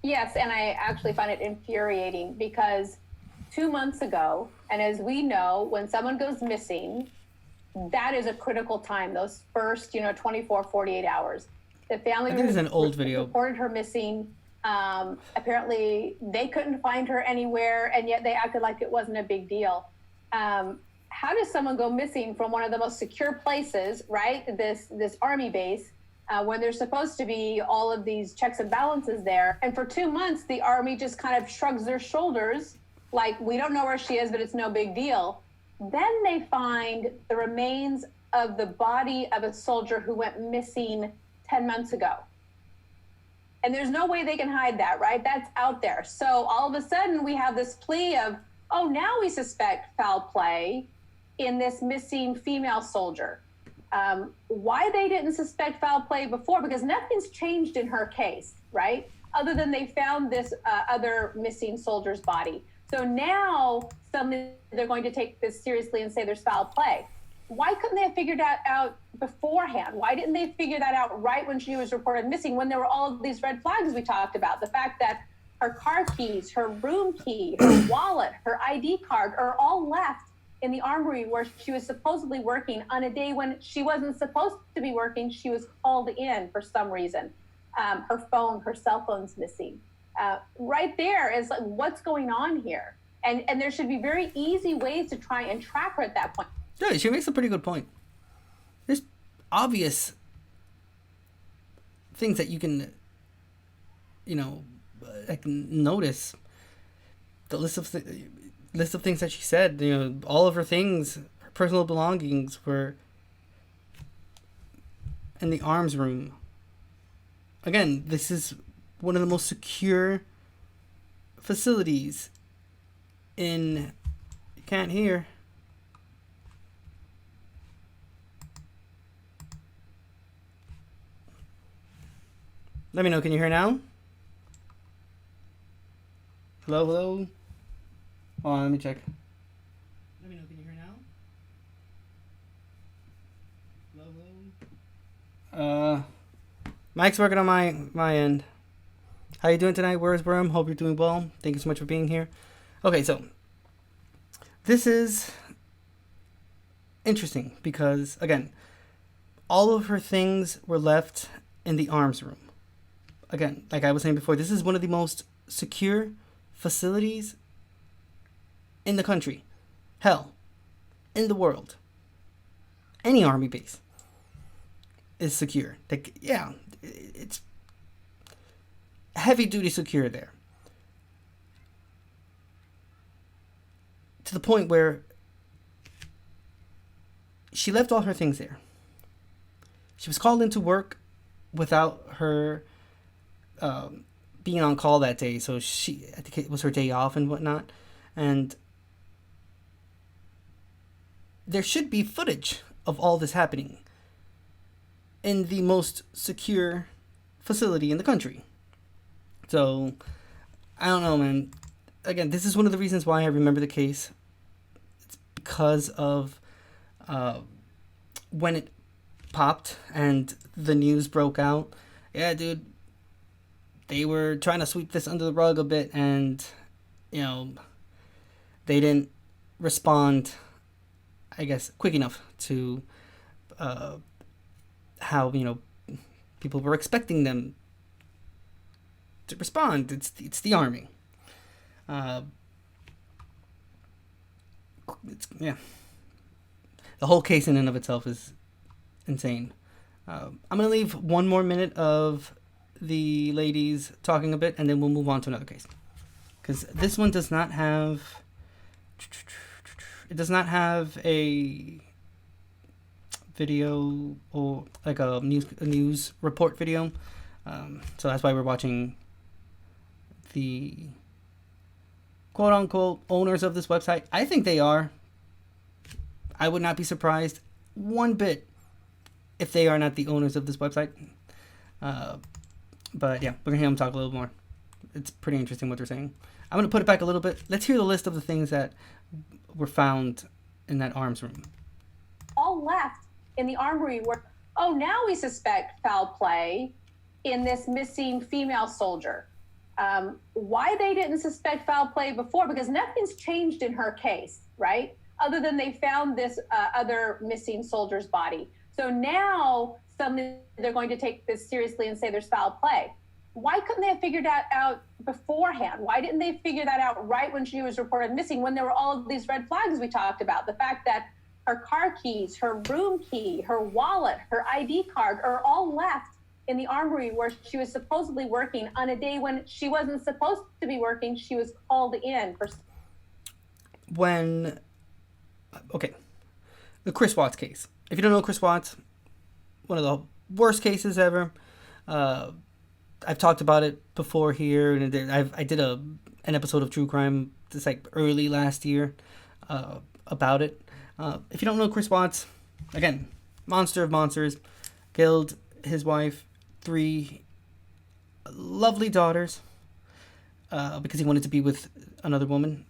Yes, and I actually find it infuriating because 2 months ago, and as we know, when someone goes missing, that is a critical time, those first, 24, 48 hours. The family I think it's an old video. Reported her missing. Apparently, they couldn't find her anywhere, and yet they acted like it wasn't a big deal. How does someone go missing from one of the most secure places, right? This army base, when there's supposed to be all of these checks and balances there. And for 2 months, the army just kind of shrugs their shoulders, like, we don't know where she is, but it's no big deal. Then they find the remains of the body of a soldier who went missing 10 months ago. And there's no way they can hide that, right? That's out there. So all of a sudden we have this plea of, oh, now we suspect foul play in this missing female soldier. Why they didn't suspect foul play before, because nothing's changed in her case, right? Other than they found this other missing soldier's body. So now suddenly they're going to take this seriously and say there's foul play. Why couldn't they have figured that out beforehand? Why didn't they figure that out right when she was reported missing, when there were all of these red flags we talked about? The fact that her car keys, her room key, her wallet, her ID card are all left in the armory where she was supposedly working on a day when she wasn't supposed to be working. She was called in for some reason. Her cell phone's missing. Right there is like, what's going on here? And there should be very easy ways to try and track her at that point. Yeah, she makes a pretty good point. There's obvious things that you can, notice. The list of things that she said, all of her things, her personal belongings were in the arms room. Again, this is one of the most secure facilities in... You can't hear. Let me know, can you hear now? Hello, hello? Hold on, let me check. Let me know, can you hear now? Hello, hello? Mike's working on my end. How you doing tonight? Where's Worm? Hope you're doing well. Thank you so much for being here. Okay, so this is interesting because, again, all of her things were left in the arms room. Again, like I was saying before, this is one of the most secure facilities in the country. Hell, in the world. Any army base is secure. Like, yeah, it's heavy duty secure there. To the point where she left all her things there. She was called into work without her being on call that day, so I think it was her day off and whatnot, and there should be footage of all this happening in the most secure facility in the country. So, I don't know, man. Again, this is one of the reasons why I remember the case. It's because of when it popped and the news broke out. Yeah, dude, they were trying to sweep this under the rug a bit, and, you know, they didn't respond, I guess, quick enough to how, you know, people were expecting them to respond. It's the army. Yeah. The whole case in and of itself is insane. I'm going to leave one more minute of the ladies talking a bit, and then we'll move on to another case. Because this one does not have... It does not have a video or like a news report video. So that's why we're watching the quote-unquote owners of this website. I think they are. I would not be surprised one bit if they are not the owners of this website. But yeah, we're going to hear them talk a little more. It's pretty interesting what they're saying. I'm going to put it back a little bit. Let's hear the list of the things that were found in that arms room. All left in the armory were, oh, now we suspect foul play in this missing female soldier. Why they didn't suspect foul play before? Because nothing's changed in her case, right? Other than they found this other missing soldier's body. So now suddenly they're going to take this seriously and say there's foul play. Why couldn't they have figured that out beforehand? Why didn't they figure that out right when she was reported missing, when there were all of these red flags we talked about? The fact that her car keys, her room key, her wallet, her ID card are all left in the armory where she was supposedly working on a day when she wasn't supposed to be working. She was called in for... Okay, the Chris Watts case. If you don't know Chris Watts, one of the worst cases ever. I've talked about it before here, and I did an episode of True Crime just like early last year about it. If you don't know Chris Watts, again, monster of monsters, killed his wife, 3 lovely daughters, because he wanted to be with another woman.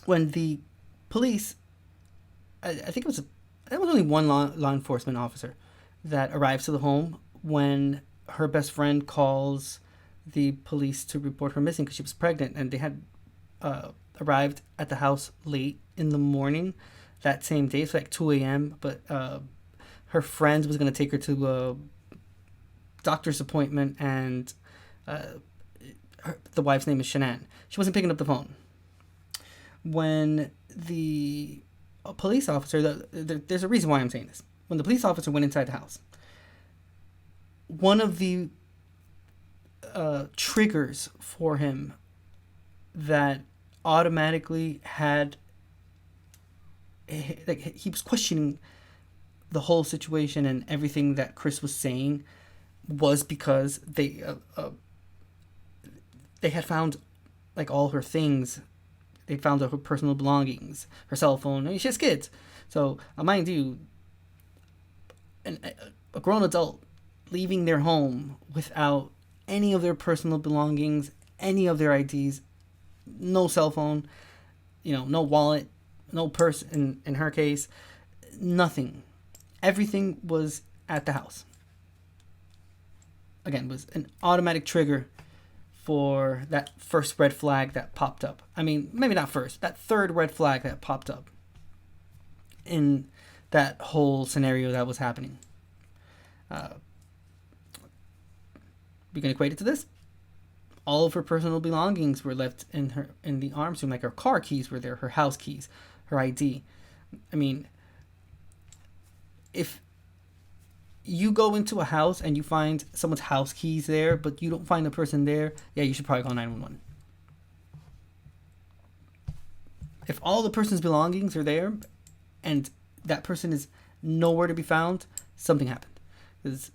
When the police, I think it was only one law enforcement officer that arrives to the home when her best friend calls the police to report her missing because she was pregnant, and they had arrived at the house late in the morning that same day, so like 2 a.m. But her friend was going to take her to a doctor's appointment, and the wife's name is Shanann. She wasn't picking up the phone. When the police officer, there's a reason why I'm saying this. When the police officer went inside the house, one of the triggers for him that automatically had like he was questioning the whole situation, and everything that Chris was saying was because they had found like all her things. They found her personal belongings, her cell phone. I mean, she has kids, so mind you, a grown adult leaving their home without any of their personal belongings, any of their IDs, no cell phone, no wallet, no purse in her case, nothing. Everything was at the house. Again, was an automatic trigger for that first red flag that popped up. I mean, maybe not first, that third red flag that popped up in that whole scenario that was happening. We can equate it to this. All of her personal belongings were left in the arms room, like her car keys were there, her house keys, her ID. I mean, if you go into a house and you find someone's house keys there, but you don't find the person there, yeah, you should probably call 911. If all the person's belongings are there and that person is nowhere to be found, something happened. Because,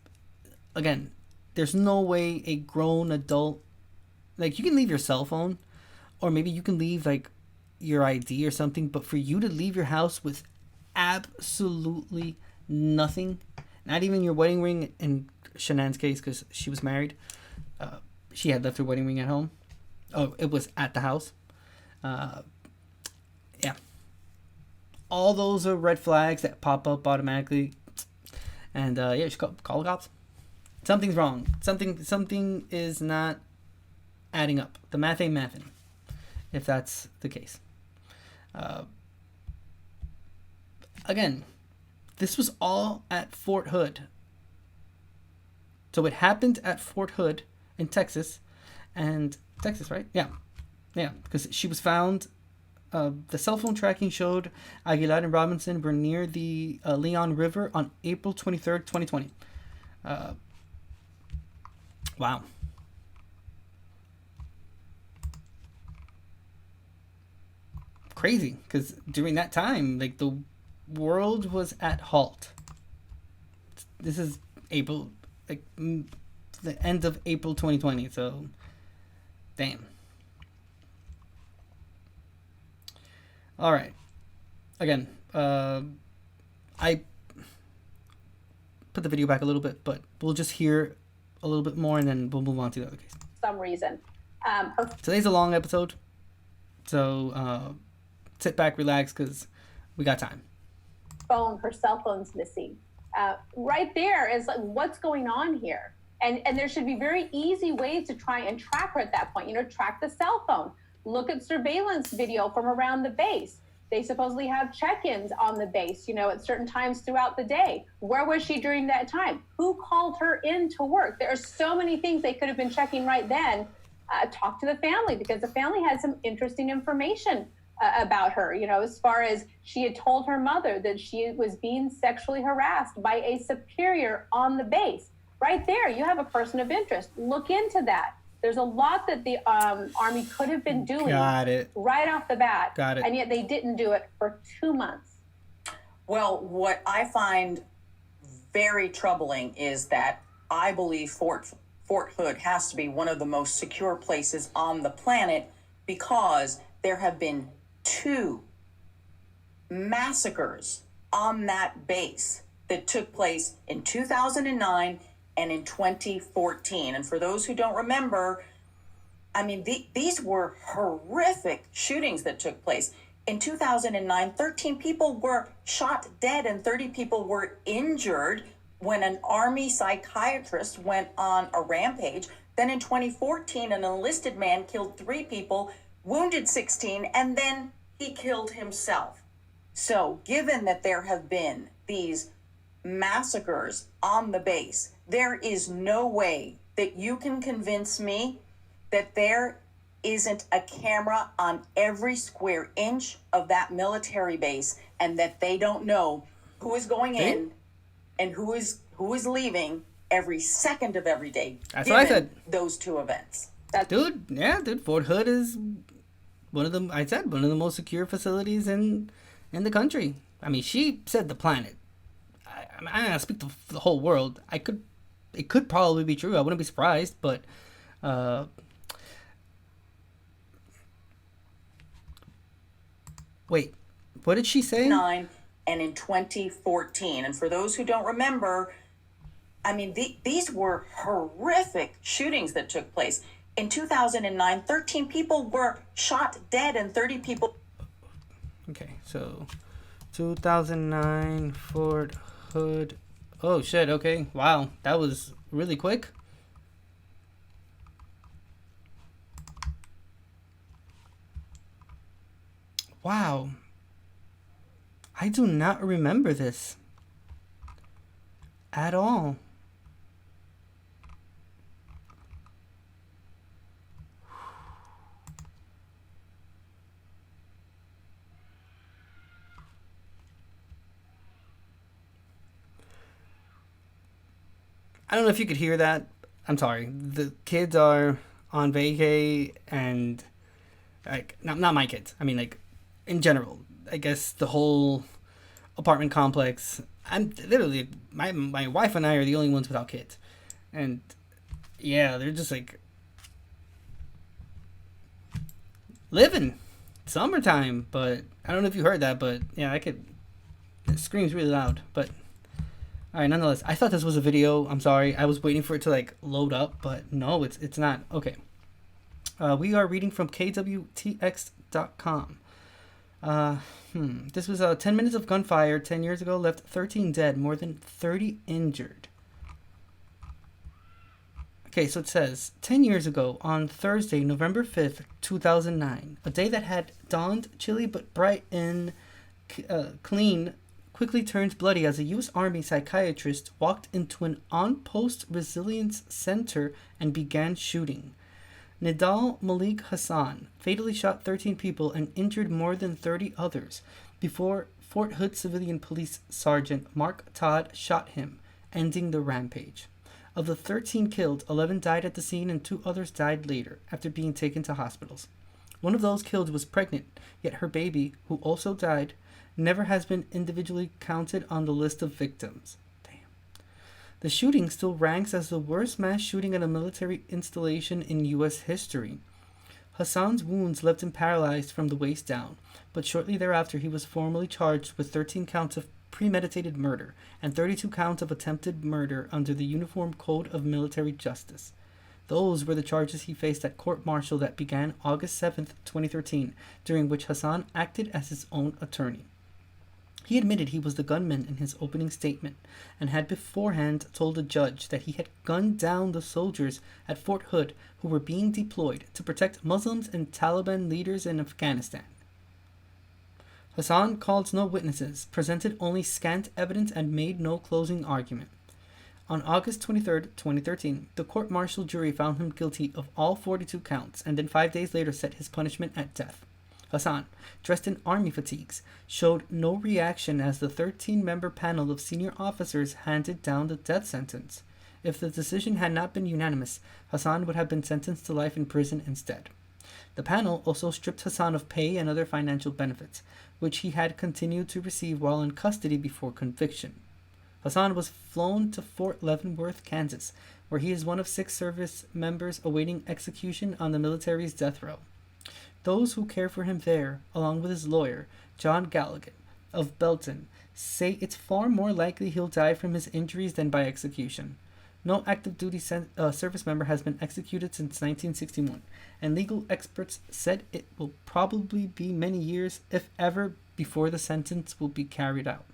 again, there's no way a grown adult, like, you can leave your cell phone, or maybe you can leave, like, your ID or something, but for you to leave your house with absolutely nothing, not even your wedding ring, in Shanann's case, because she was married, she had left her wedding ring at home. Oh, it was at the house. Yeah. All those are red flags that pop up automatically. And yeah, you should call the cops. Something's wrong. Something is not adding up. The math ain't mathing, if that's the case. Again, this was all at Fort Hood. So it happened at Fort Hood in Texas. And Texas, right? Yeah. Yeah, because she was found. The cell phone tracking showed Aguilar and Robinson were near the Leon River on April 23rd, 2020. Wow. Crazy, because during that time, like, the world was at halt. This is April, like, the end of April 2020, so damn. All right. Again, I put the video back a little bit, but we'll just hear a little bit more, and then we'll move on to the other case. Some reason. Today's a long episode, so sit back, relax, because we got time. Her cell phone's missing. Right there is like, what's going on here? And there should be very easy ways to try and track her at that point. Track the cell phone. Look at surveillance video from around the base. They supposedly have check-ins on the base, at certain times throughout the day. Where was she during that time? Who called her in to work? There are so many things they could have been checking right then. Talk to the family, because the family had some interesting information about her, as far as she had told her mother that she was being sexually harassed by a superior on the base. Right there, you have a person of interest. Look into that. There's a lot that the Army could have been doing right off the bat. And yet they didn't do it for 2 months. Well, what I find very troubling is that I believe Fort Hood has to be one of the most secure places on the planet, because there have been 2 massacres on that base that took place in 2009 and in 2014. And for those who don't remember, I mean, these were horrific shootings that took place. In 2009, 13 people were shot dead and 30 people were injured when an Army psychiatrist went on a rampage. Then in 2014, an enlisted man killed 3 people, wounded 16, and then he killed himself. So given that there have been these massacres on the base, there is no way that you can convince me that there isn't a camera on every square inch of that military base, and that they don't know who is going in and who is leaving every second of every day. That's what I said. Those 2 events. Dude, Fort Hood is one of the most secure facilities in in the country. I mean, she said the planet. I don't speak for the whole world. It could probably be true. I wouldn't be surprised, but wait, what did she say? And in 2014. And for those who don't remember, I mean, these were horrific shootings that took place. In 2009, 13 people were shot dead and 30 people. Okay, so 2009 Fort Hood. Oh, shit, okay. Wow, that was really quick. Wow. I do not remember this at all. I don't know if you could hear that. I'm sorry. The kids are on vacay and like not my kids. I mean like in general. I guess the whole apartment complex. I'm literally my wife and I are the only ones without kids. And yeah, they're just like living summertime, but I don't know if you heard that, but yeah, it screams really loud, but all right, nonetheless, I thought this was a video. I'm sorry. I was waiting for it to like load up, but no, it's not. Okay. We are reading from kwtx.com. This was 10 minutes of gunfire 10 years ago left 13 dead, more than 30 injured. Okay, so it says 10 years ago on Thursday, November 5th, 2009, a day that had dawned chilly but bright and clean quickly turns bloody as a U.S. Army psychiatrist walked into an on-post resilience center and began shooting. Nidal Malik Hassan fatally shot 13 people and injured more than 30 others before Fort Hood Civilian Police Sergeant Mark Todd shot him, ending the rampage. Of the 13 killed, 11 died at the scene and 2 others died later after being taken to hospitals. One of those killed was pregnant, yet her baby, who also died, never has been individually counted on the list of victims. Damn. The shooting still ranks as the worst mass shooting at a military installation in U.S. history. Hassan's wounds left him paralyzed from the waist down, but shortly thereafter he was formally charged with 13 counts of premeditated murder and 32 counts of attempted murder under the Uniform Code of Military Justice. Those were the charges he faced at court-martial that began August 7, 2013, during which Hassan acted as his own attorney. He admitted he was the gunman in his opening statement and had beforehand told a judge that he had gunned down the soldiers at Fort Hood who were being deployed to protect Muslims and Taliban leaders in Afghanistan. Hassan called no witnesses, presented only scant evidence, and made no closing argument. On August 23, 2013, the court-martial jury found him guilty of all 42 counts and then 5 days later set his punishment at death. Hassan, dressed in army fatigues, showed no reaction as the 13-member panel of senior officers handed down the death sentence. If the decision had not been unanimous, Hassan would have been sentenced to life in prison instead. The panel also stripped Hassan of pay and other financial benefits, which he had continued to receive while in custody before conviction. Hassan was flown to Fort Leavenworth, Kansas, where he is one of 6 service members awaiting execution on the military's death row. Those who care for him there, along with his lawyer, John Galligan, of Belton, say it's far more likely he'll die from his injuries than by execution. No active duty service member has been executed since 1961, and legal experts said it will probably be many years, if ever, before the sentence will be carried out.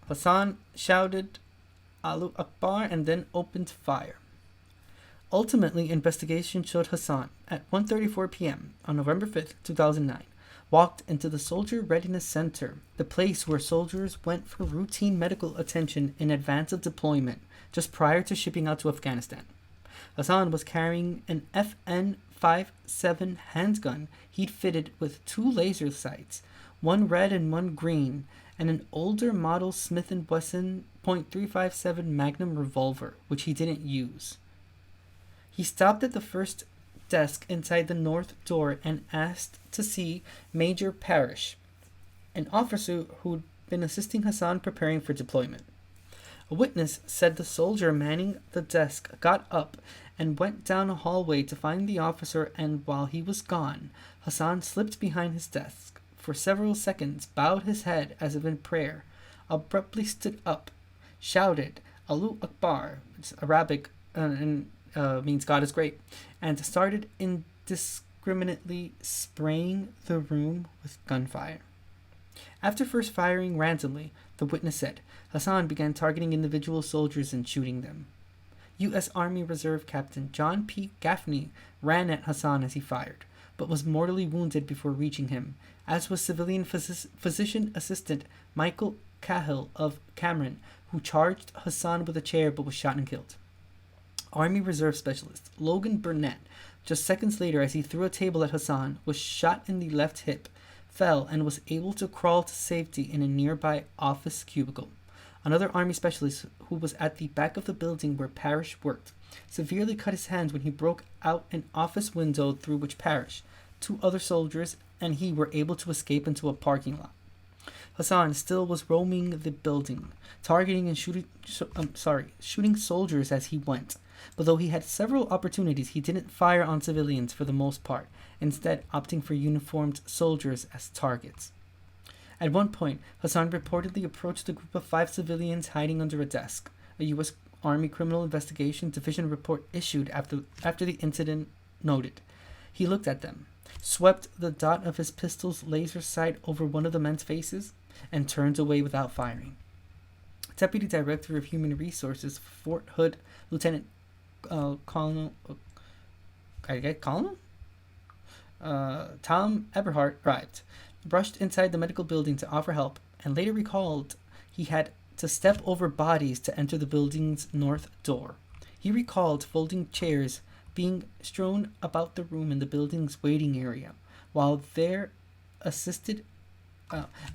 Hassan shouted Allahu Akbar and then opened fire. Ultimately, investigation showed Hassan, at 1:34 p.m. on November 5, 2009, walked into the Soldier Readiness Center, the place where soldiers went for routine medical attention in advance of deployment, just prior to shipping out to Afghanistan. Hassan was carrying an FN-57 handgun he'd fitted with 2 laser sights, one red and one green, and an older model Smith & Wesson .357 Magnum revolver, which he didn't use. He stopped at the first desk inside the north door and asked to see Major Parrish, an officer who'd been assisting Hassan preparing for deployment. A witness said the soldier manning the desk got up and went down a hallway to find the officer, and while he was gone, Hassan slipped behind his desk, for several seconds bowed his head as if in prayer, abruptly stood up, shouted Allahu Akbar, it's Arabic and means God is great, and started indiscriminately spraying the room with gunfire. After first firing randomly, the witness said, Hassan began targeting individual soldiers and shooting them. U.S. Army Reserve Captain John P. Gaffney ran at Hassan as he fired, but was mortally wounded before reaching him, as was civilian physician assistant Michael Cahill of Cameron, who charged Hassan with a chair but was shot and killed. Army Reserve Specialist Logan Burnett, just seconds later as he threw a table at Hassan, was shot in the left hip, fell, and was able to crawl to safety in a nearby office cubicle. Another Army specialist who was at the back of the building where Parrish worked severely cut his hands when he broke out an office window through which Parrish, 2 other soldiers, and he were able to escape into a parking lot. Hassan still was roaming the building, targeting and shooting soldiers as he went. But though he had several opportunities, he didn't fire on civilians for the most part, instead opting for uniformed soldiers as targets. At one point, Hassan reportedly approached a group of 5 civilians hiding under a desk. A U.S. Army Criminal Investigation Division report issued after the incident noted. He looked at them, swept the dot of his pistol's laser sight over one of the men's faces, and turned away without firing. Deputy Director of Human Resources, Fort Hood, Lieutenant Colonel Tom Eberhardt arrived, rushed inside the medical building to offer help, and later recalled he had to step over bodies to enter the building's north door. He recalled folding chairs being strewn about the room in the building's waiting area, while there assisted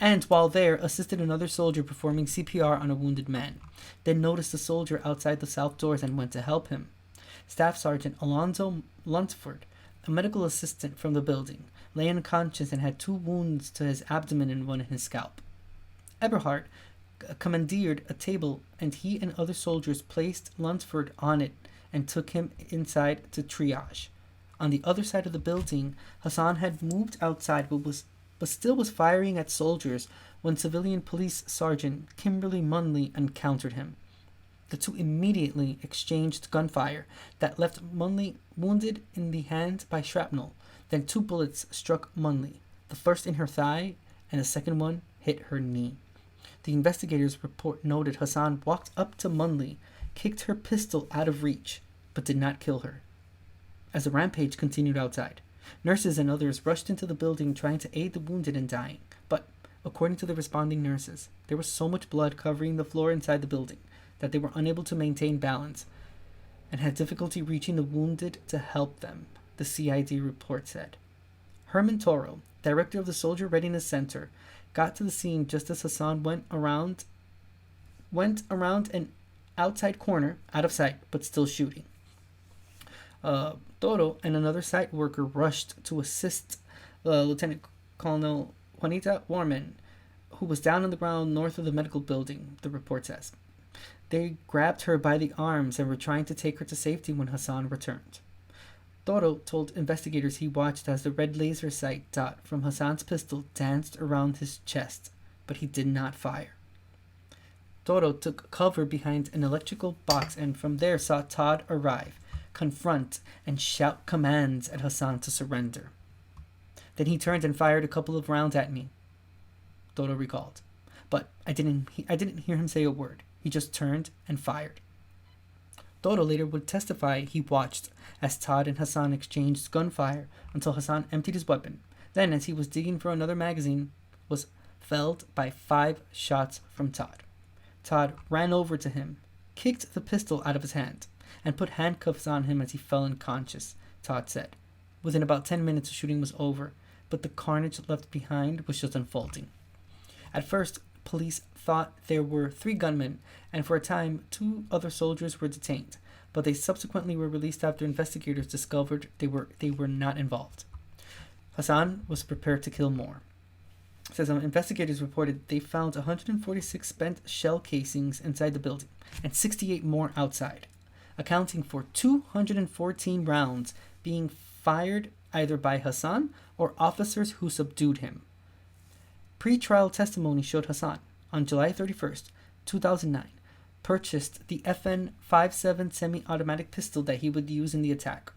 another soldier performing CPR on a wounded man. Then noticed a soldier outside the south doors and went to help him. Staff Sergeant Alonzo Lunsford, a medical assistant from the building, lay unconscious and had 2 wounds to his abdomen and 1 in his scalp. Eberhardt commandeered a table, and he and other soldiers placed Lunsford on it and took him inside to triage. On the other side of the building, Hassan had moved outside but still was firing at soldiers when civilian police sergeant Kimberly Munley encountered him. The 2 immediately exchanged gunfire that left Munley wounded in the hand by shrapnel. Then 2 bullets struck Munley, the first in her thigh and the second one hit her knee. The investigators' report noted Hassan walked up to Munley, kicked her pistol out of reach, but did not kill her. As the rampage continued outside, nurses and others rushed into the building trying to aid the wounded and dying, but, according to the responding nurses, there was so much blood covering the floor inside the building that they were unable to maintain balance and had difficulty reaching the wounded to help them, the CID report said. Herman Toro, director of the Soldier Readiness Center, got to the scene just as Hassan went around an outside corner, out of sight, but still shooting. Toro and another site worker rushed to assist Lieutenant Colonel Juanita Warman, who was down on the ground north of the medical building, the report says. They grabbed her by the arms and were trying to take her to safety when Hassan returned. Toro told investigators he watched as the red laser sight dot from Hassan's pistol danced around his chest, but he did not fire. Toro took cover behind an electrical box and from there saw Todd arrive, confront, and shout commands at Hassan to surrender. Then he turned and fired a couple of rounds at me, Toro recalled. But I didn't hear him say a word. He just turned and fired. Toro later would testify he watched as Todd and Hassan exchanged gunfire until Hassan emptied his weapon. Then, as he was digging for another magazine, was felled by 5 shots from Todd. Todd ran over to him, kicked the pistol out of his hand, and put handcuffs on him as he fell unconscious, Todd said. Within about 10 minutes, the shooting was over, but the carnage left behind was just unfolding. At first, police thought there were 3 gunmen, and for a time, 2 other soldiers were detained, but they subsequently were released after investigators discovered they were not involved. Hassan was prepared to kill more. says investigators reported they found 146 spent shell casings inside the building and 68 more outside, accounting for 214 rounds being fired either by Hassan or officers who subdued him. Pre-trial testimony showed Hassan, on July 31st, 2009, purchased the FN-57 semi-automatic pistol that he would use in the attack.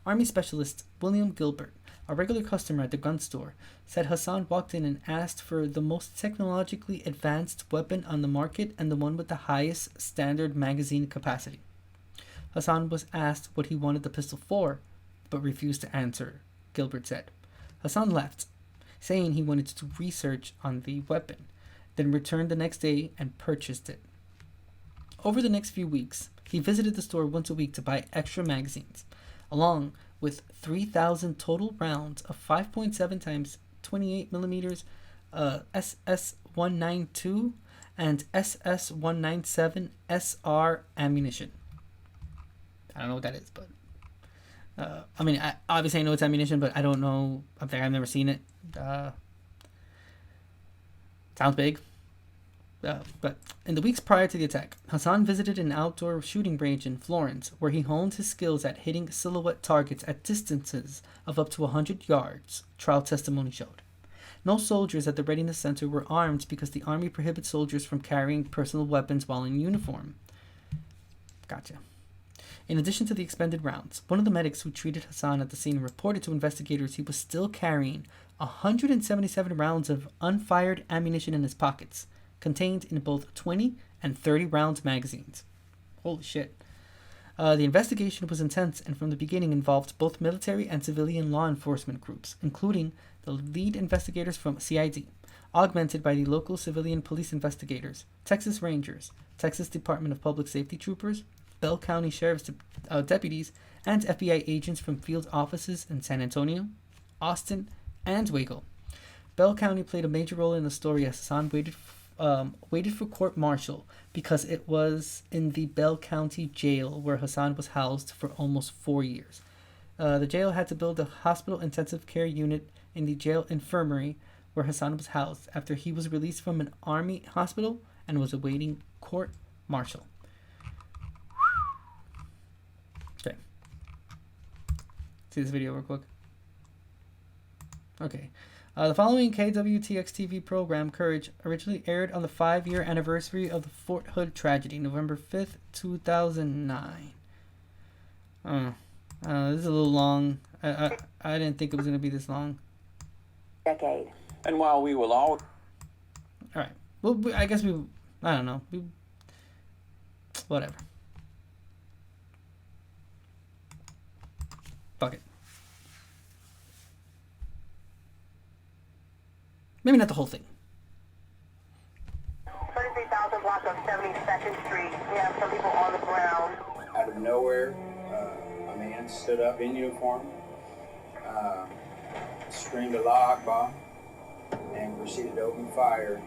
Army Specialist William Gilbert, a regular customer at the gun store, said Hassan walked in and asked for the most technologically advanced weapon on the market and the one with the highest standard magazine capacity. Hassan was asked what he wanted the pistol for, but refused to answer, Gilbert said. Hassan left, saying he wanted to do research on the weapon, then returned the next day and purchased it. Over the next few weeks, he visited the store once a week to buy extra magazines, along with 3,000 total rounds of 5.7 times 28 millimeters SS-192 and SS-197 SR ammunition. I don't know what that is, but I obviously know it's ammunition, but I don't know. I've never seen it. Sounds big. But in the weeks prior to the attack, Hassan visited an outdoor shooting range in Florence where he honed his skills at hitting silhouette targets at distances of up to 100 yards, trial testimony showed. No soldiers at the Readiness Center were armed because the Army prohibits soldiers from carrying personal weapons while in uniform. Gotcha. In addition to the expended rounds, one of the medics who treated Hassan at the scene reported to investigators he was still carrying 177 rounds of unfired ammunition in his pockets, contained in both 20 and 30 round magazines. Holy shit. The investigation was intense and from the beginning involved both military and civilian law enforcement groups, including the lead investigators from CID, augmented by the local civilian police investigators, Texas Rangers, Texas Department of Public Safety troopers, Bell County Sheriff's deputies, and FBI agents from field offices in San Antonio, Austin, and Waco. Bell County played a major role in the story as Hassan waited for court-martial because it was in the Bell County jail where Hassan was housed for almost 4 years. The jail had to build a hospital intensive care unit in the jail infirmary where Hassan was housed after he was released from an army hospital and was awaiting court-martial. Okay. See this video real quick. Okay. The following KWTX-TV program, Courage, originally aired on the 5-year anniversary of the Fort Hood tragedy, November 5th, 2009. This is a little long. I didn't think it was going to be this long. Decade. And while we will all... Alright. Well, I guess I don't know. Whatever. Fuck it. Maybe not the whole thing. 33,000 block of 72nd Street. We have some people on the ground. Out of nowhere, a man stood up in uniform, screamed Allah Akbar, and proceeded to open fire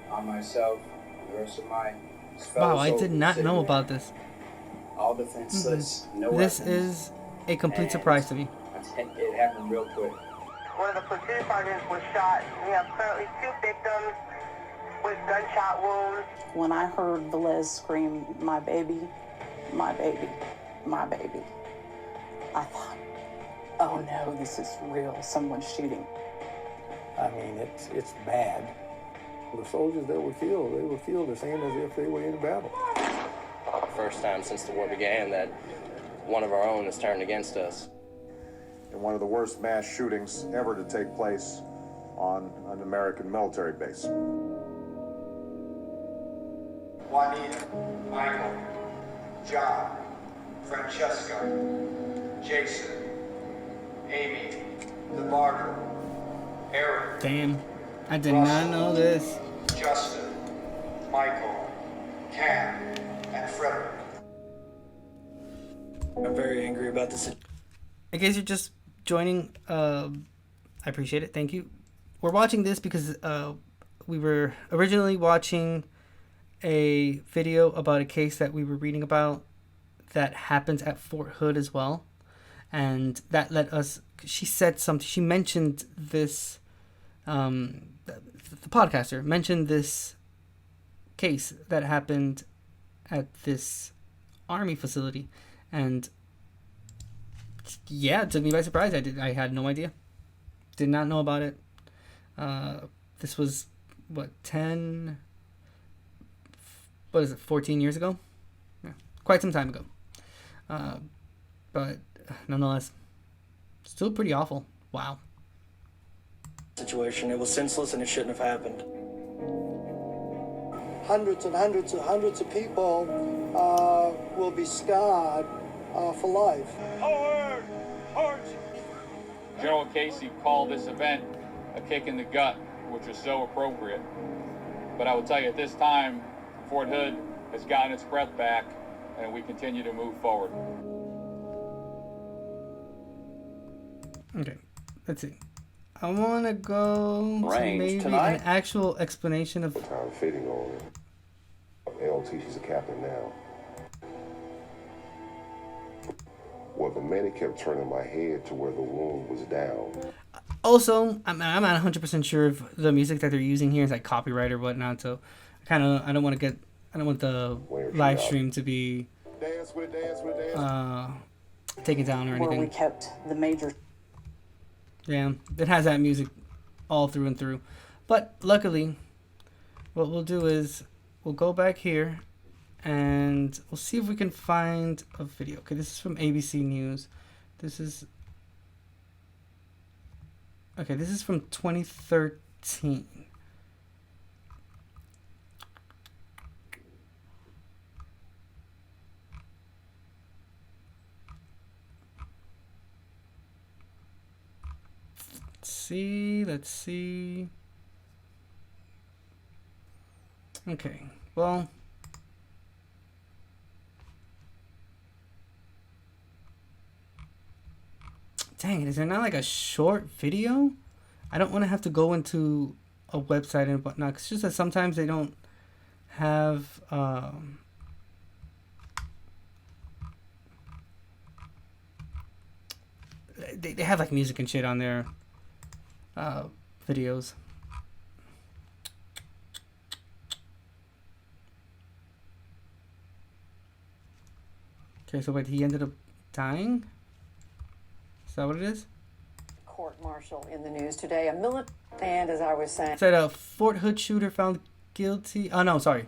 on myself and the rest of my fellow Wow, I did not know there. about this. All defenseless, no This weapons. is a complete surprise to me. It happened real quick. One of the platoon sergeants was shot. We have currently 2 victims with gunshot wounds. When I heard Velez scream, "My baby, my baby, my baby," I thought, oh no, this is real. Someone's shooting. I mean, it's bad. The soldiers that were killed, they were killed the same as if they were in battle. First time since the war began that one of our own has turned against us. In one of the worst mass shootings ever to take place on an American military base. Juanita, Michael, John, Francesco, Jason, Amy, the martyr, Eric. Damn. I did not know this. Justin, Michael, Cam, and Frederick. I'm very angry about this. In case you're just joining, I appreciate it. Thank you. We're watching this because we were originally watching a video about a case that we were reading about that happens at Fort Hood as well. And that let us, she said something, she mentioned this the podcaster mentioned this case that happened at this army facility, and yeah, it took me by surprise. I had no idea, did not know about it. This was 14 years ago? Yeah, quite some time ago. But nonetheless, still pretty awful. Wow. Situation. It was senseless and it shouldn't have happened. Hundreds and hundreds and hundreds of people will be scarred for life. General Casey called this event a kick in the gut, which was so appropriate. But I will tell you, at this time, Fort Hood has gotten its breath back, and we continue to move forward. Okay, let's see. I want to go to maybe tonight? an actual explanation of... Time fading on. LT, she's a captain now. Well, the medic kept turning my head to where the wound was down. Also, I'm not 100% sure if the music that they're using here is like copyright or whatnot, so I don't want the live stream to be taken down or anything. Where we kept the major... Yeah, it has that music all through and through. But luckily, what we'll do is we'll go back here and we'll see if we can find a video. Okay, this is from ABC News. This is from 2013. Let's see. Okay, well, dang it, is there not like a short video? I don't want to have to go into a website and whatnot. It's just that sometimes they don't have they have like music and shit on their videos. Okay, so wait, he ended up dying? Is that what it is? Court-martial in the news today. And as I was saying... Said a Fort Hood shooter found guilty... Oh, no, sorry.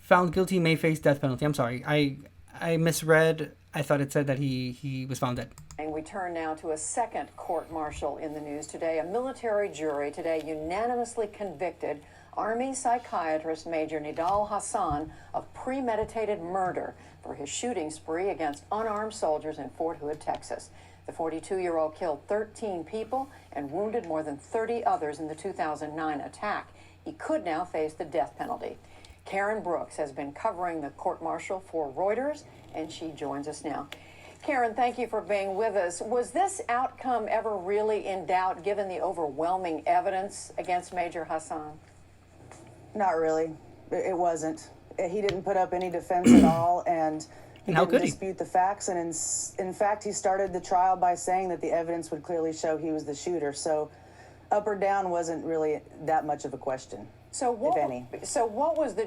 Found guilty may face death penalty. I'm sorry. I misread. I thought it said that he was found dead. And we turn now to a second court-martial in the news today. A military jury today unanimously convicted Army psychiatrist Major Nidal Hassan of premeditated murder for his shooting spree against unarmed soldiers in Fort Hood, Texas. The 42-year-old killed 13 people and wounded more than 30 others in the 2009 attack. He could now face the death penalty. Karen Brooks has been covering the court-martial for Reuters, and she joins us now. Karen, thank you for being with us. Was this outcome ever really in doubt given the overwhelming evidence against Major Hassan? Not really. It wasn't. He didn't put up any defense at all, and he didn't dispute the facts. And in fact, he started the trial by saying that the evidence would clearly show he was the shooter. So up or down wasn't really that much of a question. So what, if any. So what was the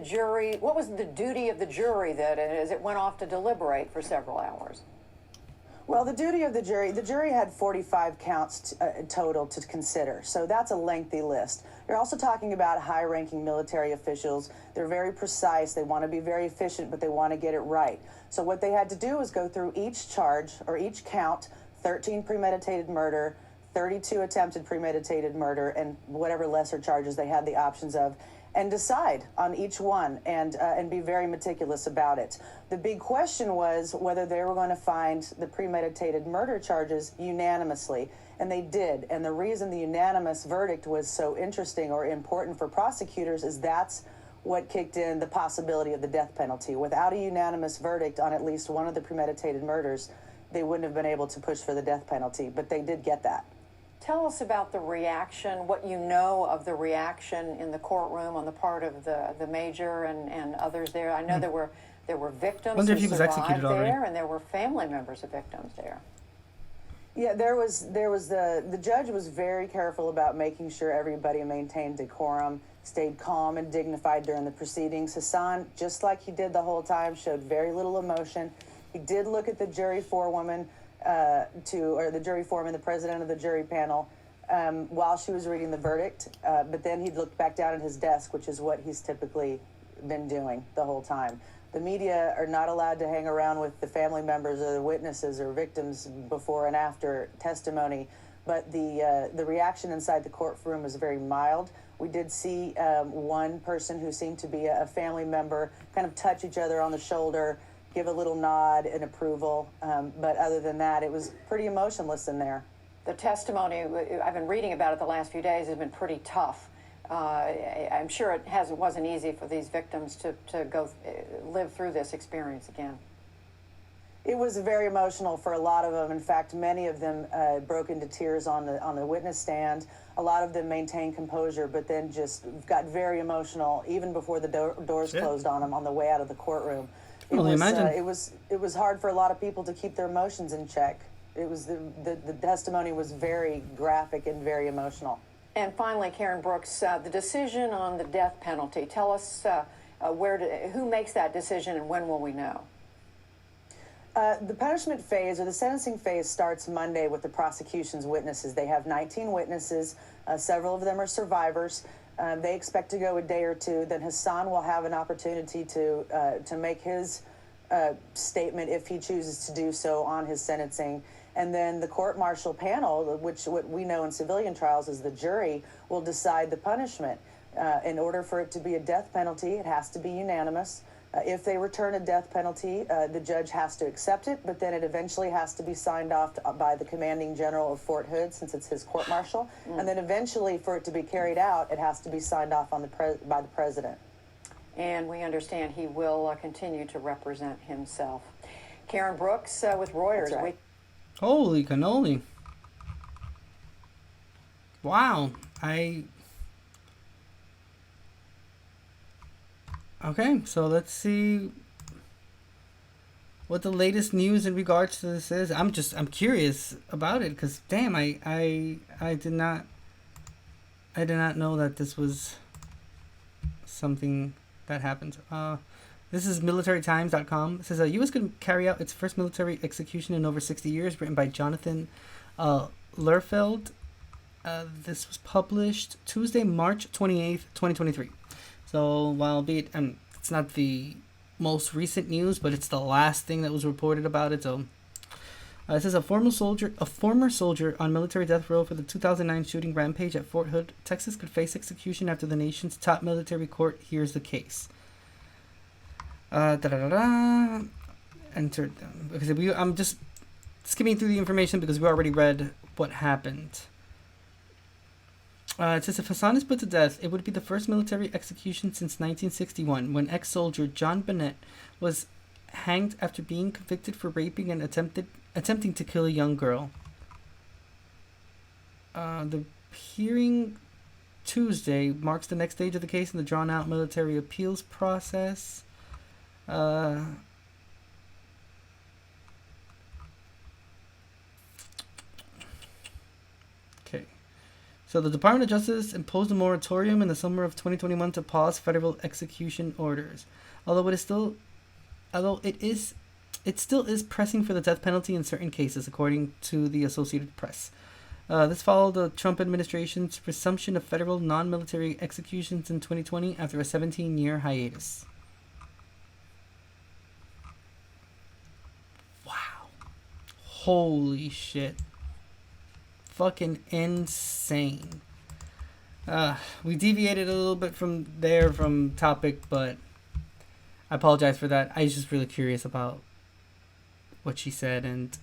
duty of the jury that as it went off to deliberate for several hours? Well, the duty of the jury had 45 counts total to consider. So that's a lengthy list. You're also talking about high-ranking military officials. They're very precise. They want to be very efficient, but they want to get it right. So what they had to do was go through each charge or each count, 13 premeditated murder, 32 attempted premeditated murder, and whatever lesser charges they had the options of, and decide on each one and be very meticulous about it. The big question was whether they were going to find the premeditated murder charges unanimously, and they did. And the reason the unanimous verdict was so interesting or important for prosecutors is that's what kicked in the possibility of the death penalty. Without a unanimous verdict on at least one of the premeditated murders, they wouldn't have been able to push for the death penalty, but they did get that. Tell us about the reaction, what you know of the reaction in the courtroom on the part of the major and others there. I know there were victims who survived there, and there were family members of victims there. Yeah, there was the judge was very careful about making sure everybody maintained decorum, stayed calm and dignified during the proceedings. Hassan, just like he did the whole time, showed very little emotion. He did look at the jury forewoman, the jury foreman, the president of the jury panel, while she was reading the verdict. But then he'd look back down at his desk, which is what he's typically been doing the whole time. The media are not allowed to hang around with the family members or the witnesses or victims before and after testimony, but the reaction inside the courtroom was very mild. We did see one person who seemed to be a family member kind of touch each other on the shoulder, give a little nod and approval, but other than that, it was pretty emotionless in there. The testimony, I've been reading about it the last few days, has been pretty tough. I'm sure it wasn't easy for these victims to go live through this experience again. It was very emotional for a lot of them. In fact, many of them broke into tears on the witness stand. A lot of them maintained composure, but then just got very emotional even before the doors closed on them on the way out of the courtroom. It was hard for a lot of people to keep their emotions in check. It was the testimony was very graphic and very emotional. And finally, Karen Brooks, the decision on the death penalty. Tell us who makes that decision and when will we know? The punishment phase or the sentencing phase starts Monday with the prosecution's witnesses. They have 19 witnesses. Several of them are survivors. They expect to go a day or two. Then Hassan will have an opportunity to make his statement if he chooses to do so on his sentencing. And then the court-martial panel, which what we know in civilian trials is the jury, will decide the punishment. In order for it to be a death penalty, it has to be unanimous. If they return a death penalty, the judge has to accept it, but then it eventually has to be signed off by the commanding general of Fort Hood, since it's his court-martial. And then eventually, for it to be carried out, it has to be signed off on by the president. And we understand he will continue to represent himself. Karen Brooks with Reuters. That's right. Holy cannoli. Wow. Okay, so let's see what the latest news in regards to this is. I'm curious about it because damn, I did not know that this was something that happened. This is militarytimes.com. It says U.S. could carry out its first military execution in over 60 years, written by Jonathan Lerfeld. This was published Tuesday, March 28th, 2023. So, while it's not the most recent news, but it's the last thing that was reported about it. So, it says a former soldier on military death row for the 2009 shooting rampage at Fort Hood, Texas, could face execution after the nation's top military court hears the case. Entered. Because I'm just skimming through the information because we already read what happened. It says if Hassan is put to death, it would be the first military execution since 1961, when ex-soldier John Bennett was hanged after being convicted for raping and attempting to kill a young girl. The hearing Tuesday marks the next stage of the case in the drawn-out military appeals process. Okay. So the Department of Justice imposed a moratorium in the summer of 2021 to pause federal execution orders. Although it still is pressing for the death penalty in certain cases, according to the Associated Press. This followed the Trump administration's resumption of federal non-military executions in 2020 after a 17-year hiatus. Wow. Holy shit. Fucking insane. We deviated a little bit from topic, but I apologize for that. I was just really curious about what she said, and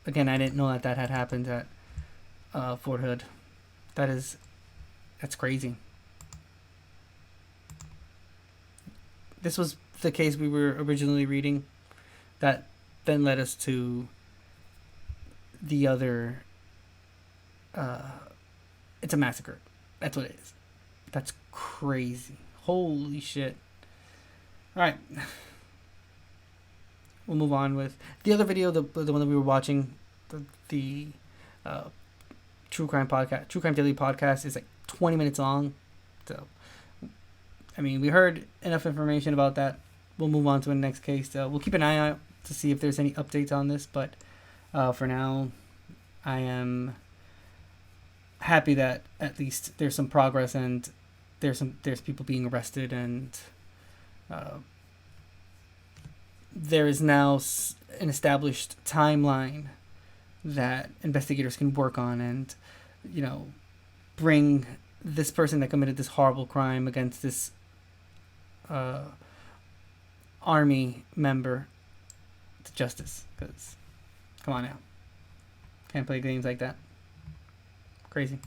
again, I didn't know that had happened at Fort Hood. That's crazy. This was the case we were originally reading that then led us to the other. It's a massacre. That's what it is. That's crazy. Holy shit. Alright. We'll move on with the other video, the one that we were watching. The True Crime Daily podcast is like 20 minutes long. So, I mean, we heard enough information about that. We'll move on to the next case. We'll keep an eye out to see if there's any updates on this. But for now, I am happy that at least there's some progress and there's people being arrested, and there is now an established timeline that investigators can work on and, bring this person that committed this horrible crime against this army member to justice. Because, come on now. Can't play games like that. Crazy.